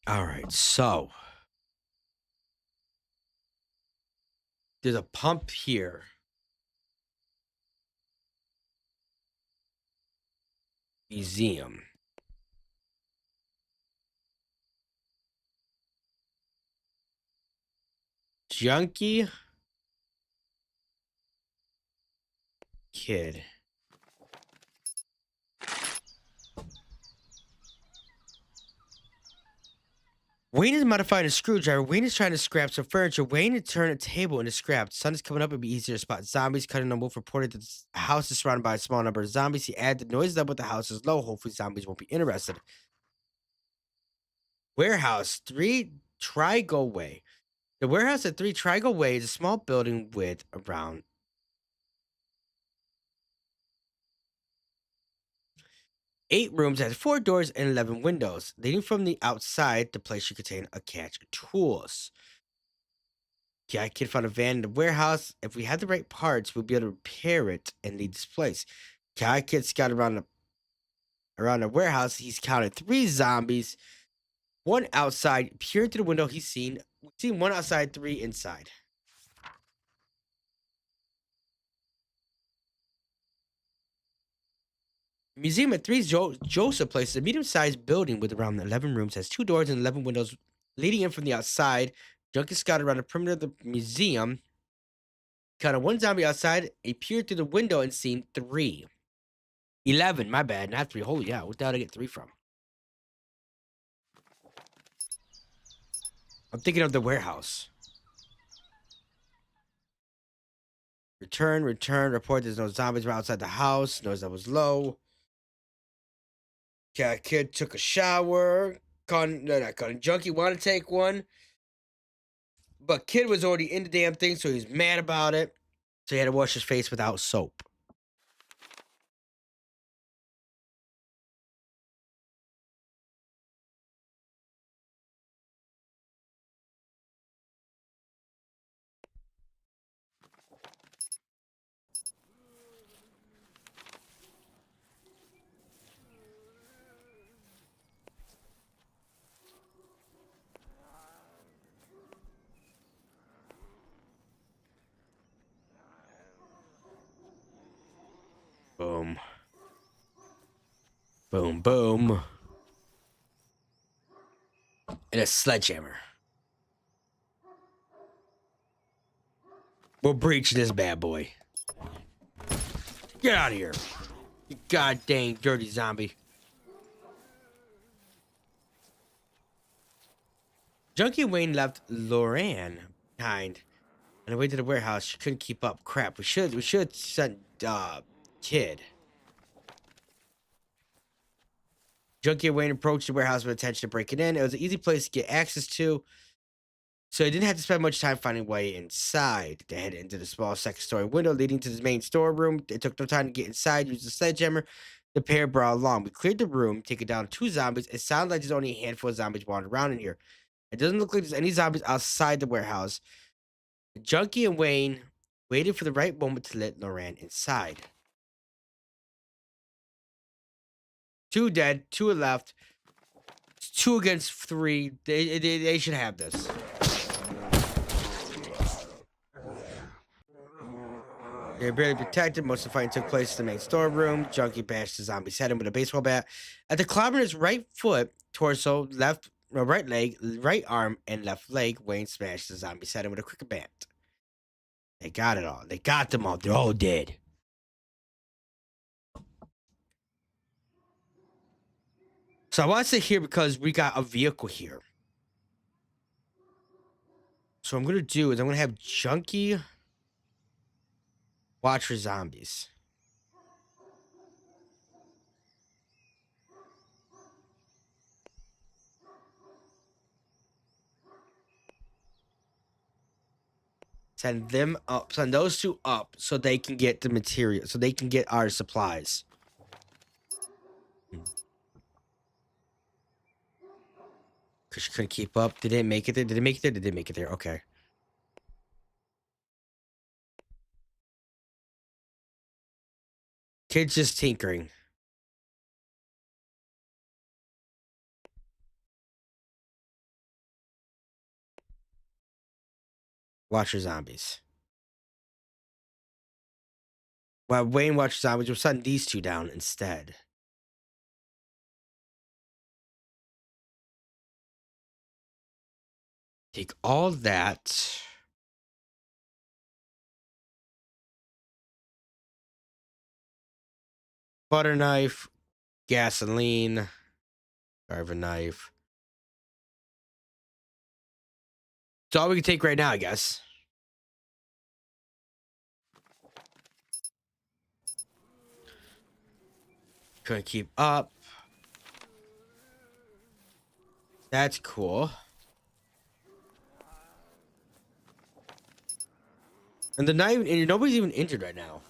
All right, so there's a pump here. Museum. Junkie Kid. Wayne is modifying a screwdriver. Wayne is trying to scrap some furniture. Wayne to turn a table into scrap. The sun is coming up. It'd be easier to spot zombies. Cunningham Wolf reported that the house is surrounded by a small number of zombies. He added the noise level at the house is low. Hopefully, zombies won't be interested. Warehouse 3 Trigo Way. The warehouse at 3 Trigo Way is a small building with around 8 rooms, has 4 doors and 11 windows. Leading from the outside, the place should contain a cache of tools. Cat Kid found a van in the warehouse. If we had the right parts, we'll be able to repair it and leave this place. Cat Kid scouted around the warehouse. He's counted 3 zombies. 1 outside. Peered through the window. We've seen 1 outside, 3 inside. Museum at 3 Joseph Place is a medium-sized building with around 11 rooms, has 2 doors and 11 windows leading in from the outside. Junkie scouted around the perimeter of the museum. Counted 1 zombie outside. He peered through the window and seen 3. 11, my bad, not 3. Holy yeah, what the hell did I get 3 from? I'm thinking of the warehouse. Return. Report there's no zombies outside the house. Noise that was low. Cat Kid took a shower. Junkie wanted to take one. But Kid was already in the damn thing, so he's mad about it. So he had to wash his face without soap. Boom. Boom, boom. And a sledgehammer. We'll breach this bad boy. Get out of here. You god dang dirty zombie. Junkie Wayne left Loran behind. On the way to the warehouse, she couldn't keep up. Crap, we should send Kid. Junkie Wayne approached the warehouse with intention to break it in. It was an easy place to get access to. So they didn't have to spend much time finding a way inside. They headed into the small second-story window leading to the main storeroom. It took no time to get inside, used a sledgehammer. The pair brought along. We cleared the room, taking down 2 zombies. It sounds like there's only a handful of zombies wandering around in here. It doesn't look like there's any zombies outside the warehouse. Junkie and Wayne waited for the right moment to let Loran inside. 2 dead, 2 are left. 2 against 3. They should have this. They're barely protected. Most of the fighting took place in the main storeroom. Junkie bashed the zombie's head in with a baseball bat. At the clobber's right foot, torso, right leg, right arm, and left leg, Wayne smashed the zombie's head in with a cricket bat. They got it all. They got them all. They're all dead. So I want to sit here because we got a vehicle here. So what I'm going to do is I'm going to have Junkie watch for zombies. Send them up. Send those 2 up so they can get the material. So they can get our supplies. Because she couldn't keep up. Did they make it there? Did they make it there? Did they make it there? Okay. Kid's just tinkering. Watch your zombies. While Wayne watched zombies, we're sending these 2 down instead. Take all that. Butter knife, gasoline, carving knife. It's all we can take right now, I guess. Couldn't keep up. That's cool. And nobody's even injured right now.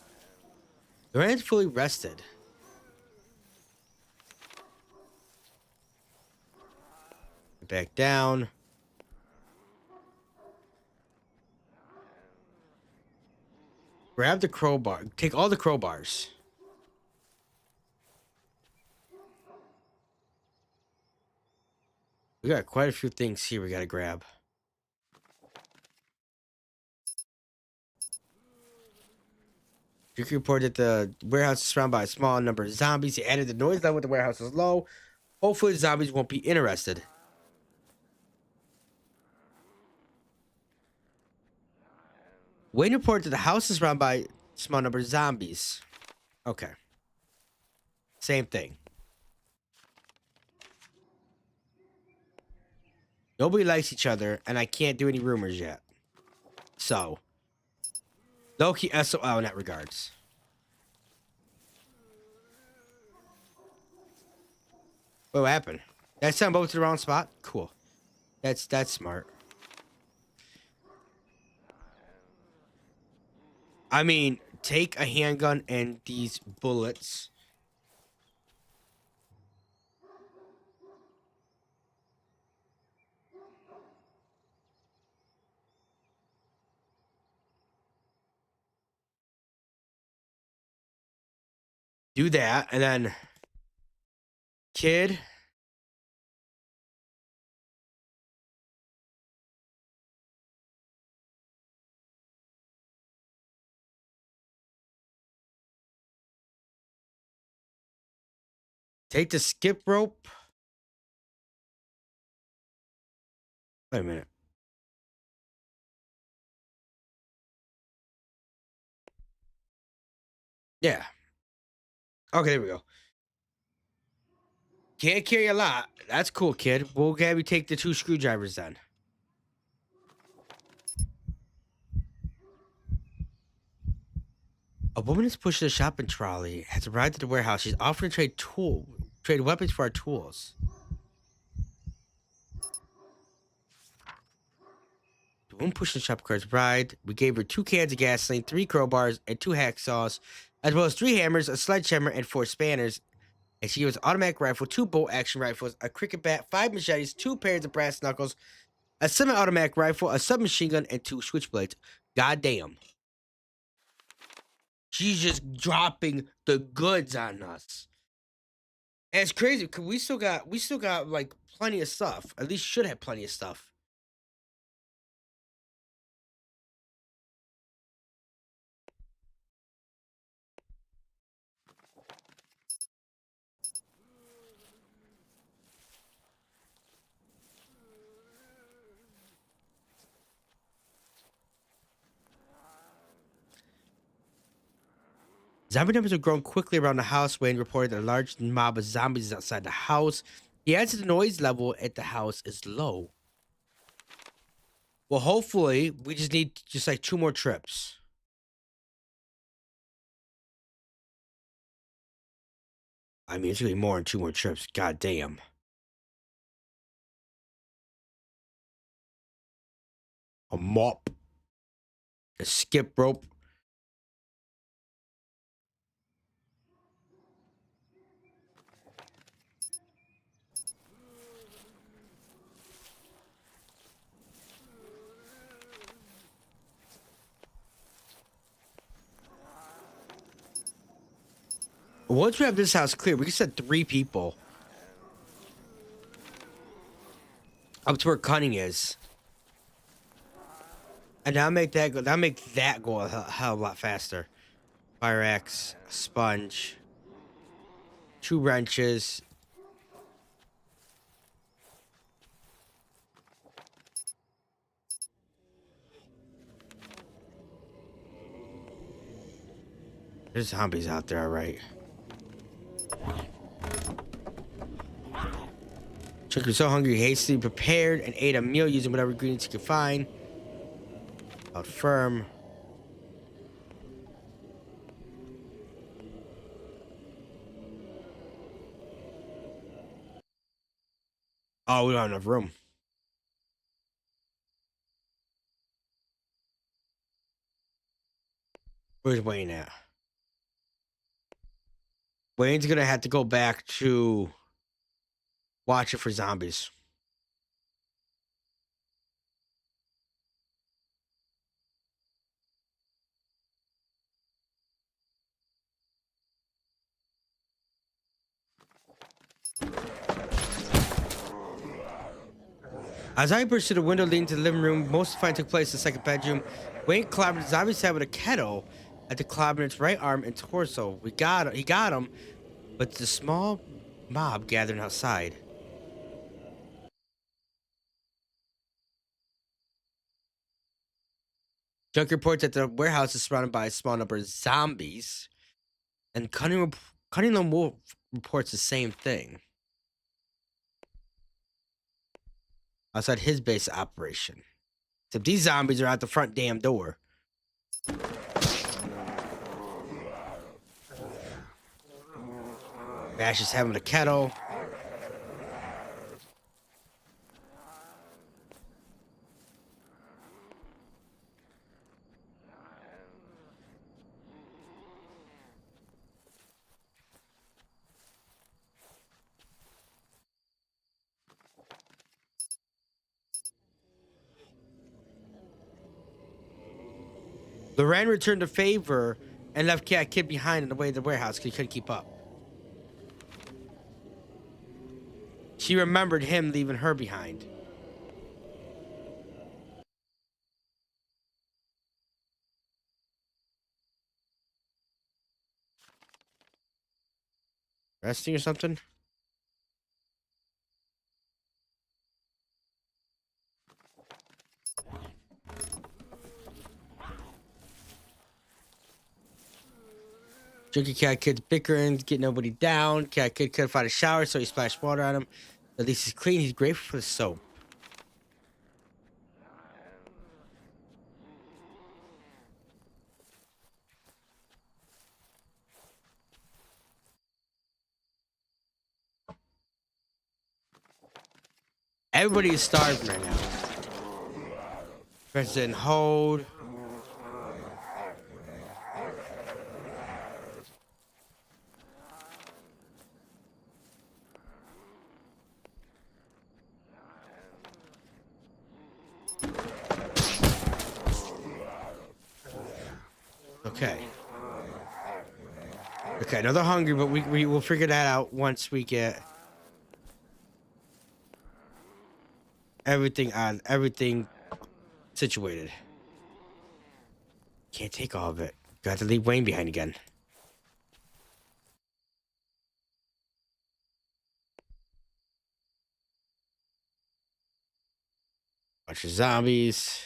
The man's fully rested. Back down. Grab the crowbar. Take all the crowbars. We got quite a few things here we gotta grab. Duke reported that the warehouse is surrounded by a small number of zombies. He added the noise level with the warehouse is low. Hopefully the zombies won't be interested. Wayne reported that the house is surrounded by a small number of zombies. Okay. Same thing. Nobody likes each other, and I can't do any rumors yet. So, low-key SOL in that regards. What happened? Did I send both to the wrong spot? Cool. That's smart. I mean, take a handgun and these bullets. Do that, and then kid. Take the skip rope. Wait a minute. Yeah. Okay, there we go. Can't carry a lot. That's cool, kid. We'll have you take the 2 screwdrivers then. A woman is pushing a shopping trolley. Has arrived at the warehouse. She's offering to trade weapons for our tools. Boom pushing shop car's bride. We gave her 2 cans of gasoline, 3 crowbars, and 2 hacksaws, as well as 3 hammers, a sledgehammer, and 4 spanners. And she was an automatic rifle, 2 bolt action rifles, a cricket bat, 5 machetes, 2 pairs of brass knuckles, a semi-automatic rifle, a submachine gun, and 2 switchblades. Goddamn. She's just dropping the goods on us. And it's crazy because we still got like plenty of stuff. At least should have plenty of stuff. Zombie numbers have grown quickly around the house. Wayne reported that a large mob of zombies is outside the house. He adds that the noise level at the house is low. Well, hopefully, we just need just like 2 more trips. I mean, it's gonna be more than 2 more trips. God damn. A mop, a skip rope. Once we have this house clear, we can send 3 people up to where Cunning is. And that'll make that go a hell of a lot faster. Fire axe, sponge, 2 wrenches. There's zombies out there, alright. Chuck was so hungry, he hastily prepared and ate a meal using whatever ingredients he could find. Out firm. Oh, we don't have enough room. Where's Wayne at? Wayne's gonna have to go back to watch it for zombies. As I burst through the window leading to the living room, most of the fight took place in the second bedroom. Wayne clobbered the zombie's head with a kettle at the clobbered its right arm and torso. He got him, but the small mob gathered outside. Junk reports that the warehouse is surrounded by a small number of zombies, and Cunningham Wolf reports the same thing. Outside his base of operation. Except these zombies are at the front damn door. Bash is having a kettle. Loren returned the favor and left Cat Kid behind in the way of the warehouse because he couldn't keep up. She remembered him leaving her behind. Resting or something? Junkie Cat Kid's bickering, get nobody down. Cat Kid couldn't find a shower, so he splashed water on him. At least he's clean. He's grateful for the soap. Everybody is starving right now. Press it and hold. Okay. Okay, no, they're hungry, but we will figure that out once we get everything situated. Can't take all of it. Got to leave Wayne behind again. Bunch of zombies.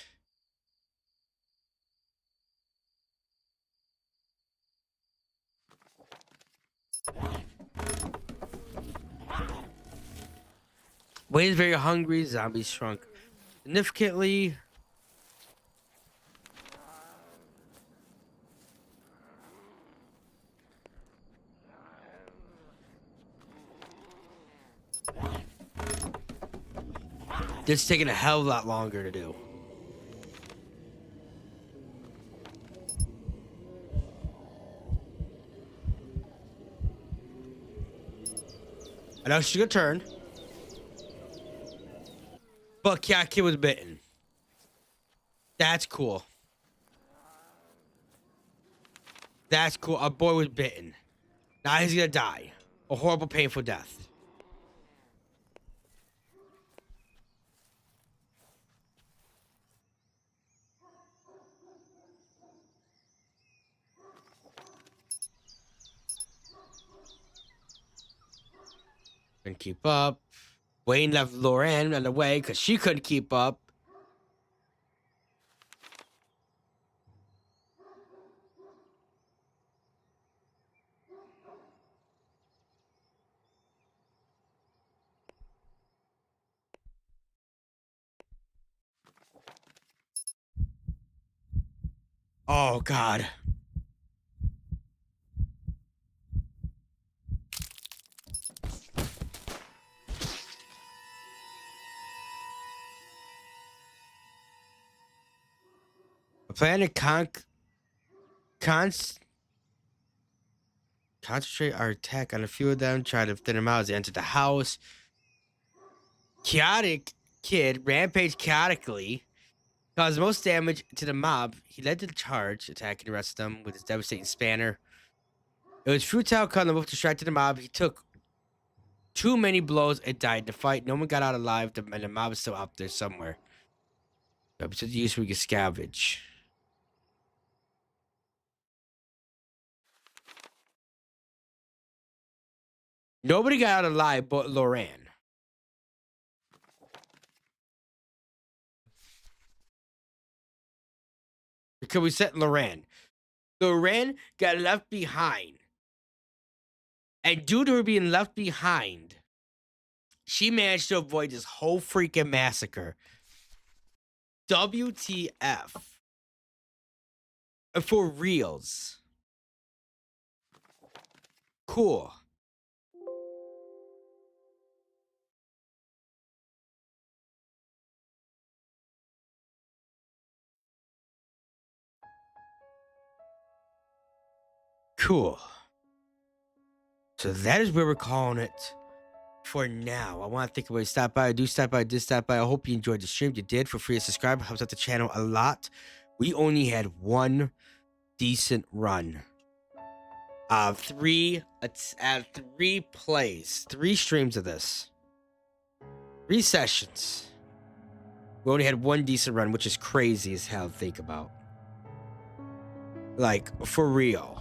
Wayne's very hungry. Zombies shrunk significantly. This is taking a hell of a lot longer to do. I know she's gonna turn. But Cat Kid was bitten. That's cool. That's cool. Our boy was bitten. Now he's gonna die. A horrible, painful death. Couldn't keep up. Wayne left Lauren on the way because she couldn't keep up. Oh, God. A plan to concentrate our attack on a few of them, try to thin them out as they entered the house. Chaotic Kid rampaged chaotically, caused most damage to the mob. He led the charge, attacking the rest of them with his devastating spanner. It was futile, cutting the wolf distracted the mob. He took too many blows and died in the fight. No one got out alive, and the mob is still out there somewhere. So it's just use we can scavenge. Nobody got out alive but Lauren. Because we set Lauren. Lauren got left behind. And due to her being left behind, she managed to avoid this whole freaking massacre. WTF. For reals. Cool. Cool. So that is where we're calling it for now. I want to thank everybody stop by. Did stop by. I hope you enjoyed the stream. You did. Feel free to subscribe. It helps out the channel a lot. We only had one decent run. Three plays. 3 streams of this. 3 sessions. We only had one decent run, which is crazy as hell to think about. Like, for real.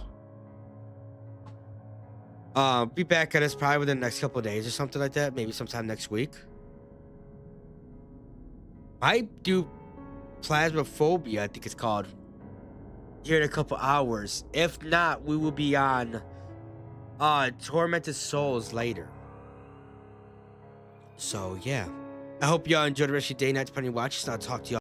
Be back at us probably within the next couple of days or something like that. Maybe sometime next week. Might do Plasmaphobia, I think it's called, here in a couple hours. If not, we will be on Tormented Souls later. So yeah, I hope y'all enjoyed the rest of your day, night, depending on watch. I'll talk to y'all